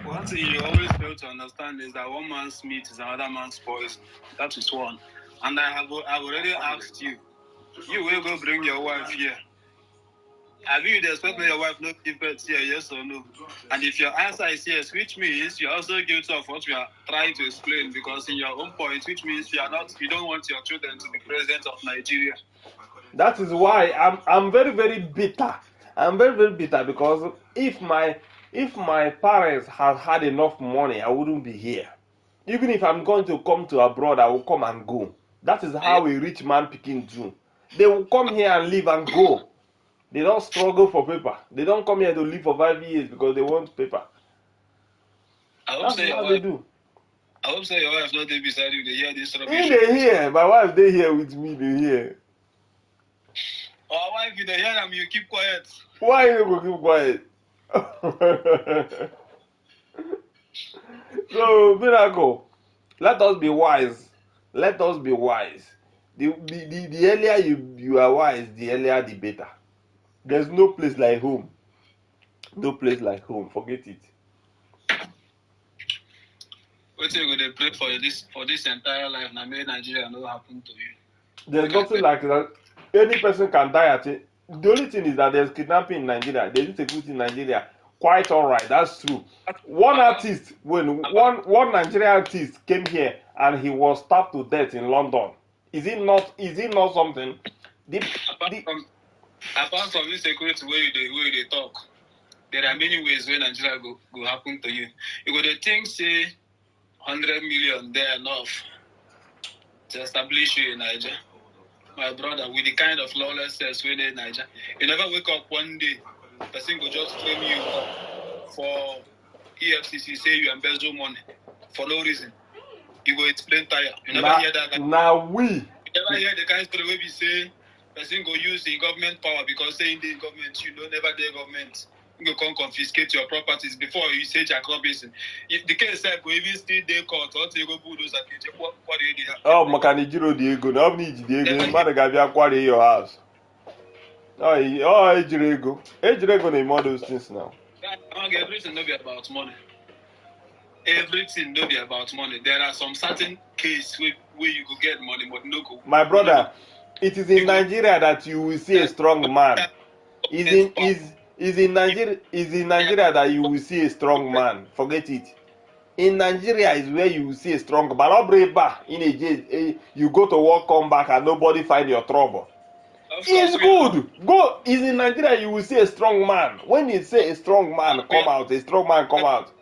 One thing you always fail to understand is that one man's meat is another man's poison. That is one. And I've already asked you. You will go bring your wife here. Have you expect your wife not give birth here, yes or no? And if your answer is yes, which means you're also guilty of what we are trying to explain, because in your own point, which means you don't want your children to be president of Nigeria. That is why I'm very, very bitter. I'm very, very bitter because if my parents had had enough money, I wouldn't be here. Even if I'm going to come to abroad, I will come and go. That is how a rich man picking do. They will come here and live and go. They don't struggle for paper. They don't come here to live for 5 years because they want paper. That's how they do. I hope so your wife not there beside you. They hear this rubbish. They hear. My wife, they here with me. They hear. Oh, wife, you they hear them, you keep quiet. Why you go keep quiet? So, Miracle, let us be wise. Let us be wise. The earlier you are wise, the earlier the better. There's no place like home. No place like home. Forget it. What you going to pray for this entire life? Now, may Nigeria not happen to you. There's nothing like that. Any person can die at it. The only thing is that there's kidnapping in Nigeria. There's insecurity in Nigeria. Quite alright. That's true. One Nigerian artist came here and he was stabbed to death in London. Is it not something? Apart from insecurity where they talk, there are many ways where Nigeria go happen to you. You go to think say 100 million there enough to establish you in Nigeria. My brother, with the kind of lawlessness we in Nigeria, you never wake up one day, person go just claim you for EFCC, say you embezzle money for no reason. You go explain tire. You never hear that. Now we. You never hear the kind of story where we say person go use the government power because saying the government, you know, never the government. You go come confiscate your properties before you say Jack Robinson. If the case said go even still they court or you go bulldoze and what do you do? Oh, Makanijiro Diego, no need Diego, man Gabia quarry your house. Ejirego. Ejirego name all those things now. Everything no be about money. Everything no be about money. There are some certain cases where you go get money, but no go. My brother, it is in Nigeria that you will see a strong man. Is in Nigeria that you will see a strong man. Forget it. In Nigeria is where you will see a strong man. In a jail, you go to work, come back, and nobody find your trouble. It's good. Go. Is in Nigeria you will see a strong man. When you say a strong man come out, a strong man come out.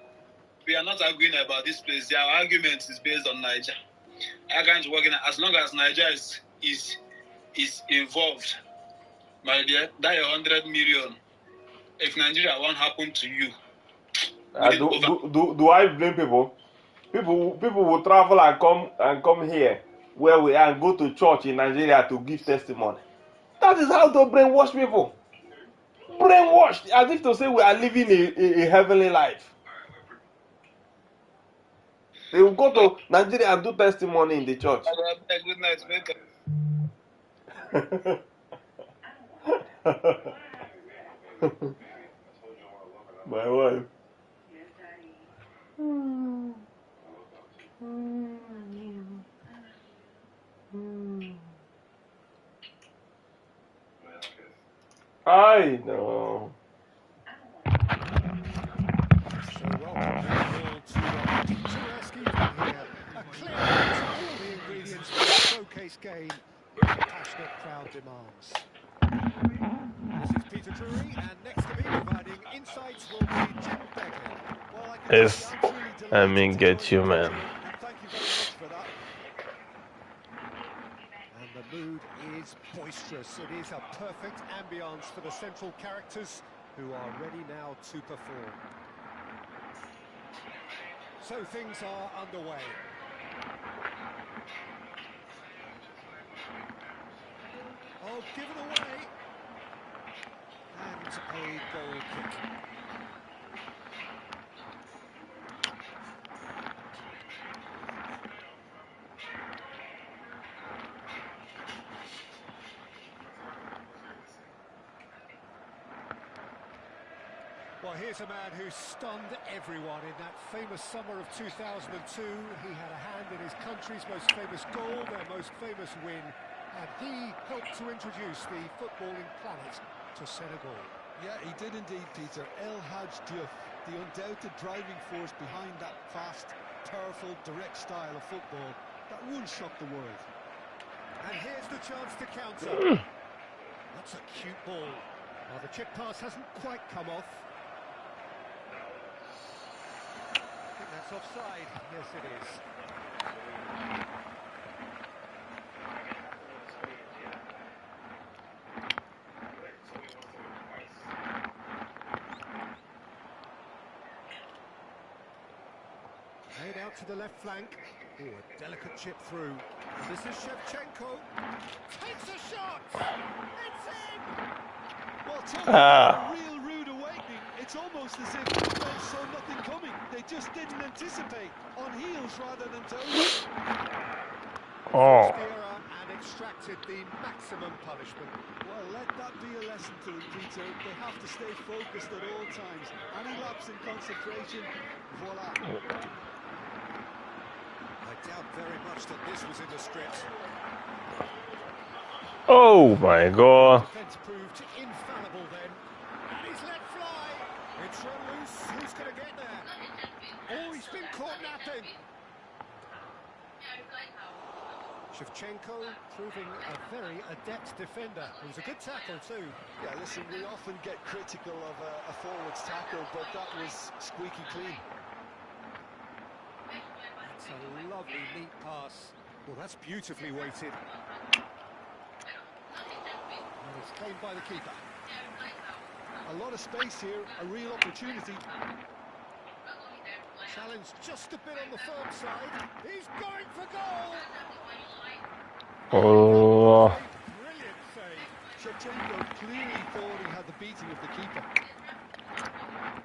We are not arguing about this place. Our argument is based on Nigeria. I can't work in as long as Nigeria is involved. My dear, that 100 million. If Nigeria won't happen to you, do I blame people? People will travel and come here where we are and go to church in Nigeria to give testimony. That is how to brainwash people. Brainwashed, as if to say we are living a heavenly life. They will go to Nigeria and do testimony in the church. Good night, My wife. I know. So welcome to a picturesque evening here. A clear list of all the ingredients for a showcase game that the passionate crowd demands. This is Peter Drury, and next to me providing insights will be Jim Begley. Well, Yes, I mean, get you, man. And thank you very much for that. And the mood is boisterous. It is a perfect ambience for the central characters who are ready now to perform. So things are underway. Oh, given away. And a goal kick. Well, here's a man who stunned everyone in that famous summer of 2002. He had a hand in his country's most famous goal, their most famous win, and he helped to introduce the footballing planet to Senegal. Yeah, he did indeed, Peter. El Hadj Diouf, the undoubted driving force behind that fast, powerful, direct style of football that will shock the world. And here's the chance to counter. That's a cute ball. Well, the chip pass hasn't quite come off. I think that's offside. Yes, it is. Played out to the left flank. Oh, a delicate chip through. This is Shevchenko. Takes a shot! It's in! Well, talking about a real rude awakening, it's almost as if the defence saw nothing coming. They just didn't anticipate. On heels rather than toes. Forced the error and extracted the maximum punishment. Well, let that be a lesson to them, Peter. They have to stay focused at all times. Any lapse in concentration, voila. I doubt very much that this was in the script. Oh my god. Defence proved infallible then. And he's let fly. It's run loose. Who's going to get there? Oh, he's been caught napping. Shevchenko proving a very adept defender. It was a good tackle too. Yeah, listen, we often get critical of a forward's tackle, but that was squeaky clean. That's a lovely, neat pass. Well, that's beautifully weighted. And it's claimed by the keeper. A lot of space here, a real opportunity. Challenge just a bit on the firm side. He's going for goal! Oh. Brilliant save. Shevchenko clearly thought he had the beating of the keeper.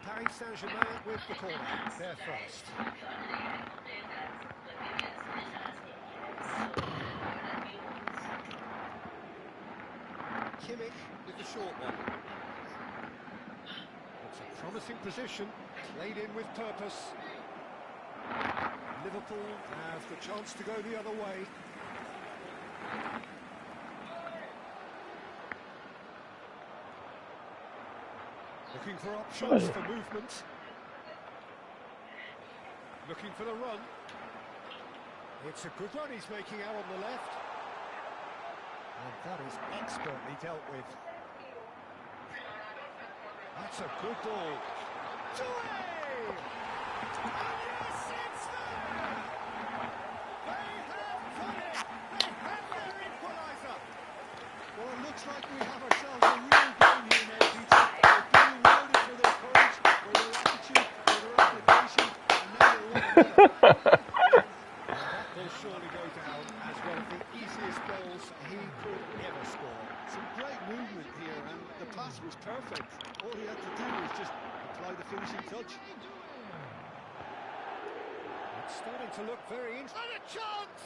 Paris Saint-Germain with the corner. They're first. Kimmich with the short one. It's a promising position, played in with purpose. Liverpool have the chance to go the other way. Looking for options for movement. Looking for the run. It's a good run he's making out on the left. And that is expertly dealt with. That's a good ball. Toué! And yes, it's there! They have cut it! They have their equaliser! Well, it looks like we have ourselves a real game here now, Peter. They're being rewarded for their courage, for their attitude, for their application, and now they want another. That will surely go down as one of the easiest goals he could ever score. Some great movement here, and the pass was perfect. All he had to do was just apply the finishing touch. It's starting to look very interesting. And a chance!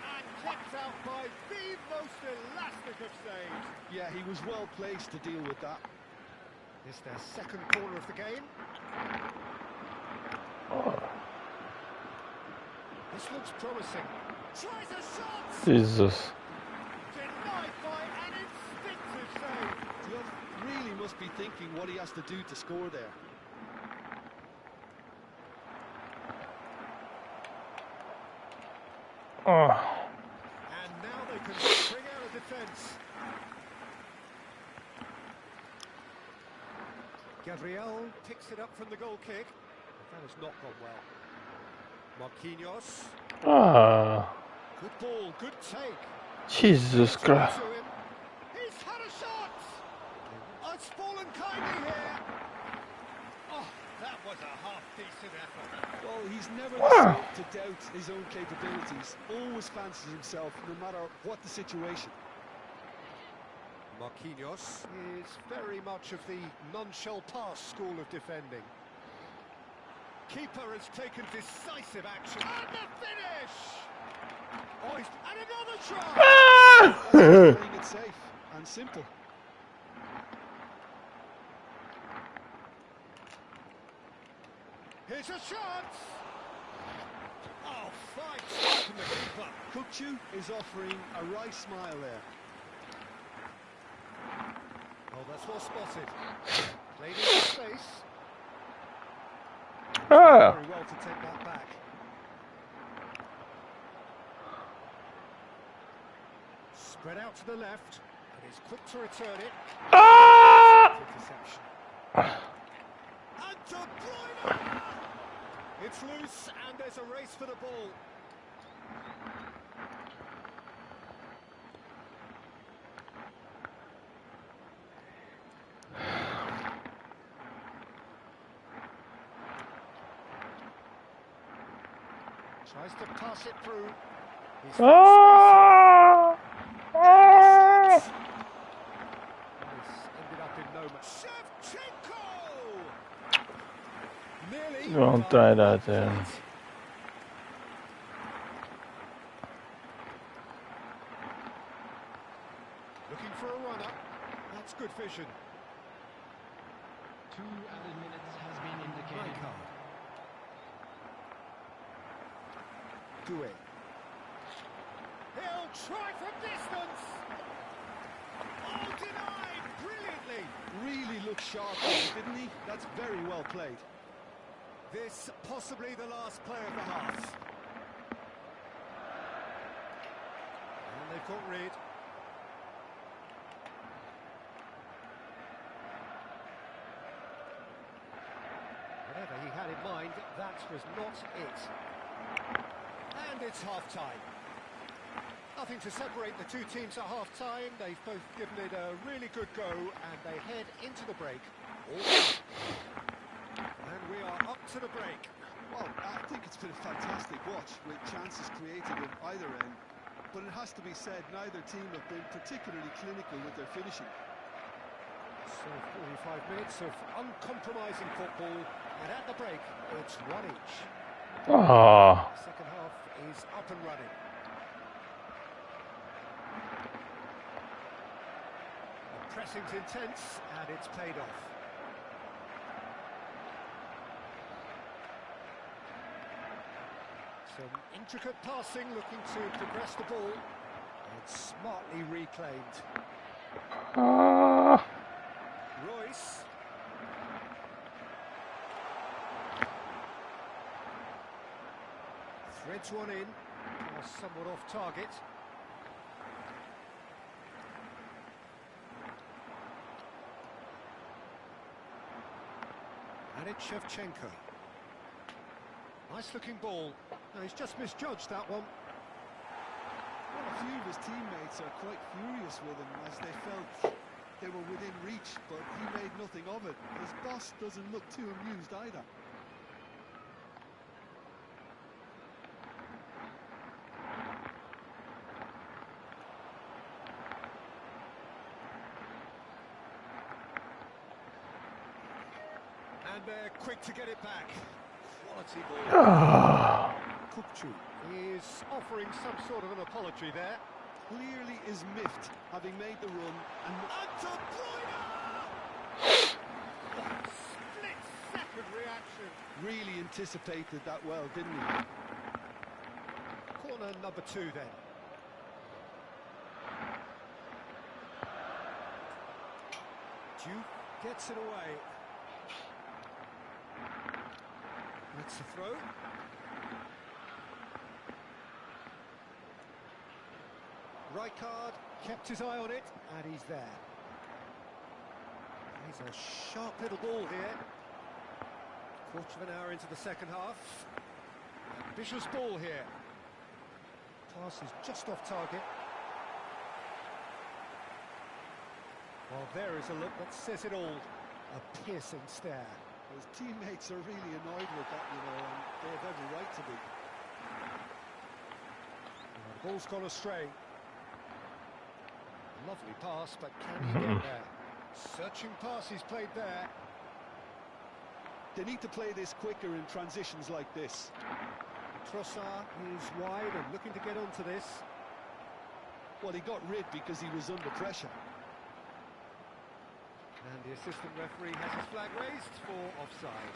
And kept out by the most elastic of saves. Yeah, he was well placed to deal with that. It's their second corner of the game. This looks promising. Tries a shot! Jesus. Denied by an instinctive save. Diouf really must be thinking what he has to do to score there. Oh. And now they can bring out a defence. Gabriel picks it up from the goal kick. That has not gone well. Marquinhos. Ah. Good ball, good take. Jesus Christ. To him. He's had a shot! Oh, it's fallen kindly here. Oh, that was a half-decent effort. Well, he's never the sort to doubt his own capabilities. Always fancies himself, no matter what the situation. Marquinhos is very much of the non-shall-pass school of defending. Keeper has taken decisive action. And the finish! Oh, and another try! Playing it safe and simple. Here's a chance! Oh, fine strike from the keeper. Kukçu is offering a right smile there. Oh, that's well spotted. Played into space. Ah! Very well to take that back. Spread out to the left, and he's quick to return it. Ah! Interception. And De Bruyne! It's loose, and there's a race for the ball. Tries to pass it through. He's found space here. Ah! This ended up in no match. Shevchenko! Nearly. Don't try that then. Looking for a runner. That's good vision. 2 added minutes has been indicated. Do it. He'll try from distance. Oh, denied brilliantly. Really looked sharp there, didn't he? That's very well played. This possibly the last play of the half. And they've got rid. Whatever he had in mind, that was not it. And it's half-time. Nothing to separate the two teams at half-time. They've both given it a really good go, and they head into the break. And we are up to the break. Well, I think it's been a fantastic watch with chances created at either end. But it has to be said, neither team have been particularly clinical with their finishing. So 45 minutes of uncompromising football, and at the break, it's one each. Ah! The second half is up and running. The pressing's intense, and it's paid off. Some intricate passing, looking to progress the ball. It's smartly reclaimed. Ah! Royce. Threads one in. Somewhat off target. And it's Shevchenko. Nice looking ball. No, he's just misjudged that one. Well, a few of his teammates are quite furious with him as they felt they were within reach, but he made nothing of it. His boss doesn't look too amused either. And they're quick to get it back. Quality ball. Ah! Kupchu is offering some sort of an apology there. Clearly is miffed, having made the run, and De Bruyne! Split-second reaction. really anticipated that well, didn't he? Corner number 2 then. Duke gets it away. It's a throw. Rijkaard kept his eye on it, and he's there. He's a sharp little ball here. Quarter of an hour into the second half. Ambitious ball here. Pass is just off target. Well, there is a look that says it all. A piercing stare. His teammates are really annoyed with that, you know, and they have every right to be. The ball's gone astray. Lovely pass, but can he get there? Searching pass he's played there. They need to play this quicker in transitions like this. Trossard is wide and looking to get onto this. Well, he got rid because he was under pressure. And the assistant referee has his flag raised for offside.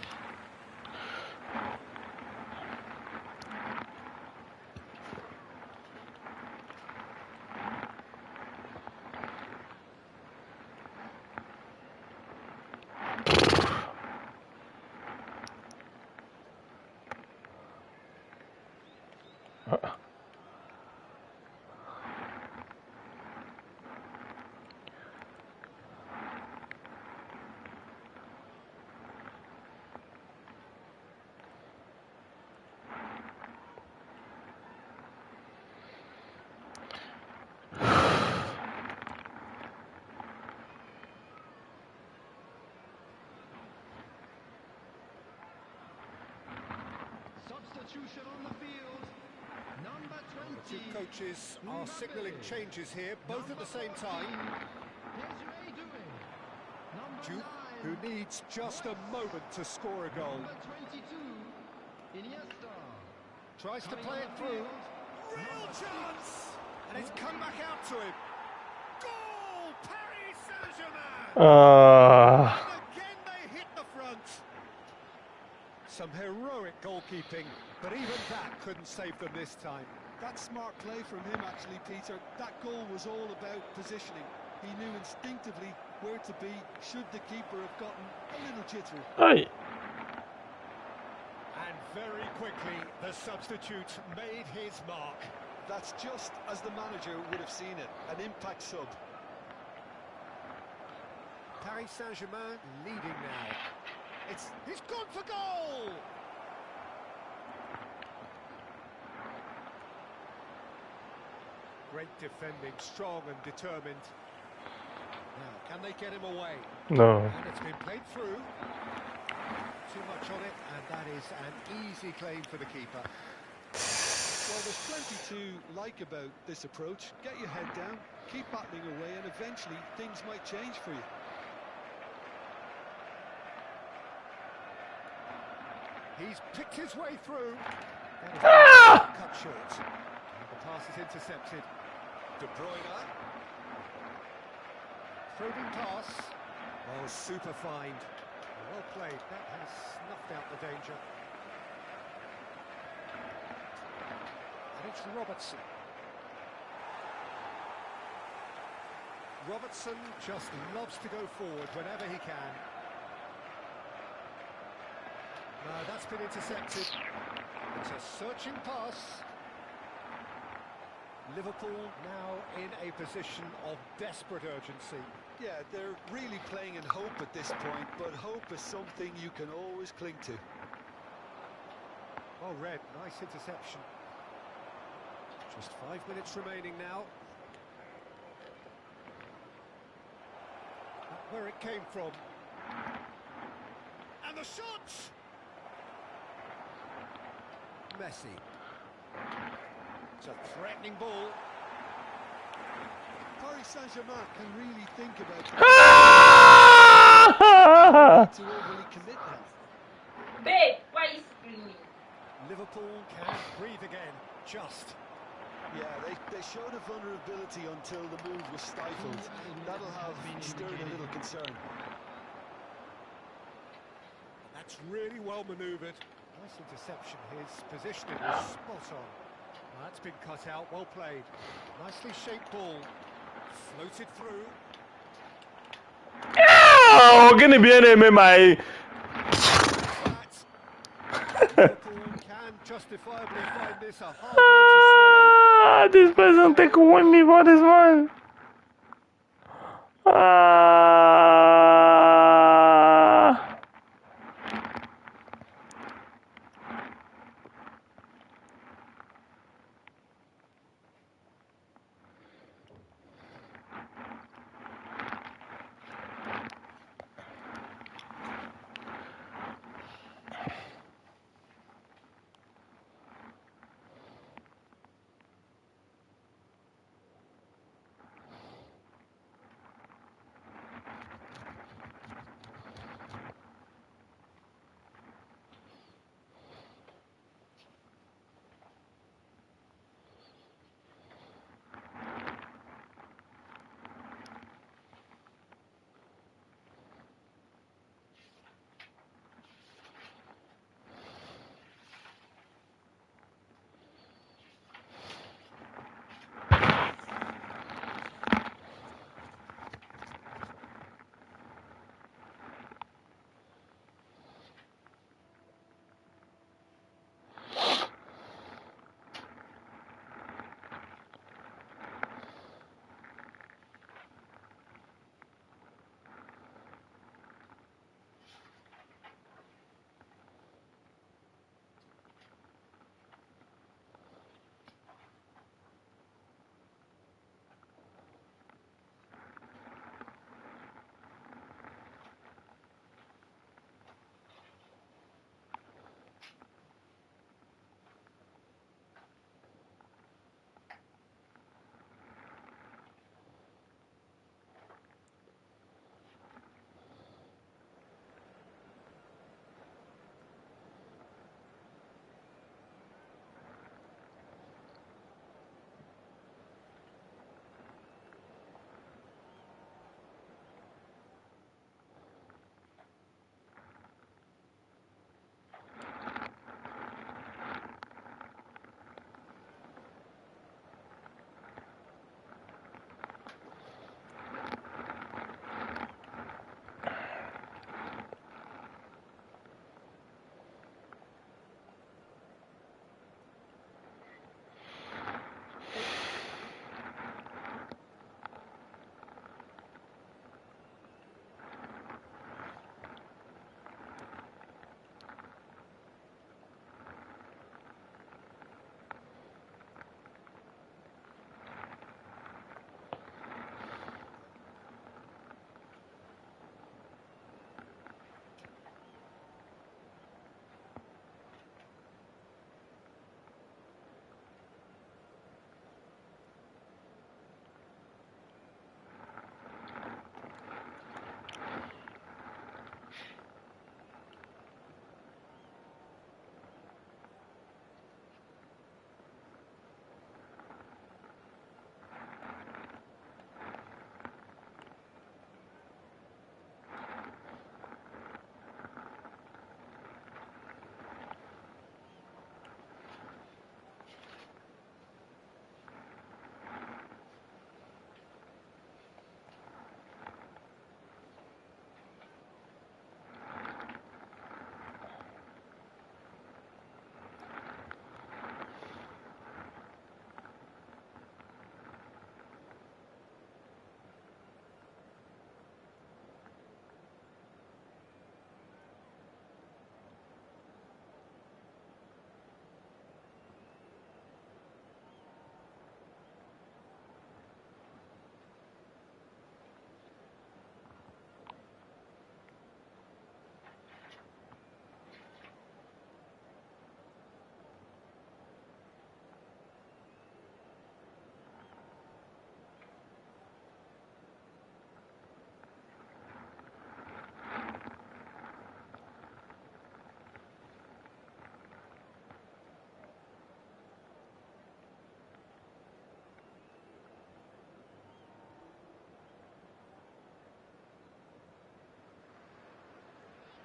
substitution on the field. Number The 20. two coaches are signalling changes here, both at the same time. Here's Ray doing. Number Juke, 9. who needs just a moment to score a goal. Number 22. Iniesta. Tries to Coming play on it the through. field. Real chance! And it's come back out to him. Goal! Paris Saint-Germain! And again they hit the front. Some heroic goalkeeping, but even that couldn't save them this time. That's smart play from him, actually, Peter. That goal was all about positioning. He knew instinctively where to be should the keeper have gotten a little jittery. Hey. And very quickly, the substitute made his mark. That's just as the manager would have seen it, an impact sub. Paris Saint-Germain leading now. He's gone for goal! Great defending, strong and determined. Now, can they get him away? No. And it's been played through. Too much on it, and that is an easy claim for the keeper. Well, there's plenty to like about this approach. Get your head down, keep battling away, and eventually things might change for you. He's picked his way through. Cut short. And the pass is intercepted. De Bruyne. Through pass. Oh, super find. Well played. That has snuffed out the danger. And it's Robertson. Robertson just loves to go forward whenever he can. No, that's been intercepted. It's a searching pass. Liverpool now in a position of desperate urgency. Yeah, they're really playing in hope at this point, but hope is something you can always cling to. Oh, Red, nice interception. Just 5 minutes remaining now. Where it came from. And the shot! Messi. It's a threatening ball. Paris Saint-Germain can really think about to overly commit now. Babe, why are you screaming? Liverpool can breathe again, just. Yeah, they showed a vulnerability until the move was stifled. That'll have stirred a little concern. That's really well manoeuvred. Nice interception. His positioning was spot on. That's been cut out. Well played. Nicely shaped ball. Floated through. Oh, gonna be an MMA. Liverpool can justifiably find this a hard one to swallow. This person take win me for this one.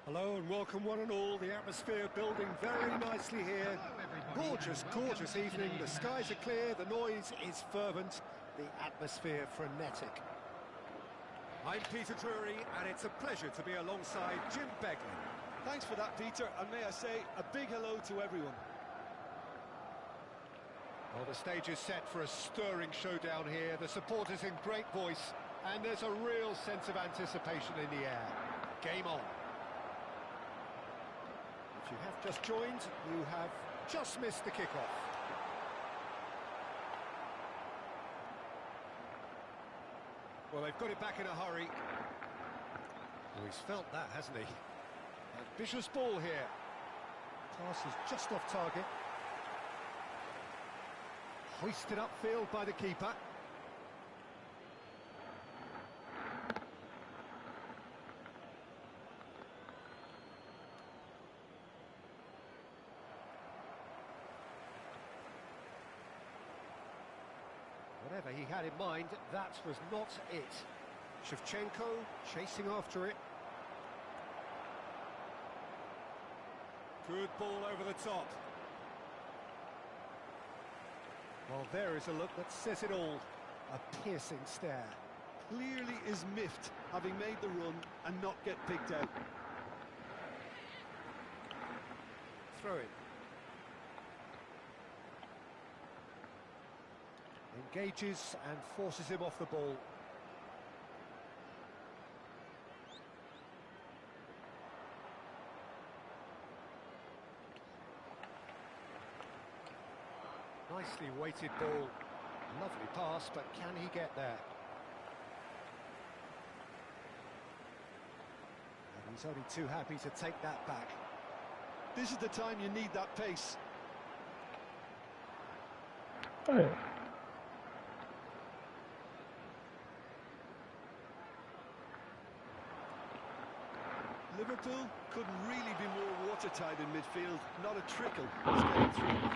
Hello and welcome one and all. The atmosphere building very nicely here. Gorgeous, gorgeous evening. The skies are clear, the noise is fervent, the atmosphere frenetic. I'm Peter Drury and it's a pleasure to be alongside Jim Begley. Thanks for that, Peter, and may I say a big hello to everyone. Well, the stage is set for a stirring showdown here. The supporters in great voice, and there's a real sense of anticipation in the air. Game on. If you have just joined, you have just missed the kickoff. Well, they've got it back in a hurry. Oh, he's felt that, hasn't he? Ambitious ball here. Pass is just off target. Hoisted upfield by the keeper. Whatever he had in mind, that was not it. Shevchenko chasing after it. Good ball over the top. Well, there is a look that says it all. A piercing stare. Clearly is miffed, having made the run and not get picked out. Throw it. Engages and forces him off the ball. Nicely weighted ball. Lovely pass, but can he get there? And he's only too happy to take that back. This is the time you need that pace. Hey. Liverpool couldn't really be more watertight in midfield. Not a trickle is getting through.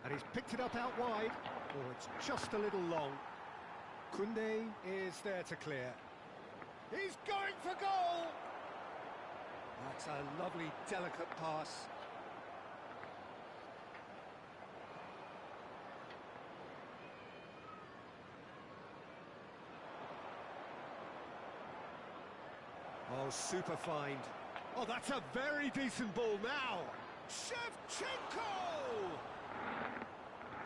And he's picked it up out wide. Oh, it's just a little long. Koundé is there to clear. He's going for goal! That's a lovely, delicate pass. Oh, super find. Oh, that's a very decent ball now. Shevchenko!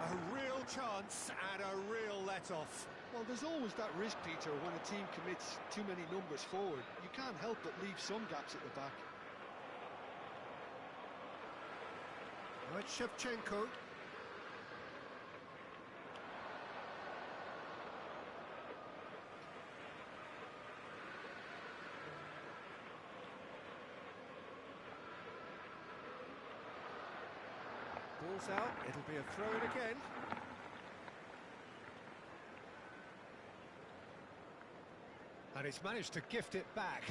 A real chance and a real let-off. Well, there's always that risk, Peter, when a team commits too many numbers forward. You can't help but leave some gaps at the back. Now it's Shevchenko. Ball's out, it'll be a throw-in again. And it's managed to gift it back.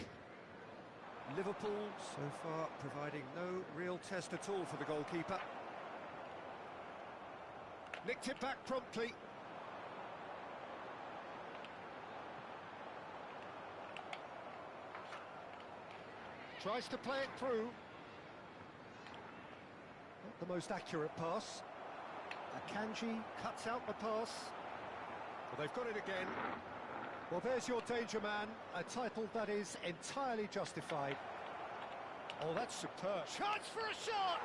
Liverpool, so far, providing no real test at all for the goalkeeper. Nicked it back promptly. Tries to play it through. Not the most accurate pass. Akanji cuts out the pass. Well, they've got it again. Well, there's your danger man, a title that is entirely justified. Oh, that's superb. Chance for a shot!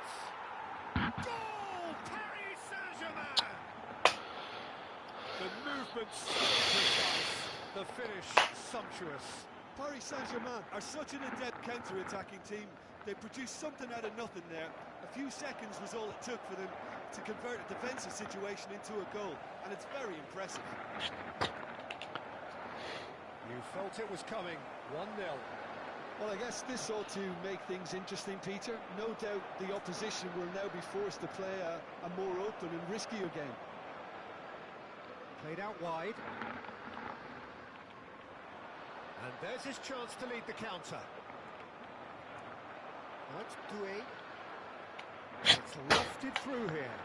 Goal! Paris Saint-Germain! The movement's precise, the finish sumptuous. Paris Saint-Germain are such an adept counter-attacking team. They produced something out of nothing there. A few seconds was all it took for them to convert a defensive situation into a goal, and it's very impressive. You felt it was coming, 1-0. Well, I guess this ought to make things interesting, Peter. No doubt the opposition will now be forced to play a more open and riskier game. Played out wide. And there's his chance to lead the counter. That's Doué. It's lofted through here.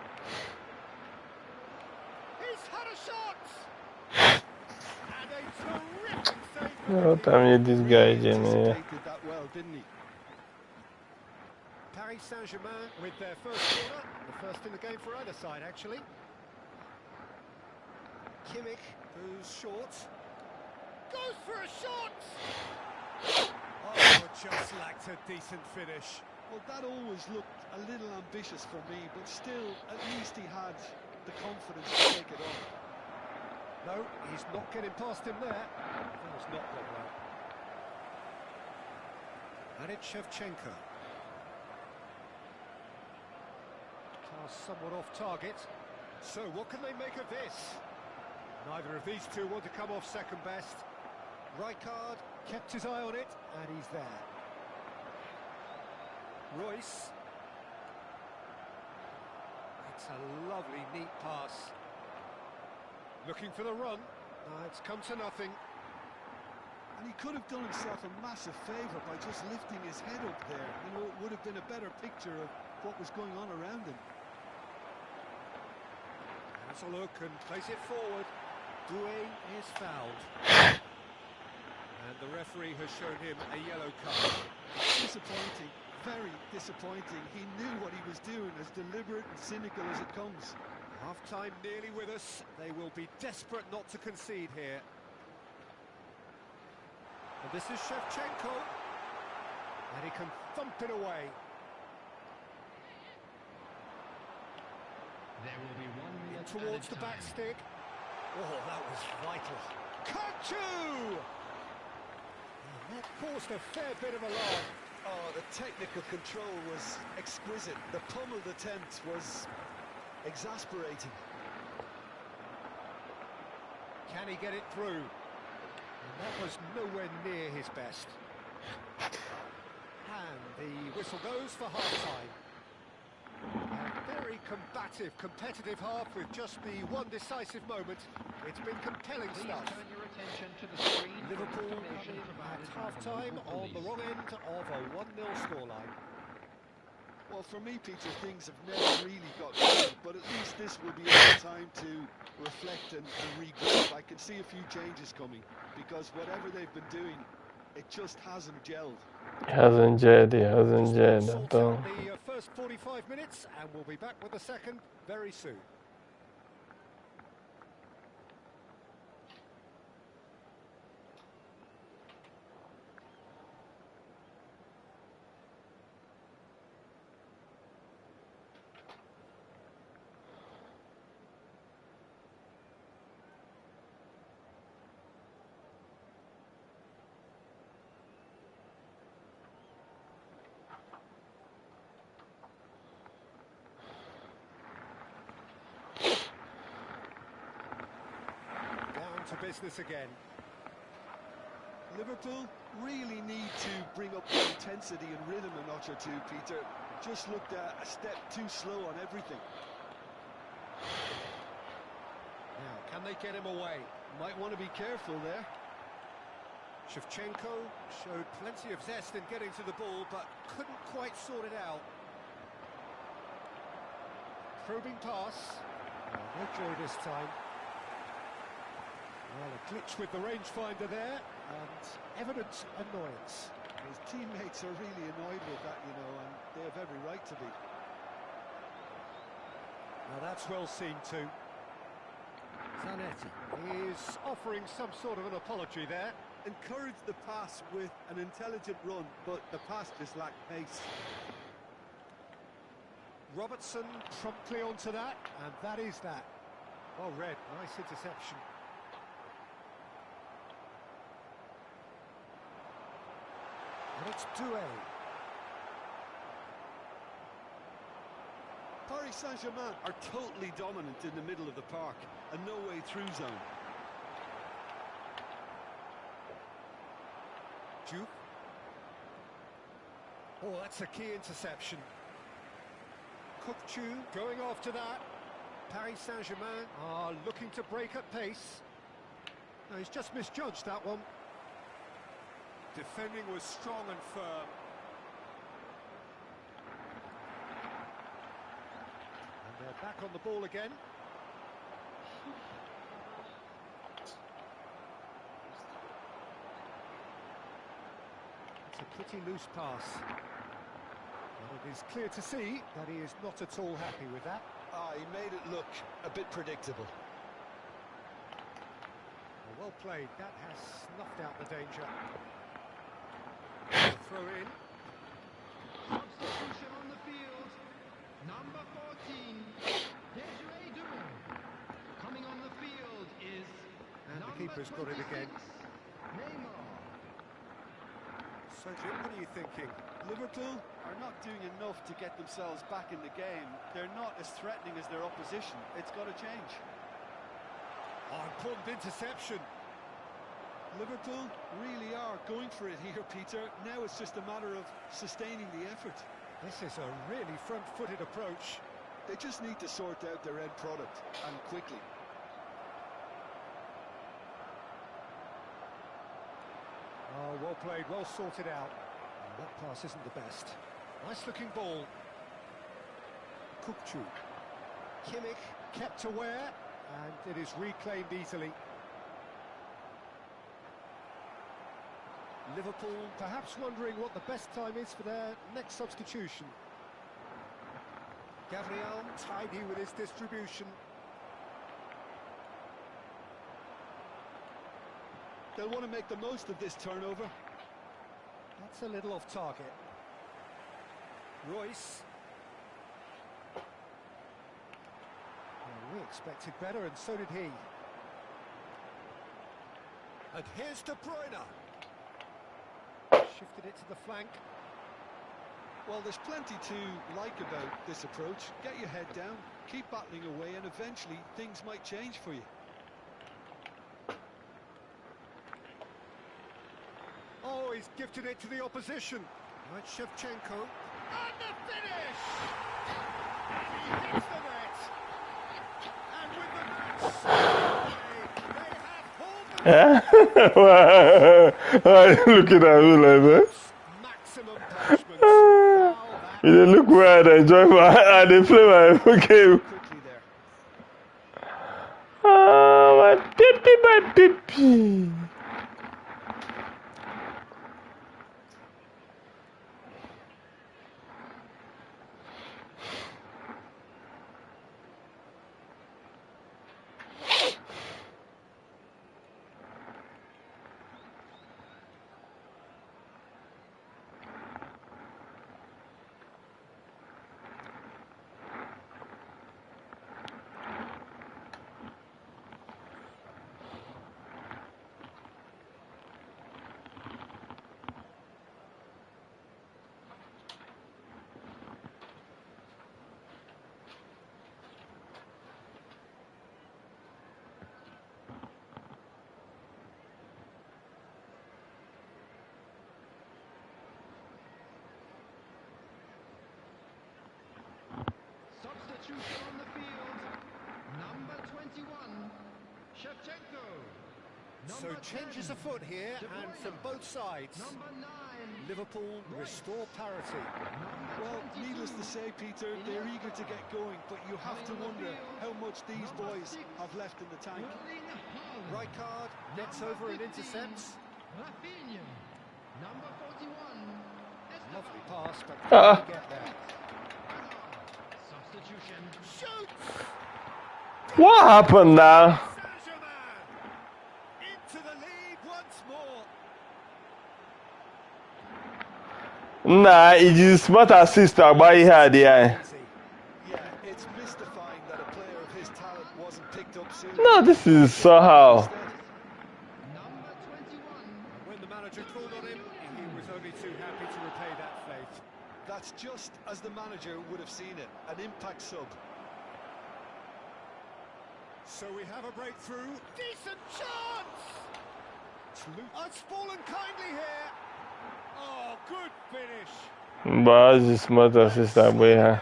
He's had a shot! And a terrific save. What time is this guy, Jenny? Anticipated that well, didn't he? Paris Saint-Germain with their first corner. The first in the game for either side, actually. Kimmich goes short. Goes for a shot! Oh, just lacked a decent finish. Well, that always looked a little ambitious for me, but still, at least he had the confidence to take it on. No, he's not getting past him there. That's not gone well. And it's Shevchenko. Pass somewhat off target. So what can they make of this? Neither of these two want to come off second best. Rijkaard kept his eye on it, and he's there. Royce. That's a lovely, neat pass. Looking for the run. It's come to nothing. And he could have done himself a massive favour by just lifting his head up there. You know, it would have been a better picture of what was going on around him. Has a look and plays it forward. Doué is fouled. And the referee has shown him a yellow card. Disappointing, very disappointing. He knew what he was doing, as deliberate and cynical as it comes. Half-time nearly with us. They will be desperate not to concede here. And this is Shevchenko. And he can thump it away. There will be 1 minute Towards the back stick. Oh, that was vital. Kachu! That caused a fair bit of alarm. Oh, the technical control was exquisite. The pummeled attempt was exasperating. Can he get it through? And that was nowhere near his best. And the whistle goes for half-time. A very combative, competitive half with just the one decisive moment. It's been compelling Please stuff. turn your attention to the screen. Liverpool Information at provided by half-time Liverpool on the Police. wrong end of a 1-0 scoreline. Well, for me, Peter, things have never really got going, but at least this will be enough time to reflect and regroup. I can see a few changes coming, because whatever they've been doing, it just hasn't gelled. Hasn't jet, he hasn't jet Sort at all. out the first 45 minutes, and we'll be back with the second very soon. To business again. Liverpool really need to bring up the intensity and rhythm a notch or two, Peter. Just looked a step too slow on everything. Now, can they get him away? Might want to be careful there. Shevchenko showed plenty of zest in getting to the ball, but couldn't quite sort it out. Probing pass. No joy this time. Well, a glitch with the rangefinder there, and evident annoyance. His teammates are really annoyed with that, you know, and they have every right to be. Now that's well seen too. Zanetti is offering some sort of an apology there. Encouraged the pass with an intelligent run, but the pass just lacked pace. Robertson promptly onto that, and that is that. Well read, nice interception. And it's Doué. Paris Saint-Germain are totally dominant in the middle of the park, a no-way through zone. Juke. Oh, that's a key interception. Kukçu going after that. Paris Saint-Germain are looking to break at pace. No, he's just misjudged that one. Defending was strong and firm. Back on the ball again. It's a pretty loose pass. But it is clear to see that he is not at all happy with that. He made it look a bit predictable. Well played. That has snuffed out the danger. Throw in. Substitution on the field. Number 14, Desiree Dumont. Coming on the field is And the number keeper's got it again. 26, Neymar. So, Jim, what are you thinking? Liverpool are not doing enough to get themselves back in the game. They're not as threatening as their opposition. It's got to change. Oh, important interception. Liverpool really are going for it here, Peter. Now it's just a matter of sustaining the effort. This is a really front-footed approach. They just need to sort out their end product, and quickly. Oh, well played, well sorted out. And that pass isn't the best. Nice-looking ball. Kukçu. Kimmich kept aware, and it is reclaimed easily. Liverpool perhaps wondering what the best time is for their next substitution. Gabriel tidy with his distribution. They'll want to make the most of this turnover. That's a little off target. Royce. Well, we expected better, and so did he. And here's De Bruyne. Shifted it to the flank. Well, there's plenty to like about this approach. Get your head down, keep battling away, and eventually things might change for you. Oh, he's gifted it to the opposition. Right, Shevchenko. And the finish! And he hits the net. And with the match they have pulled the Why are you looking at me like that? maximum punishment. You dey look where I enjoy my and they play my game. Quickly there. Oh, my baby, my baby. Substitution on the field. Number 21, Shevchenko. So Number changes 10, afoot here, De and Bruyne. from both sides. Number 9, Liverpool restore parity. Well, needless to say, Peter, they're eager to get going, but you have to wonder how much these boys have left in the tank. Rijkaard nets over and intercepts. Rafinha. Number 41, Lovely pass, but Ah. can't get there. substitution. Shoots! What happened now? Saint-Germain into the lead once more. Nah, it is smart assist by had yeah. Yeah, it's mystifying that a player of his talent wasn't picked up soon. No, this is somehow. Number 21, When the manager called on him, he was only too happy to repay that faith. That's just as the manager would have seen it, an impact sub. So we have a breakthrough. Decent chance! Oh, it's fallen kindly here. Oh, good finish. But it's smart assist by Now,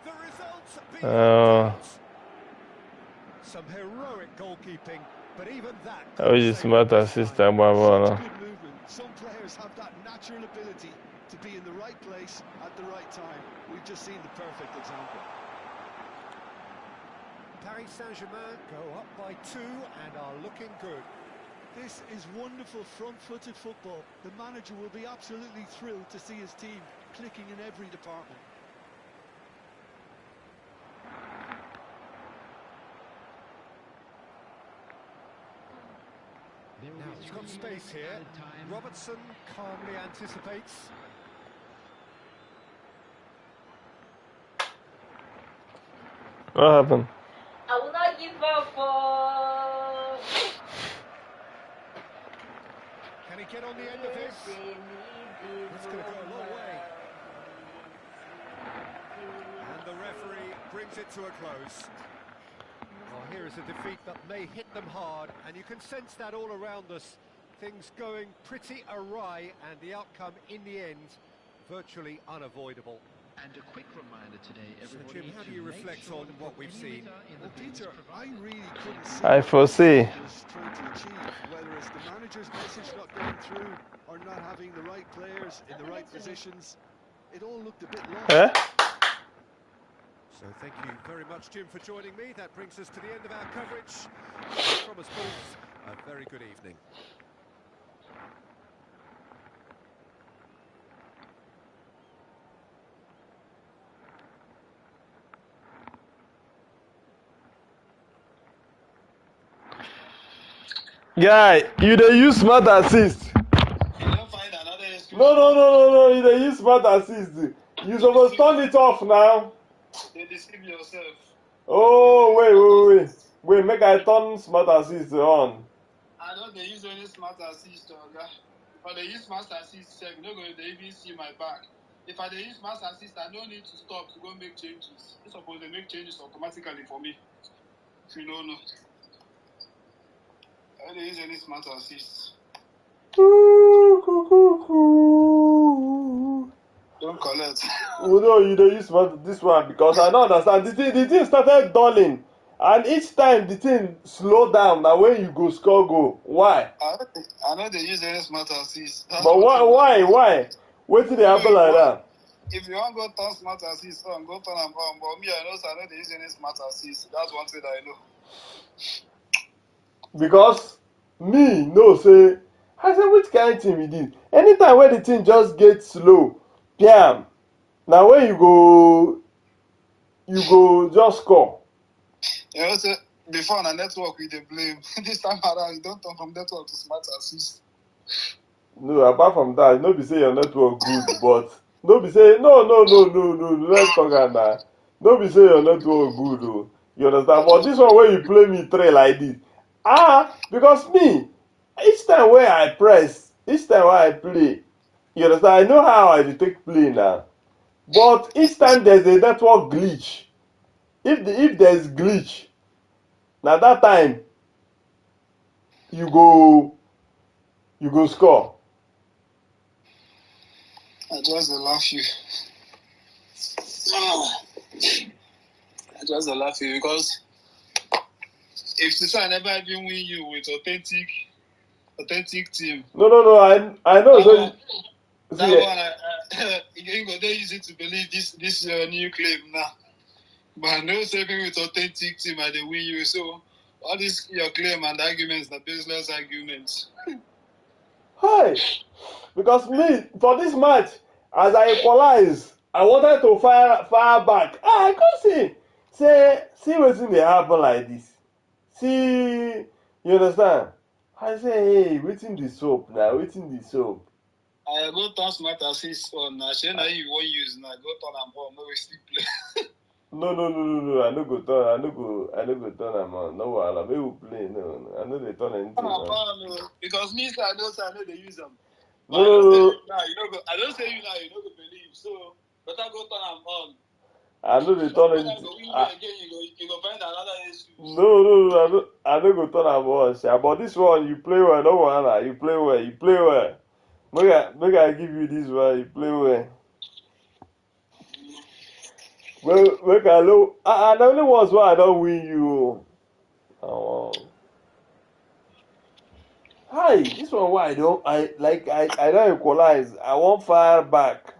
the results being Oh. some heroic goalkeeping, but even that. I was smart assist by Such Bono. good movement. Some players have that natural ability to be in the right place at the right time. We've just seen the perfect example. Paris Saint-Germain go up by 2 and are looking good. This is wonderful front-footed football. The manager will be absolutely thrilled to see his team clicking in every department. Now he's got space here. Robertson calmly anticipates. What happened? I will not give up. Can he get on the end of this? It's going to go a long way. And the referee brings it to a close. Well, here is a defeat that may hit them hard, and you can sense that all around us. Things going pretty awry, and the outcome in the end virtually unavoidable. And a quick reminder today, everybody. Jim, how do you reflect on what we've seen? Well, Peter, I really couldn't see I what foresee. he was trying to achieve, whether it's the manager's message not going through or not having the right players in the right positions. It all looked a bit lost. Eh? So thank you very much, Jim, for joining me. That brings us to the end of our coverage. From us both, a very good evening. Guy, you dey use smart assist. You don't find another excuse. No, you dey use smart assist. You supposed turn it off now. They deceive yourself. Oh, wait, make I turn smart assist on. I don't they use any smart assist, Oga. If I dey use smart assist, check, no go they even see my back. If I dey use smart assist, I don't need to stop to go make changes. It's supposed to make changes automatically for me. If you don't know. I don't use any smart assist. Don't collect. Oh no, you dey use this one because I don't understand. The thing started dulling, and each time the thing slow down. Now when you go score goal, why? I know they use any smart assist. That's But what why? What did they happen like that? If you want to go turn smart assist on, go turn them on. But me, I know they use any smart assist. That's one thing that I know. Because me no say, I say which kind thing we did. Anytime when the thing just get slow, damn. Now when you go just score. You know, say, before on a network we dey blame. This time around, you don't turn from network to smart assist. No, apart from that, no be say your network good, but no be say no. Let's talk am now. No be say your network good, oh. You understand? But this one where you play me three like this, because me, each time where I press, each time where I play, you understand? I know how I dey take play now. But each time there's a network glitch. If there's glitch, now that time you go score. I just laugh you. I just laugh you because if this I never even win you with authentic team. No, I know. So that one, you go dey easy to believe this new claim now. But I know saving with authentic team and they win you. So all this your claim and arguments, the baseless arguments. Hey, because me for this match, as I equalize, I wanted to fire back. I can see wetin dey happen like this. See, you understand? I say, hey, wetin the soap now? Wetin the soap? I go turn smart assist on. I say now you won't use now. Go turn am on. No we still play. No. I no go turn am on. No wahala, make we play. No. I no dey turn anything on. Because me, I know they use them. No. I don't say you now. You no go believe. So better go turn am on. I no dey turn anything. You go find another excuse. No, I no go turn am on. Sha. But this one, you play well. No wahala, you play well. Make I give you this one. You play well. Well, make I know. And only once why I don't win you. Hi, this one why I don't equalize. I won't fire back.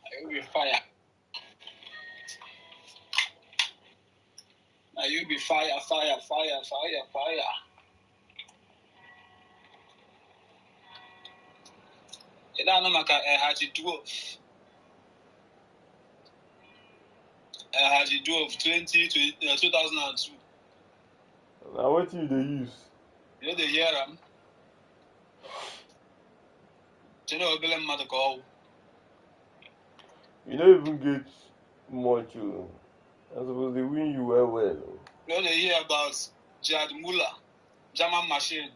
I will fire. Now you be fire. You don't know Maka Haji Dwarf. Haji Dwarf 2002. Now what you they use? You know the year you know Billy Mother call. You don't even get much. I suppose they win you well. You know the year about Jad Muller, German machine.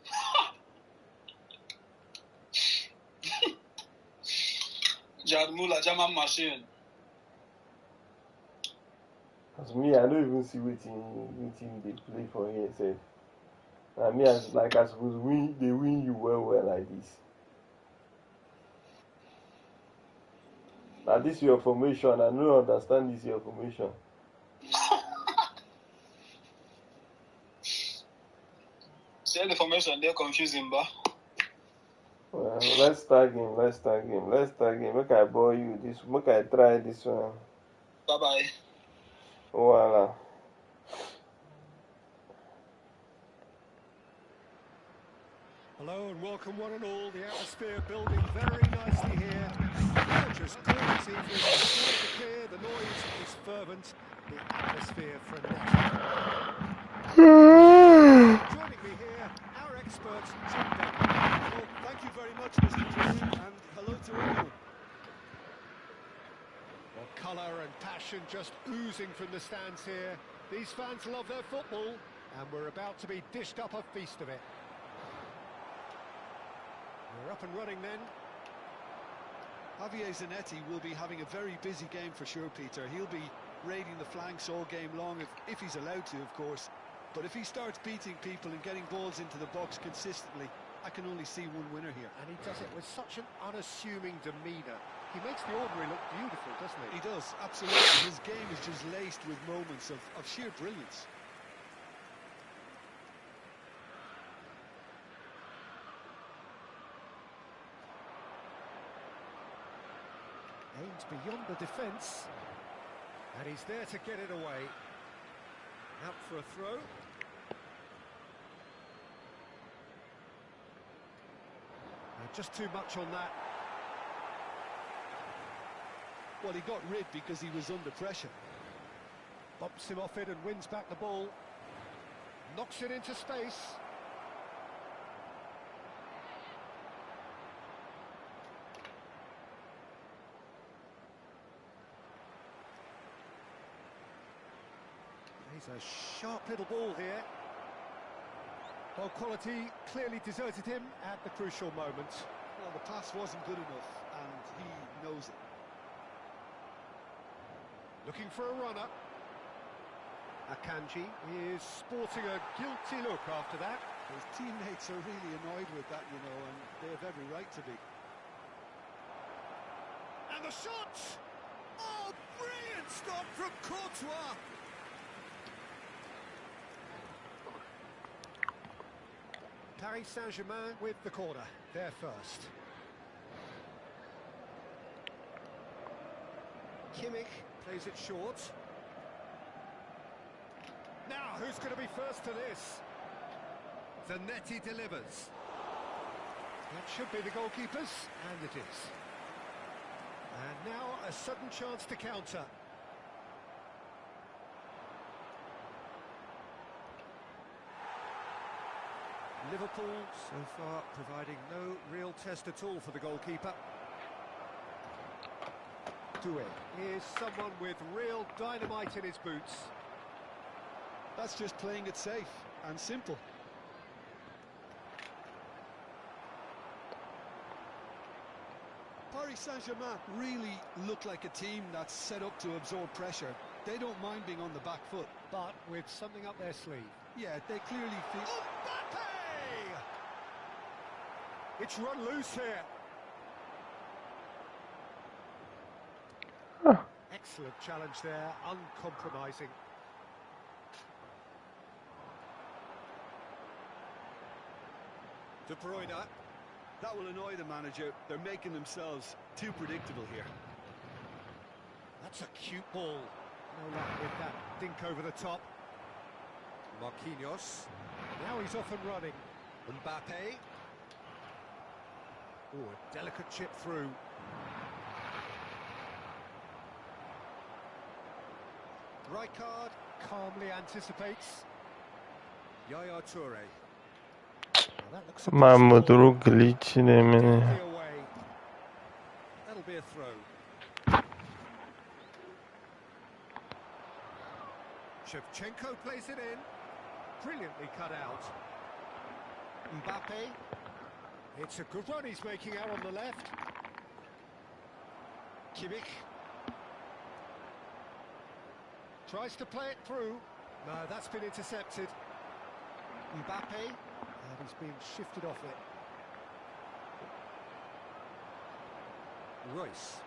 Jad Muller, German machine. As me, I don't even see waiting they play for here. Say, I mean, as like I suppose they win you well like this. Now this your formation. I don't understand this your formation. Say the formation, they're confusing, but. Well, let's start game. Make I bore you this. Make I try this one. Bye-bye. Voila. Hello and welcome one and all. The atmosphere building very nicely here. Gorgeous, gorgeous evening. The skies are clear, the noise is fervent, the atmosphere frenetic. Joining me here, our experts, Jim Becker. Well, thank you very much, Mr. Jordan, and hello to everyone. Well, colour and passion just oozing from the stands here. These fans love their football, and we're about to be dished up a feast of it. We're up and running then. Javier Zanetti will be having a very busy game for sure, Peter. He'll be raiding the flanks all game long, if he's allowed to, of course. But if he starts beating people and getting balls into the box consistently, I can only see one winner here. And he does it with such an unassuming demeanour. He makes the ordinary look beautiful, doesn't he? He does, absolutely. His game is just laced with moments of sheer brilliance. Aims beyond the defence. And he's there to get it away. Out for a throw. Just too much on that. Well, he got rid because he was under pressure. Bumps him off it and wins back the ball. Knocks it into space. He's a sharp little ball here. Well, quality clearly deserted him at the crucial moment. Well, the pass wasn't good enough, and he knows it. Looking for a runner. Akanji is sporting a guilty look after that. His teammates are really annoyed with that, you know, and they have every right to be. And the shot! Oh, brilliant stop from Courtois! Paris Saint-Germain with the corner, there first. Kimmich plays it short. Now, who's going to be first to this? Zanetti delivers. That should be the goalkeepers, and it is. And now a sudden chance to counter. Liverpool so far providing no real test at all for the goalkeeper. Doué is someone with real dynamite in his boots. That's just playing it safe and simple. Paris Saint-Germain really look like a team that's set up to absorb pressure. They don't mind being on the back foot. But with something up their sleeve. Yeah, they clearly feel... Mbappe! It's run loose here. Excellent challenge there, uncompromising. De Bruyne. That will annoy the manager. They're making themselves too predictable here. That's a cute ball. No luck with that dink over the top. Marquinhos. Now he's off and running. Mbappe. Oh, a delicate chip through. Rijkaard calmly anticipates. Yaya Toure. Well, that looks a Mamă, decent ball. drug licine, mene. Deftly away. That'll be a throw. Shevchenko plays it in. Brilliantly cut out. Mbappe. It's a good run he's making out on the left. Kimmich. Tries to play it through. No, that's been intercepted. Mbappe. And he's been shifted off it. Royce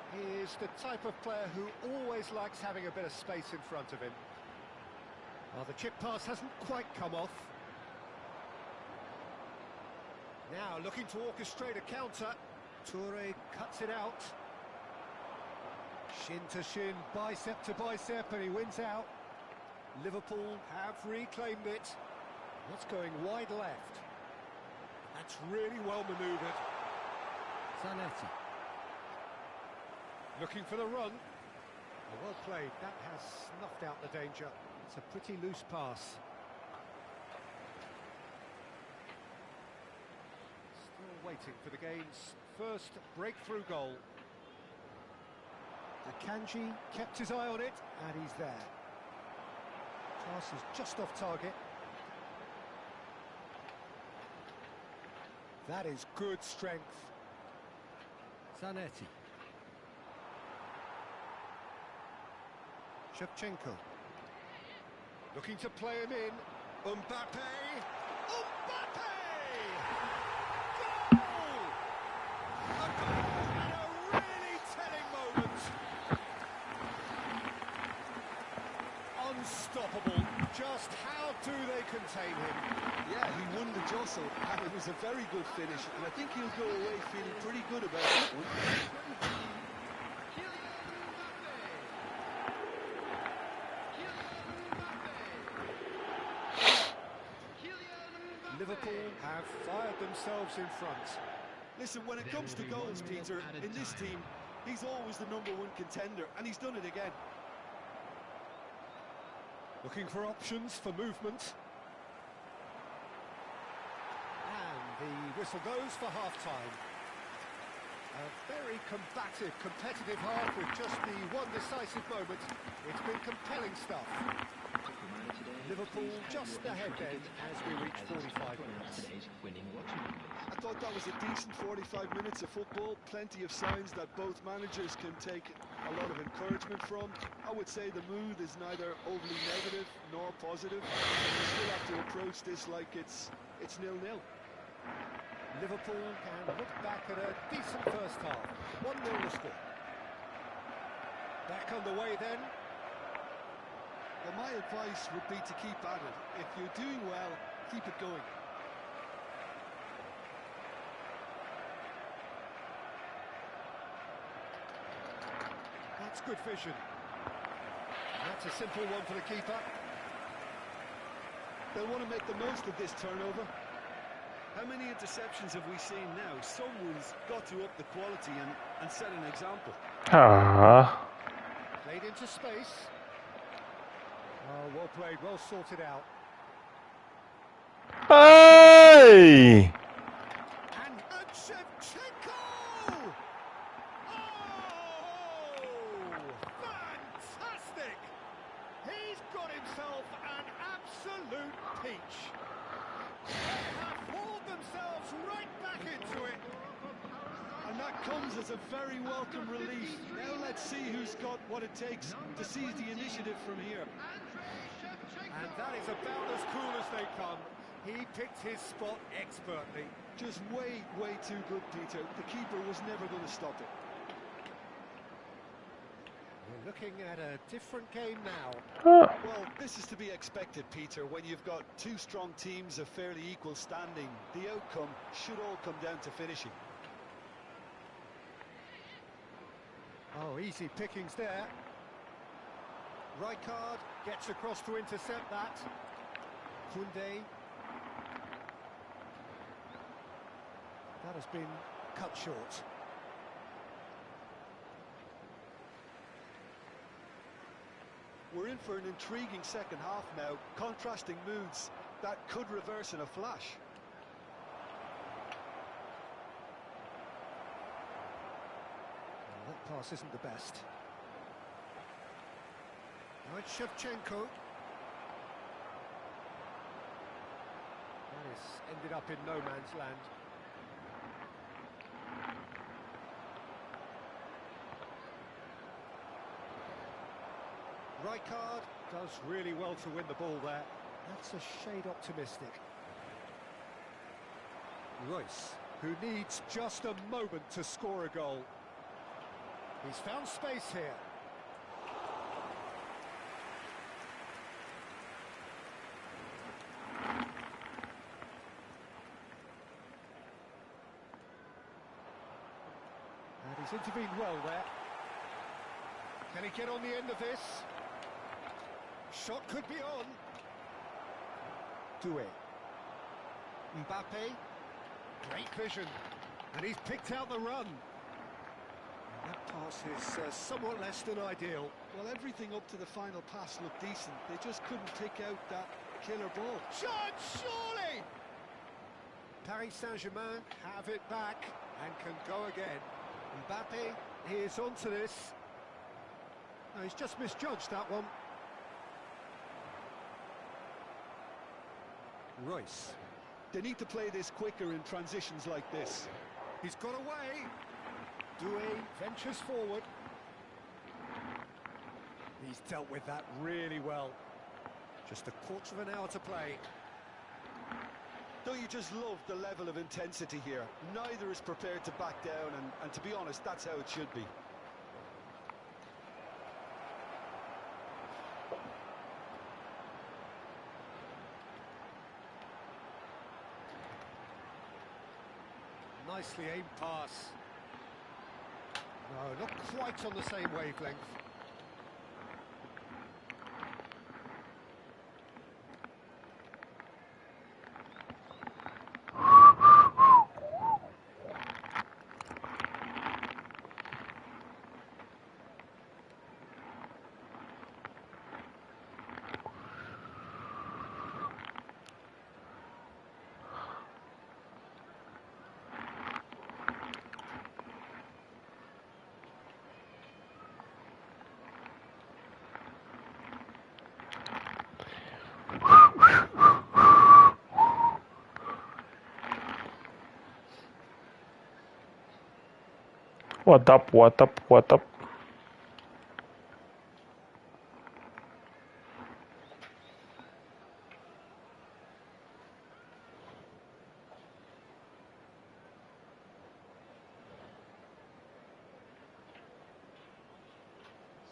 is the type of player who always likes having a bit of space in front of him. Well, the chip pass hasn't quite come off. Now looking to orchestrate a counter. Toure cuts it out. Shin to shin, bicep to bicep, and he wins out. Liverpool have reclaimed it. That's going wide left. That's really well manoeuvred. Zanetti. Looking for the run. Well played. That has snuffed out the danger. It's a pretty loose pass. Still waiting for the game's first breakthrough goal. Akanji kept his eye on it, and he's there. Pass is just off target. That is good strength. Zanetti. Shevchenko. Looking to play him in. Mbappe! Mbappe! Goal! A goal and a really telling moment. Unstoppable. Just how do they contain him? Yeah, he won the jostle, and it was a very good finish, and I think he'll go away feeling pretty good about that one. Liverpool have fired themselves in front. Listen, when it comes to goals, Peter, in this team, he's always the #1 contender, and he's done it again. Looking for options for movement. And the whistle goes for half-time. A very combative, competitive half with just the one decisive moment. It's been compelling stuff. Liverpool just ahead then as we reach 45 minutes. I thought that was a decent 45 minutes of football. Plenty of signs that both managers can take a lot of encouragement from. I would say the mood is neither overly negative nor positive. We still have to approach this like it's 0-0. Liverpool can look back at a decent first half. 1-0 the score. Back underway then. Well, my advice would be to keep at it. If you're doing well, keep it going. That's good vision. That's a simple one for the keeper. They'll want to make the most of this turnover. How many interceptions have we seen now? Someone's got to up the quality and set an example. Ah. Played into space. Oh, well played, well sorted out. Hey! And Shevchenko! Oh! Fantastic! He's got himself an absolute peach. They have hauled themselves right back into it. And that comes as a very welcome relief. Now let's see who's got what it takes to seize the initiative from here. And that is about as cool as they come. He picked his spot expertly. Just way, way too good, Peter. The keeper was never going to stop it. We're looking at a different game now. Well, this is to be expected, Peter. When you've got two strong teams of fairly equal standing, the outcome should all come down to finishing. Oh, easy pickings there. Rijkaard gets across to intercept that. Koundé. That has been cut short. We're in for an intriguing second half now. Contrasting moods that could reverse in a flash. Well, that pass isn't the best. Now it's Shevchenko. That has ended up in no man's land. Rijkaard does really well to win the ball there. That's a shade optimistic. Royce, who needs just a moment to score a goal. He's found space here. And he's intervened well there. Can he get on the end of this? Shot could be on. Doué. Mbappe. Great vision. And he's picked out the run. And that pass is somewhat less than ideal. Well, everything up to the final pass looked decent. They just couldn't pick out that killer ball. Shot, surely! Paris Saint-Germain have it back and can go again. Mbappe, he is onto this. No, he's just misjudged that one. Royce. They need to play this quicker in transitions like this. He's got away. Doué ventures forward. He's dealt with that really well. Just a quarter of an hour to play. Don't you just love the level of intensity here? Neither is prepared to back down, and to be honest, that's how it should be. Nicely aimed pass. No, not quite on the same wavelength. What up, what up, what up?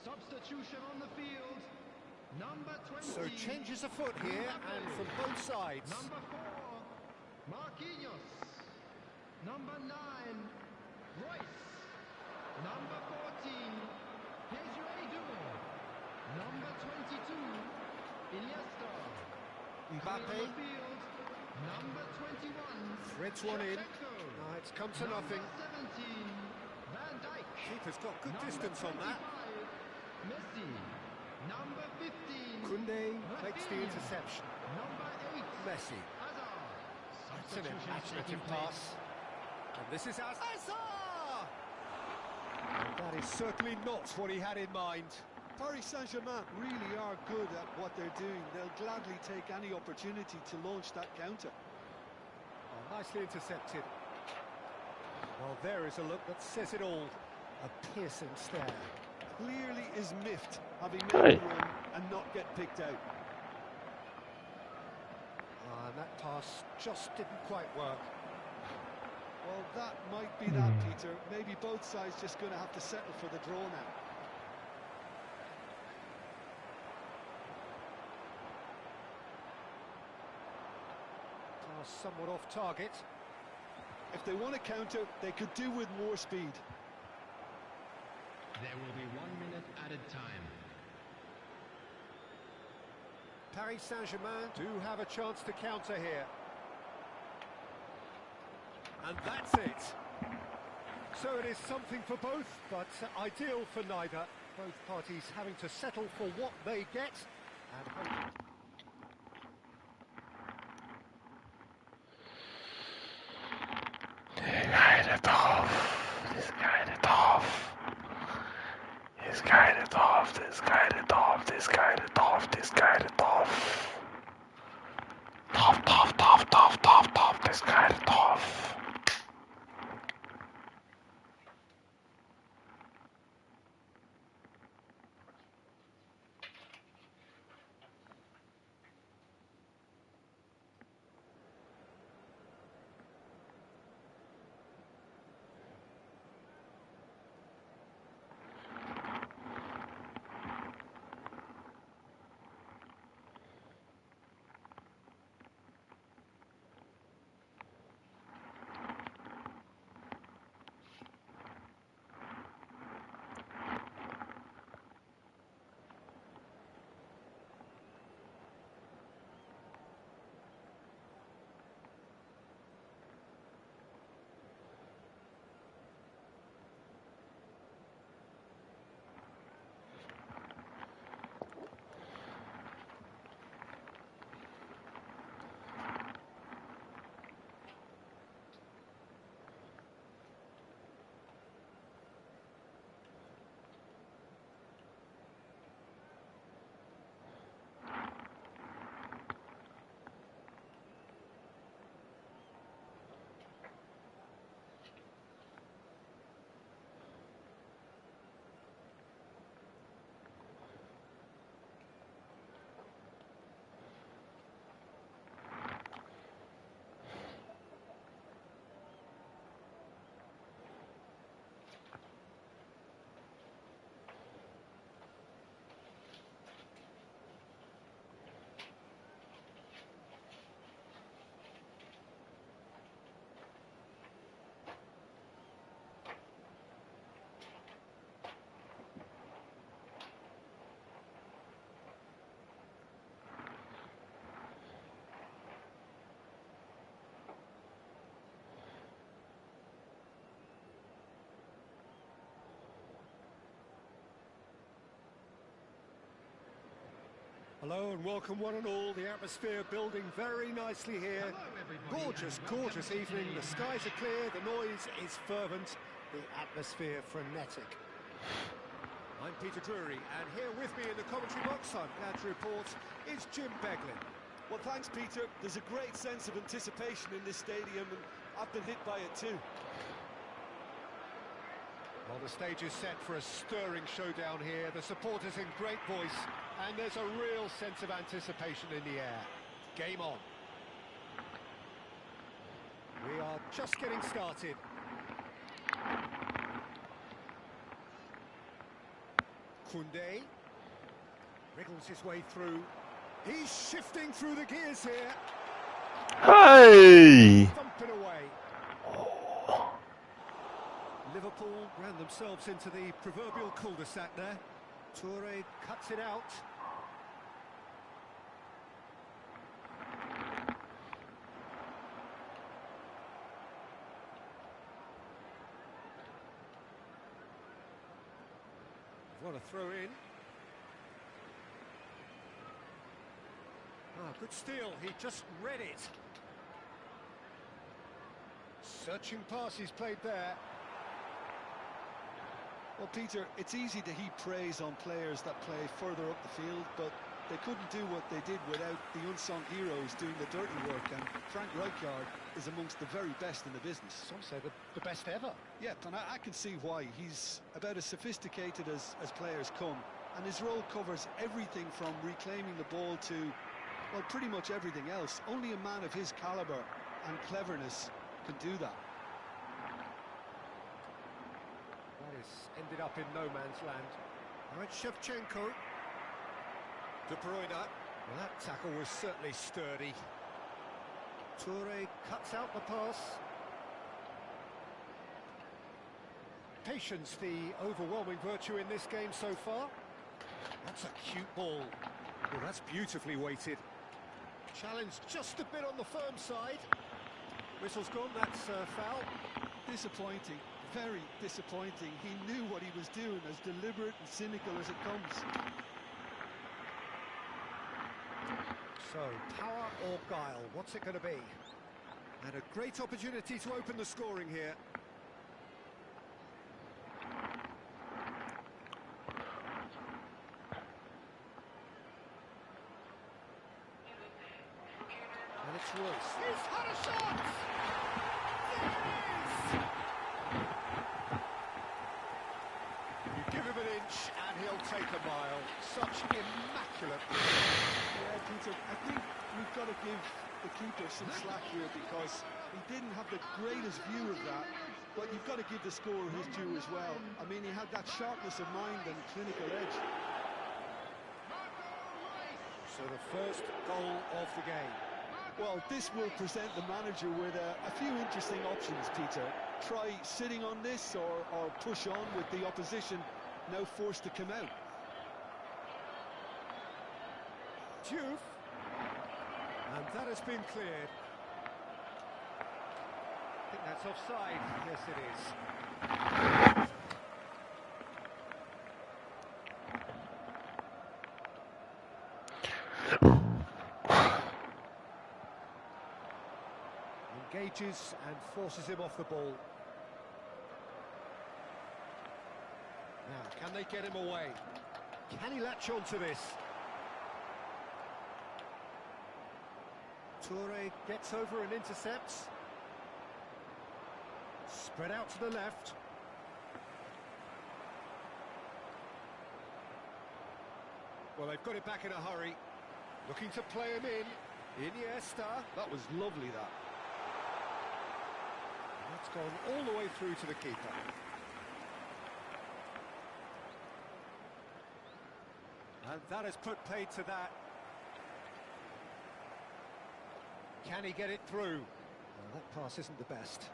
Substitution on the field. Number 20. So changes afoot here, and from both sides. Number 4, Marquinhos. Number 9, Royce. Number 14, Pedro. Number 22, Iniesta. Mbappe. On the field, number 21, Threads one in. Shevchenko. It's come to nothing. Number 17, Van Dijk. Keeper's got good Number distance on that. 25, Messi. Number 15, Koundé makes the Rafinha. interception. Number 8, Messi. Hazard. That's an imaginative pass. And this is Hazard! And that is certainly not what he had in mind. Paris Saint-Germain really are good at what they're doing. They'll gladly take any opportunity to launch that counter. Oh, nicely intercepted. Well, there is a look that says it all. A piercing stare. Clearly is miffed, having Hey. made the run and not get picked out. And that pass just didn't quite work. Well, that might be that, Peter. Maybe both sides just going to have to settle for the draw now. Pass somewhat off target. If they want to counter, they could do with more speed. There will be 1 minute added time. Paris Saint-Germain do have a chance to counter here. And that's it. So it is something for both, but ideal for neither. Both parties having to settle for what they get and hope. Guided off. He's guided off. He's guided off. This guided off. This guided off. This guided off. Tough, tough, tough, tough, tough, tough. This guided off. Hello and welcome one and all. The atmosphere building very nicely here. Gorgeous, gorgeous evening. The skies are clear, the noise is fervent, the atmosphere frenetic. I'm Peter Drury, and here with me in the commentary box, I'm glad to report, is Jim Beglin. Well, thanks, Peter. There's a great sense of anticipation in this stadium, and I've been hit by it too. Well, the stage is set for a stirring showdown here. The supporters in great voice, and there's a real sense of anticipation in the air. Game on. We are just getting started. Koundé wriggles his way through. He's shifting through the gears here. Hey! Thumping away. Liverpool ran themselves into the proverbial cul-de-sac there. Toure cuts it out. What a throw in. Ah, good steal. He just read it. Searching pass he's played there. Well, Peter, it's easy to heap praise on players that play further up the field, but they couldn't do what they did without the unsung heroes doing the dirty work, and Frank Rijkaard is amongst the very best in the business. Some say the best ever. Yeah, and I can see why. He's about as sophisticated as players come, and his role covers everything from reclaiming the ball to, well, pretty much everything else. Only a man of his calibre and cleverness can do that. Ended up in no man's land. All right, Shevchenko. De Bruyne. Well, that tackle was certainly sturdy. Toure cuts out the pass. Patience, the overwhelming virtue in this game so far. That's a cute ball. Well, that's beautifully weighted. Challenge just a bit on the firm side. Whistle's gone, that's foul. Disappointing, very disappointing. He knew what he was doing, as deliberate and cynical as it comes. So, power or guile, what's it going to be? And a great opportunity to open the scoring here. And it's Royce. He's had a shot! There it is! You give him an inch and he'll take a mile. Such immaculate. Yeah, Peter, I think we've got to give the keeper some slack here, because he didn't have the greatest view of that, but you've got to give the scorer his due as well. I mean, he had that sharpness of mind and clinical edge. So the first goal of the game. Well, this will present the manager with a few interesting options, Peter. Try sitting on this or push on with the opposition now forced to come out. Juve. And that has been cleared. I think that's offside. Yes, it is. Engages and forces him off the ball. Now, can they get him away? Can he latch on to this? Toure gets over and intercepts. Spread out to the left. Well, they've got it back in a hurry. Looking to play him in. Iniesta. That was lovely, that. That's gone all the way through to the keeper. And that has put paid to that. Can he get it through? Well, that pass isn't the best.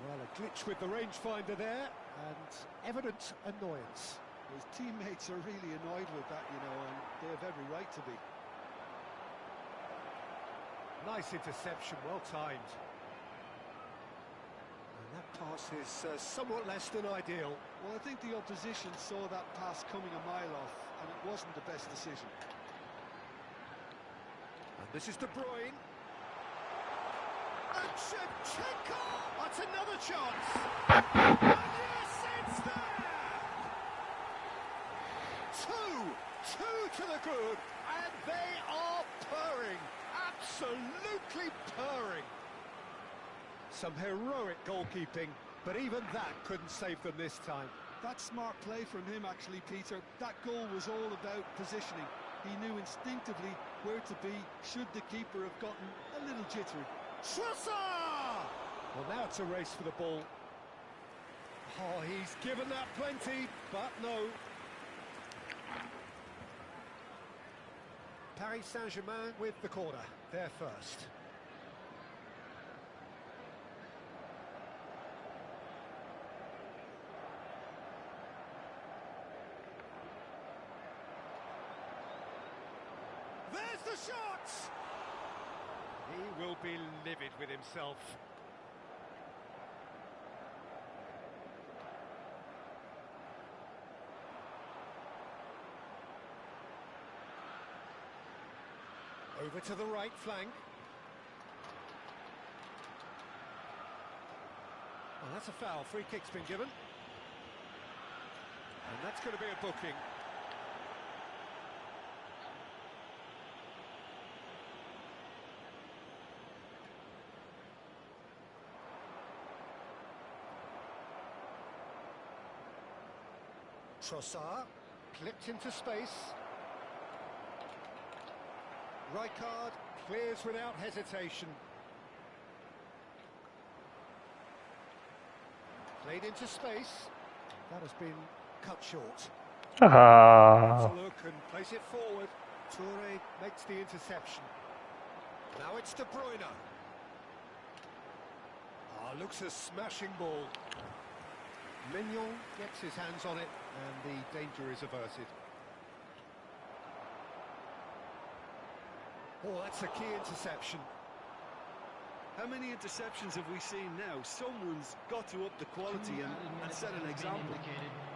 Well, a glitch with the rangefinder there, and evident annoyance. His teammates are really annoyed with that, you know, and they have every right to be. Nice interception, well timed. And that pass is somewhat less than ideal. Well, I think the opposition saw that pass coming a mile off, and it wasn't the best decision. And this is De Bruyne. And Shevchenko! That's another chance! And yes, it's there! Two to the good, and they are purring. Absolutely purring. Some heroic goalkeeping, but even that couldn't save them this time. That's smart play from him, actually, Peter. That goal was all about positioning. He knew instinctively where to be should the keeper have gotten a little jittery. Trossard! Well, now it's a race for the ball. Oh, he's given that plenty, but no. Paris Saint-Germain with the corner. They're first. There's the shot! He will be livid with himself. Over to the right flank. Oh, that's a foul. Free kick's been given. And that's going to be a booking. Trossard, clipped into space. Rijkaard clears without hesitation. Played into space. That has been cut short. Ah. Look and place it forward. Toure makes the interception. Now it's De Bruyne. Ah, looks a smashing ball. Mignon gets his hands on it, and the danger is averted. Oh, that's a key interception. How many interceptions have we seen now? Someone's got to up the quality and set an example.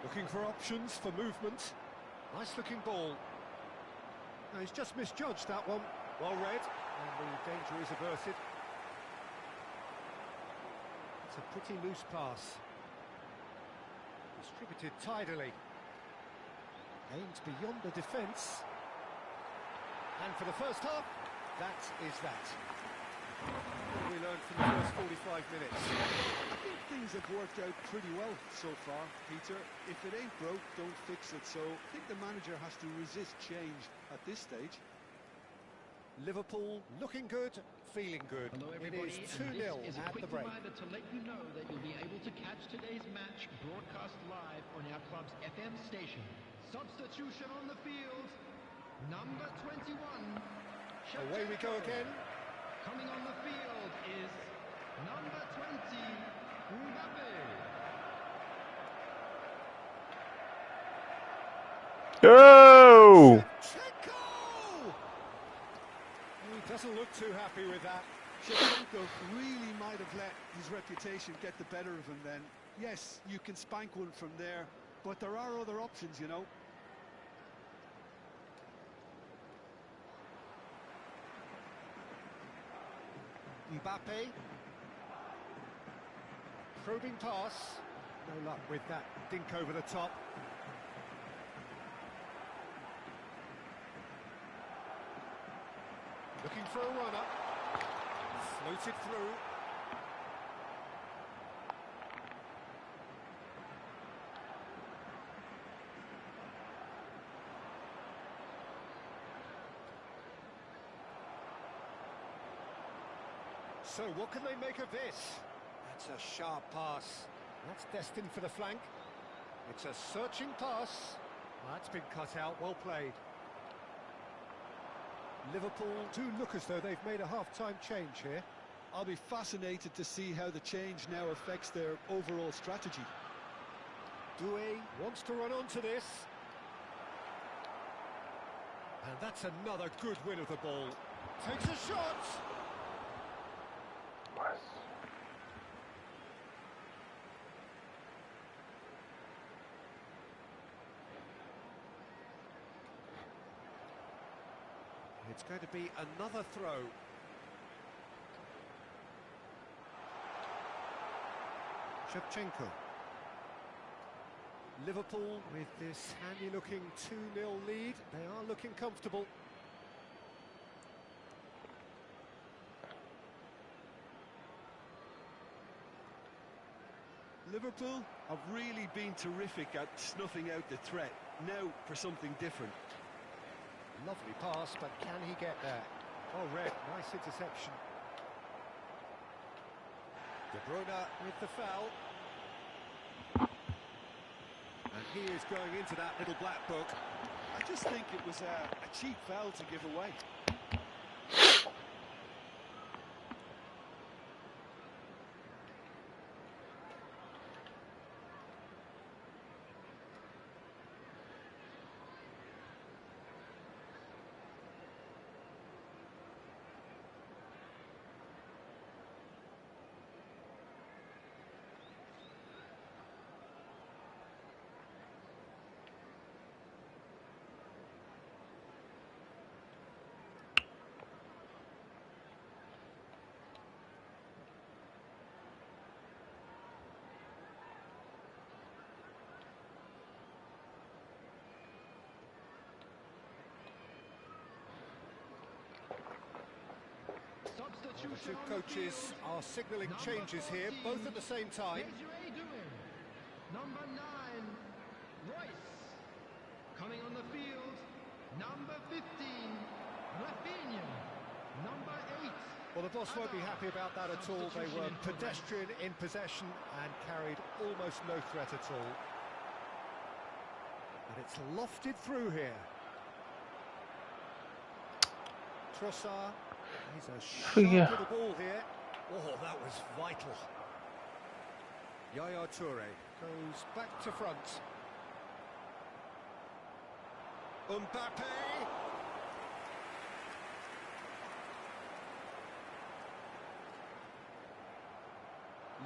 Looking for options for movement. Nice looking ball. No, he's just misjudged that one. Well read, and the danger is averted. It's a pretty loose pass. Distributed tidily. Aimed beyond the defence. And for the first half, that is that. What have we learned from the first 45 minutes? I think things have worked out pretty well so far, Peter. If it ain't broke, don't fix it. So I think the manager has to resist change at this stage. Liverpool looking good, feeling good. Hello It everybody, is and 2-0 this is a at quick the break. reminder to let you know that you'll be able to catch today's match broadcast live on our club's FM station. Substitution on the field, number 21. Away we go again. Coming on the field is number 20, Mbappe. Oh! He doesn't look too happy with that. Shevchenko really might have let his reputation get the better of him then. Yes, you can spank one from there, but there are other options, you know. Mbappe. Probing pass. No luck with that dink over the top. Looking for a runner. Floated through. So what can they make of this? That's a sharp pass. That's destined for the flank. It's a searching pass. That's been cut out, well played. Liverpool do look as though they've made a half-time change here. I'll be fascinated to see how the change now affects their overall strategy. Doué wants to run onto this. And that's another good win of the ball. Takes a shot. It's going to be another throw. Shevchenko. Liverpool with this handy-looking 2-0 lead. They are looking comfortable. Liverpool have really been terrific at snuffing out the threat. Now for something different. Lovely pass, but can he get there? Oh, red, nice interception. De Bruyne with the foul. And he is going into that little black book. I just think it was a cheap foul to give away. The two coaches are signalling changes here, both at the same time. Number 9, Royce. Coming on the field, number 15, Rafinha. Number 8. Well, the boss won't be happy about that at all. They were pedestrian in possession and carried almost no threat at all. And it's lofted through here. Trossard. He's a sharp little ball here. Oh, that was vital. Yaya Toure goes back to front. Mbappe!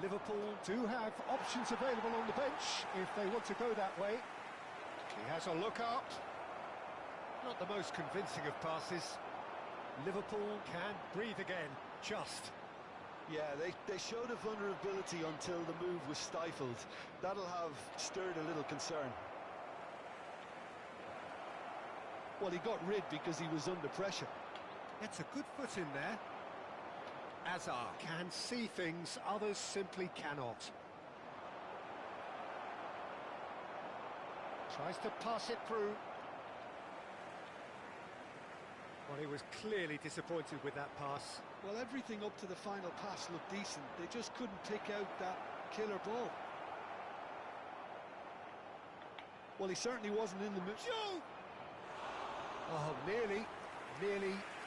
Liverpool do have options available on the bench if they want to go that way. He has a look up. Not the most convincing of passes. Liverpool can breathe again, just. Yeah, they showed a vulnerability until the move was stifled. That'll have stirred a little concern. Well, he got rid because he was under pressure. Gets a good foot in there. Azar can see things others simply cannot. Tries to pass it through. Well, he was clearly disappointed with that pass. Well, everything up to the final pass looked decent. They just couldn't pick out that killer ball. Well, he certainly wasn't in the mood. Oh, nearly,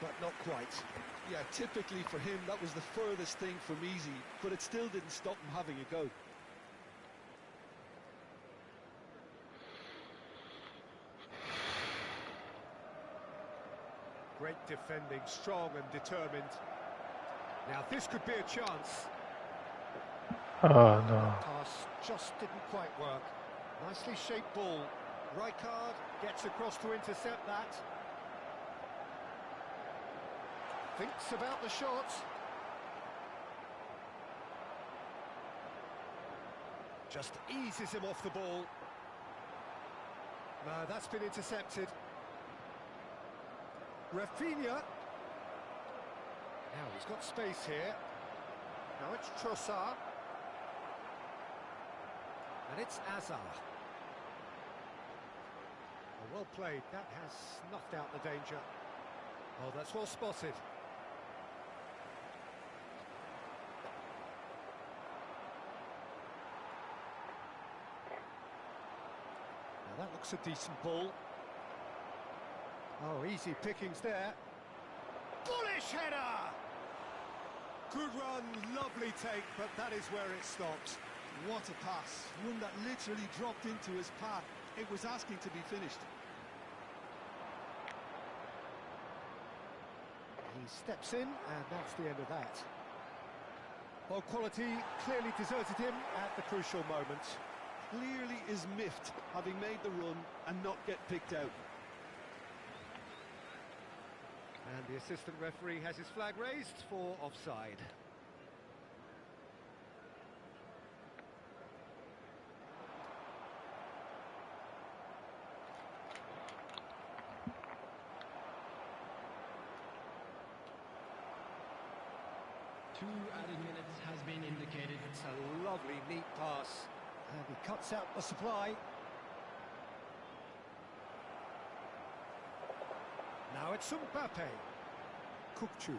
but not quite. Yeah, typically for him, that was the furthest thing from easy, but it still didn't stop him having a go. Great defending, strong and determined. Now this could be a chance. Oh no. Pass just didn't quite work. Nicely shaped ball. Rijkaard gets across to intercept that. Thinks about the shot. Just eases him off the ball. No, that's been intercepted. Rafinha. Now he's got space here. Now it's Trossard. And it's Azar. Oh, well played. That has snuffed out the danger. Oh, that's well spotted. Now that looks a decent ball. Oh, easy pickings there. Bullish header! Good run, lovely take, but that is where it stops. What a pass. One that literally dropped into his path. It was asking to be finished. He steps in, and that's the end of that. Well, quality clearly deserted him at the crucial moment. Clearly is miffed, having made the run and not get picked out. And the assistant referee has his flag raised for offside. Two added minutes has been indicated. It's a lovely, neat pass. And he cuts out the supply. Now it's Mbappe. Kukçu.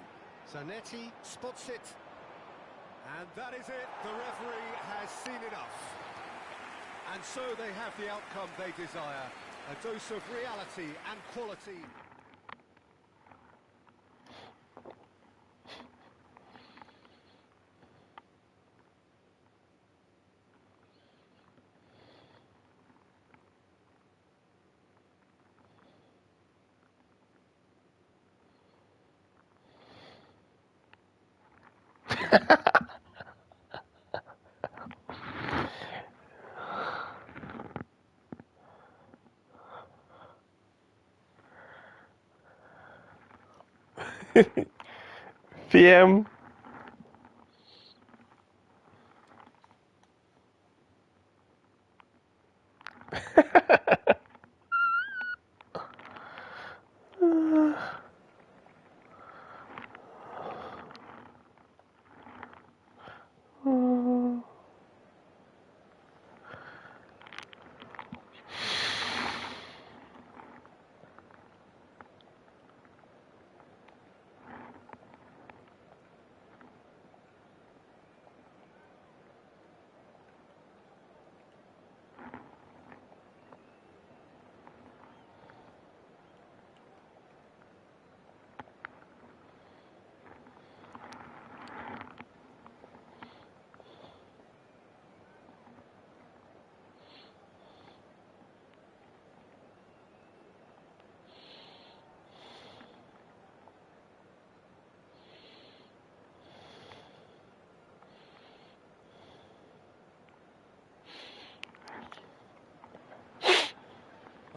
Zanetti spots it. And that is it. The referee has seen enough. And so they have the outcome they desire. A dose of reality and quality. PM.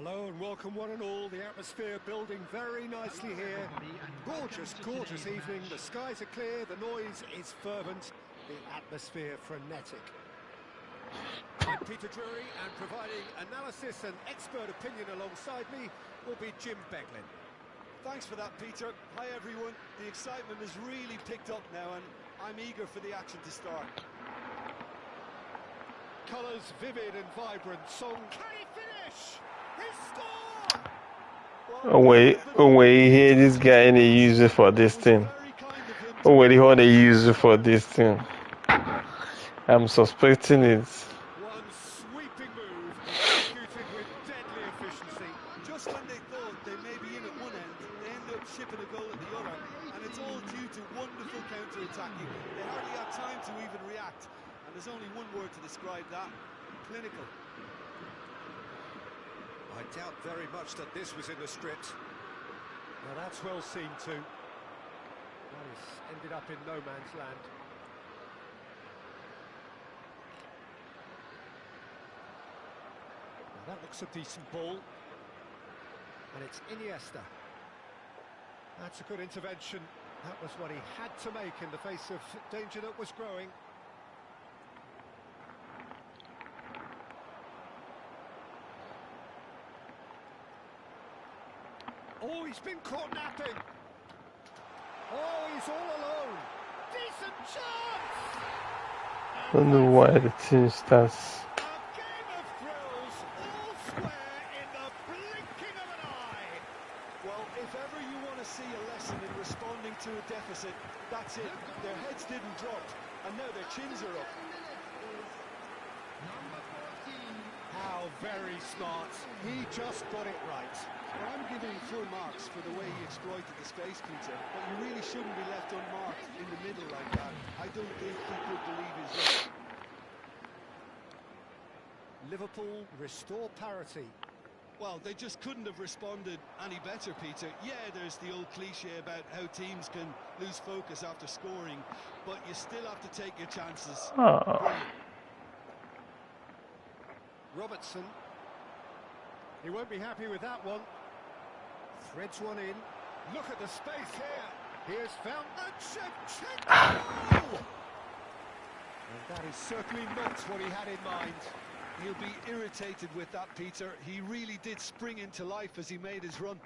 Hello and welcome one and all. The atmosphere building very nicely here. Gorgeous, gorgeous evening. The skies are clear, the noise is fervent, the atmosphere frenetic. I'm Peter Drury, and providing analysis and expert opinion alongside me will be Jim Beglin. Thanks for that, Peter. Hi, everyone. The excitement has really picked up now, and I'm eager for the action to start. Colours vivid and vibrant. Song, can he finish? He scored! Oh wait, here this guy and they use it for this thing. Oh wait, how they use it for this thing. I'm suspecting it. One sweeping move executed with deadly efficiency. Just when they thought they may be in at one end, they end up shipping a goal at the other, and it's all due to wonderful counter-attacking. They hardly have time to even react, and there's only one word to describe that: clinical. I doubt very much that this was in the script. Now that's well seen too. That has ended up in no man's land. Now that looks a decent ball. And it's Iniesta. That's a good intervention. That was what he had to make in the face of danger that was growing. Oh, he's been caught napping. Oh, he's all alone. Decent chance! I don't know why the team starts. A game of thrills, all square in the blinking of an eye. Well, if ever you want to see a lesson in responding to a deficit, that's it. Their heads didn't drop, and now their chins are up. How very smart. He just got it right. Well, I'm giving full marks for the way he exploited the space, Peter, but you really shouldn't be left unmarked in the middle like that. I don't think he could believe his luck. Liverpool restore parity. Well, they just couldn't have responded any better, Peter. Yeah, there's the old cliche about how teams can lose focus after scoring, but you still have to take your chances. Oh. Robertson. He won't be happy with that one. Threads one in. Look at the space here. He has found Shevchenko! And that is certainly not what he had in mind. He'll be irritated with that, Peter. He really did spring into life as he made his run.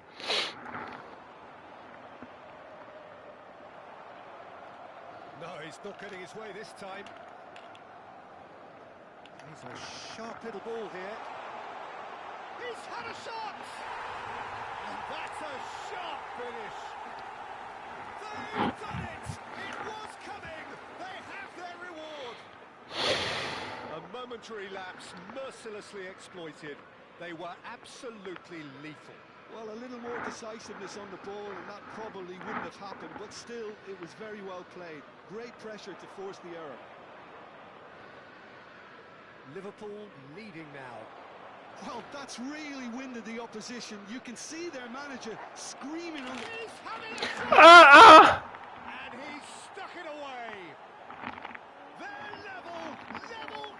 No, he's not getting his way this time. He's a sharp little ball here. He's had a shot! And that's a sharp finish. They've done it! It was coming! They have their reward! A momentary lapse mercilessly exploited. They were absolutely lethal. Well, a little more decisiveness on the ball and that probably wouldn't have happened, but still, it was very well played. Great pressure to force the error. Liverpool leading now. Well, that's really winded the opposition. You can see their manager screaming on the... He's having a and he's stuck it away. They're level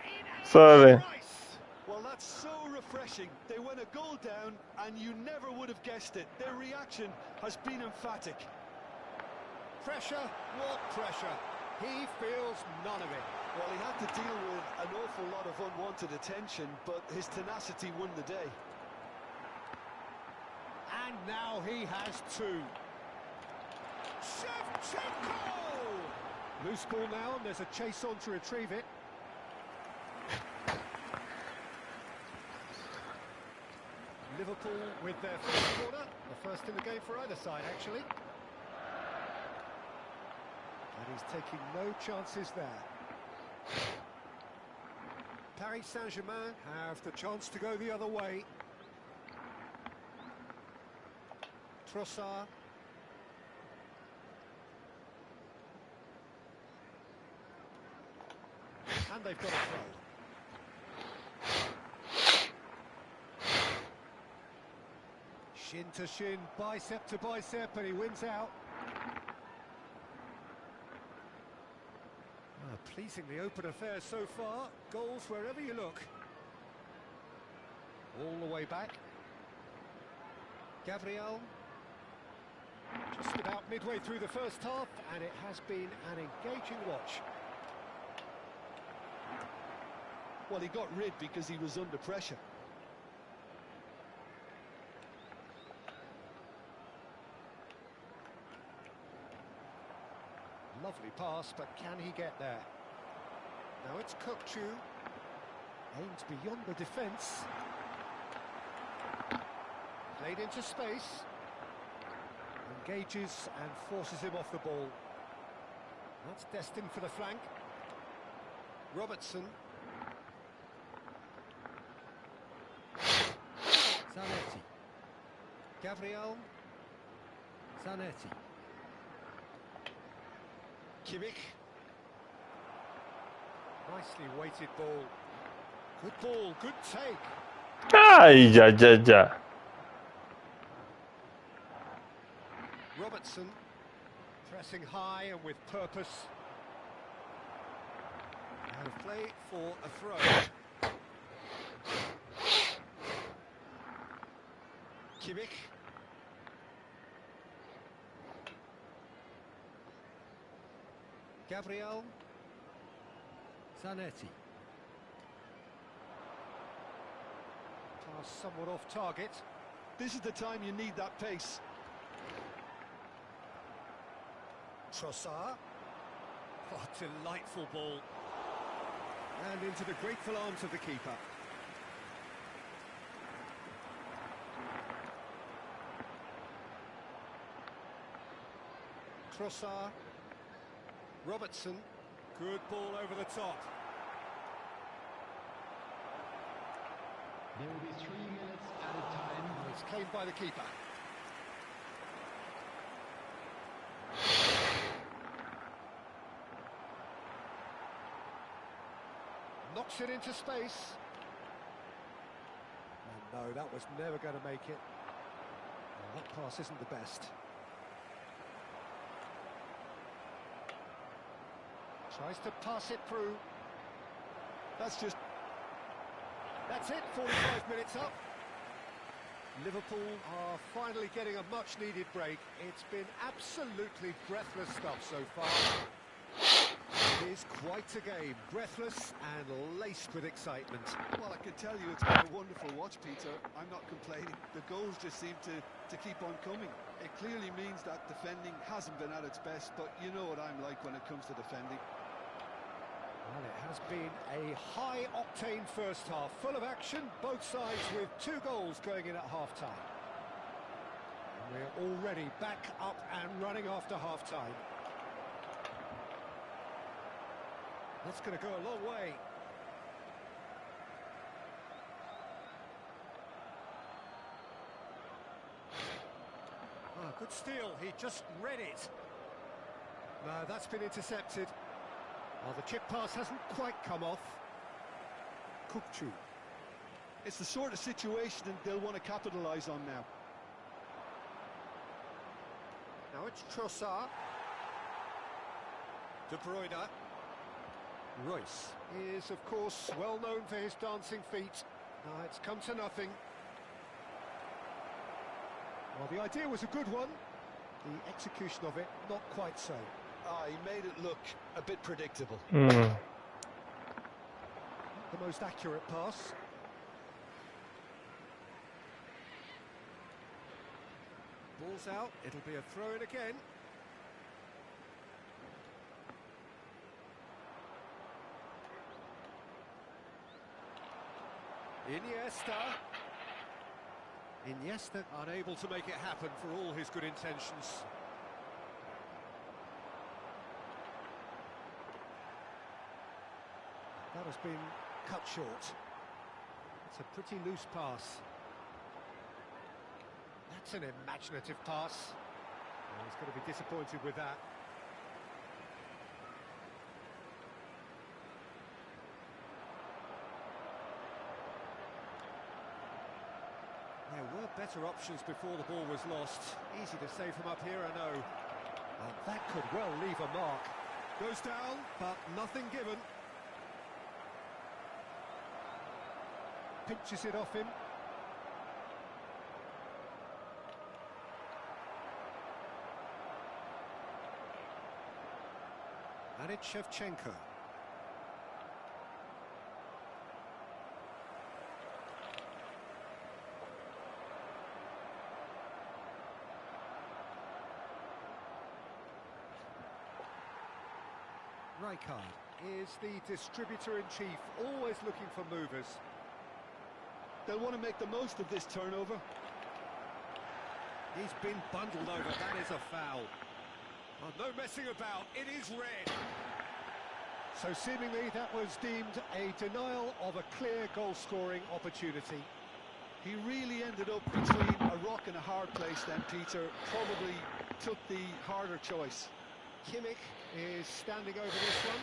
in Sorry. price. Well, that's so refreshing. They went a goal down, and you never would have guessed it. Their reaction has been emphatic. Pressure, what pressure? He feels none of it. Well, he had to deal with an awful lot of unwanted attention, but his tenacity won the day. And now he has two. Shevchenko! Loose ball now, and there's a chase on to retrieve it. Liverpool with their first corner, the first in the game for either side, actually. And he's taking no chances there. Paris Saint-Germain have the chance to go the other way. Trossard. And they've got a throw. Shin to shin, bicep to bicep, and he wins out. Pleasingly open affair so far. Goals wherever you look. All the way back. Gabriel. Just about midway through the first half, and it has been an engaging watch. Well, he got rid because he was under pressure. Lovely pass, but can he get there? Now it's Kukçu. Aims beyond the defence. Played into space. Engages and forces him off the ball. That's destined for the flank. Robertson. Zanetti. Gabriel. Zanetti. Kimmich. Nicely weighted ball. Good ball, good take. Ay, ja, ja, ja. Robertson. Pressing high and with purpose. And play for a throw. Kimmich. Gabriel. Zanetti. Pass somewhat off target. This is the time you need that pace. Trossard. Oh, delightful ball. And into the grateful arms of the keeper. Trossard. Robertson. Good ball over the top. There will be 3 minutes added time. It's claimed by the keeper. Knocks it into space. And no, that was never going to make it. Well, that pass isn't the best. Tries to pass it through. That's it, 45 minutes up. Liverpool are finally getting a much-needed break. It's been absolutely breathless stuff so far. It is quite a game, breathless and laced with excitement. Well, I can tell you it's been a wonderful watch, Peter. I'm not complaining. The goals just seem to keep on coming. It clearly means that defending hasn't been at its best, but you know what I'm like when it comes to defending. Well, it has been a high-octane first half, full of action, both sides with 2 goals going in at half-time. And we're already back up and running after half-time. That's going to go a long way. Ah, good steal, he just read it. No, that's been intercepted. Well, the chip pass hasn't quite come off. Kukçu. It's the sort of situation that they'll want to capitalise on now. Now it's Trossard. De Bruyne. Royce is, of course, well known for his dancing feet. It's come to nothing. Well, the idea was a good one. The execution of it, not quite so. He made it look a bit predictable. The most accurate pass. Ball's out, it'll be a throw-in again. Iniesta unable to make it happen for all his good intentions. That has been cut short. It's a pretty loose pass. That's an imaginative pass. Well, he's going to be disappointed with that. There were better options before the ball was lost. Easy to say from up here, I know. And that could well leave a mark. Goes down, but nothing given. Pinches it off him. And it's Shevchenko. Rijkaard is the distributor-in-chief, always looking for movers. They'll want to make the most of this turnover. He's been bundled over, that is a foul. Oh, no messing about, it is red. So seemingly that was deemed a denial of a clear goal-scoring opportunity. He really ended up between a rock and a hard place then, Peter. Probably took the harder choice. Kimmich is standing over this one.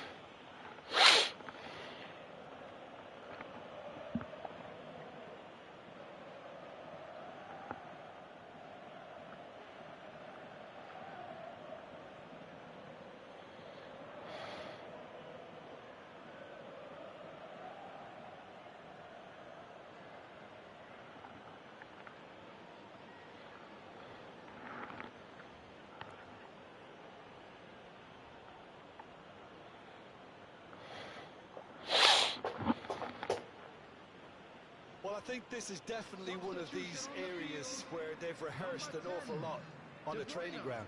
Well, I think this is definitely one of these areas where they've rehearsed an awful lot on the training ground.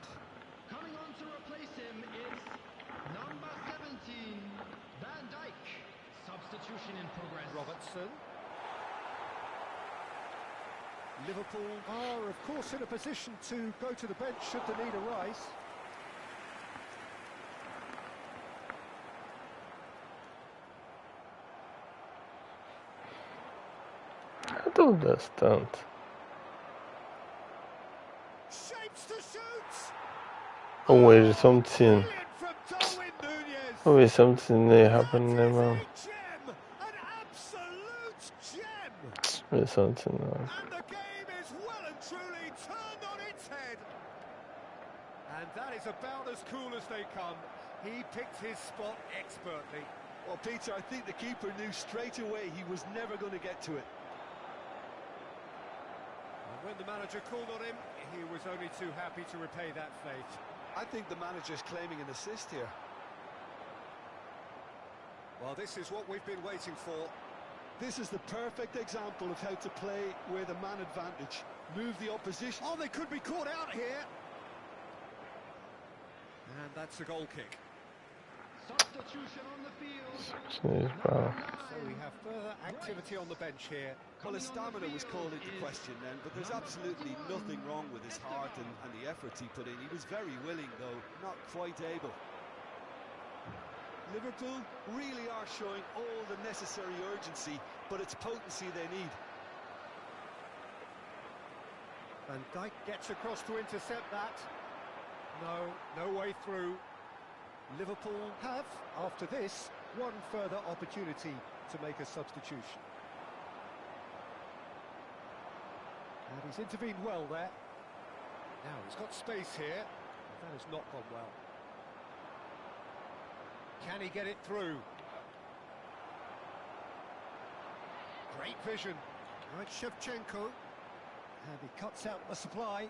Coming on to replace him is number 17, Van Dijk. Substitution in progress. Robertson. Liverpool are, of course, in a position to go to the bench should the need arise. I don't understand. Shapes to shoot! Always something. Brilliant from Darwin Nunez. Always something there happening, That is man. a gem, an absolute gem. Always something. And the game is well and truly turned on its head. And that is about as cool as they come. He picked his spot expertly. Well, Peter, I think the keeper knew straight away he was never going to get to it. And when the manager called on him, he was only too happy to repay that faith. I think the manager's claiming an assist here. Well, this is what we've been waiting for. This is the perfect example of how to play with a man advantage. Move the opposition. Oh, they could be caught out here. And that's a goal kick. Substitution on the field. So So we have further activity on the bench here. Well, his stamina was called into question then, but there's absolutely nothing wrong with his heart and the efforts he put in. He was very willing, though, not quite able. Liverpool really are showing all the necessary urgency, but it's potency they need. Van Dijk gets across to intercept that. No way through. Liverpool have, after this, one further opportunity to make a substitution. And he's intervened well there. Now he's got space here. That has not gone well. Can he get it through? Great vision. Now it's Shevchenko. And he cuts out the supply.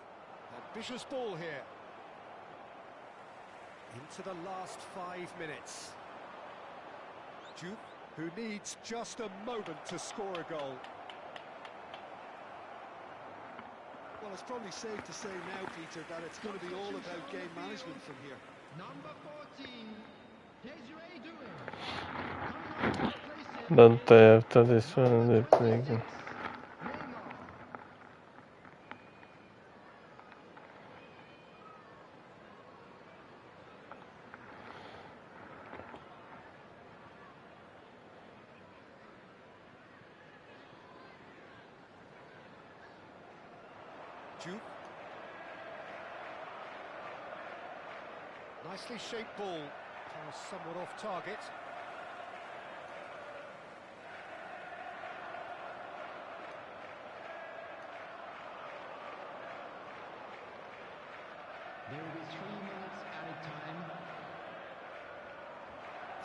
Ambitious ball here. Into the last 5 minutes. Duke, who needs just a moment to score a goal. Well, it's probably safe to say now, Peter, that it's going to be all about game management from here. Number 14, Desiree Doué. Coming on to replace him Don't is after this one they play again. Neymar. Duke. Nicely shaped ball. Somewhat off target. There will be 3 minutes added time.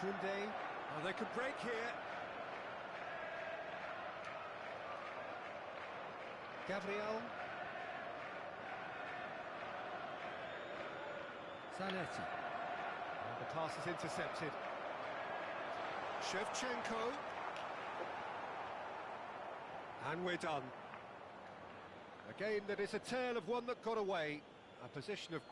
Koundé. Oh, they could break here. Gabriel. Zanetti. The pass is intercepted. Shevchenko. And we're done. A game that is a tale of one that got away. A position of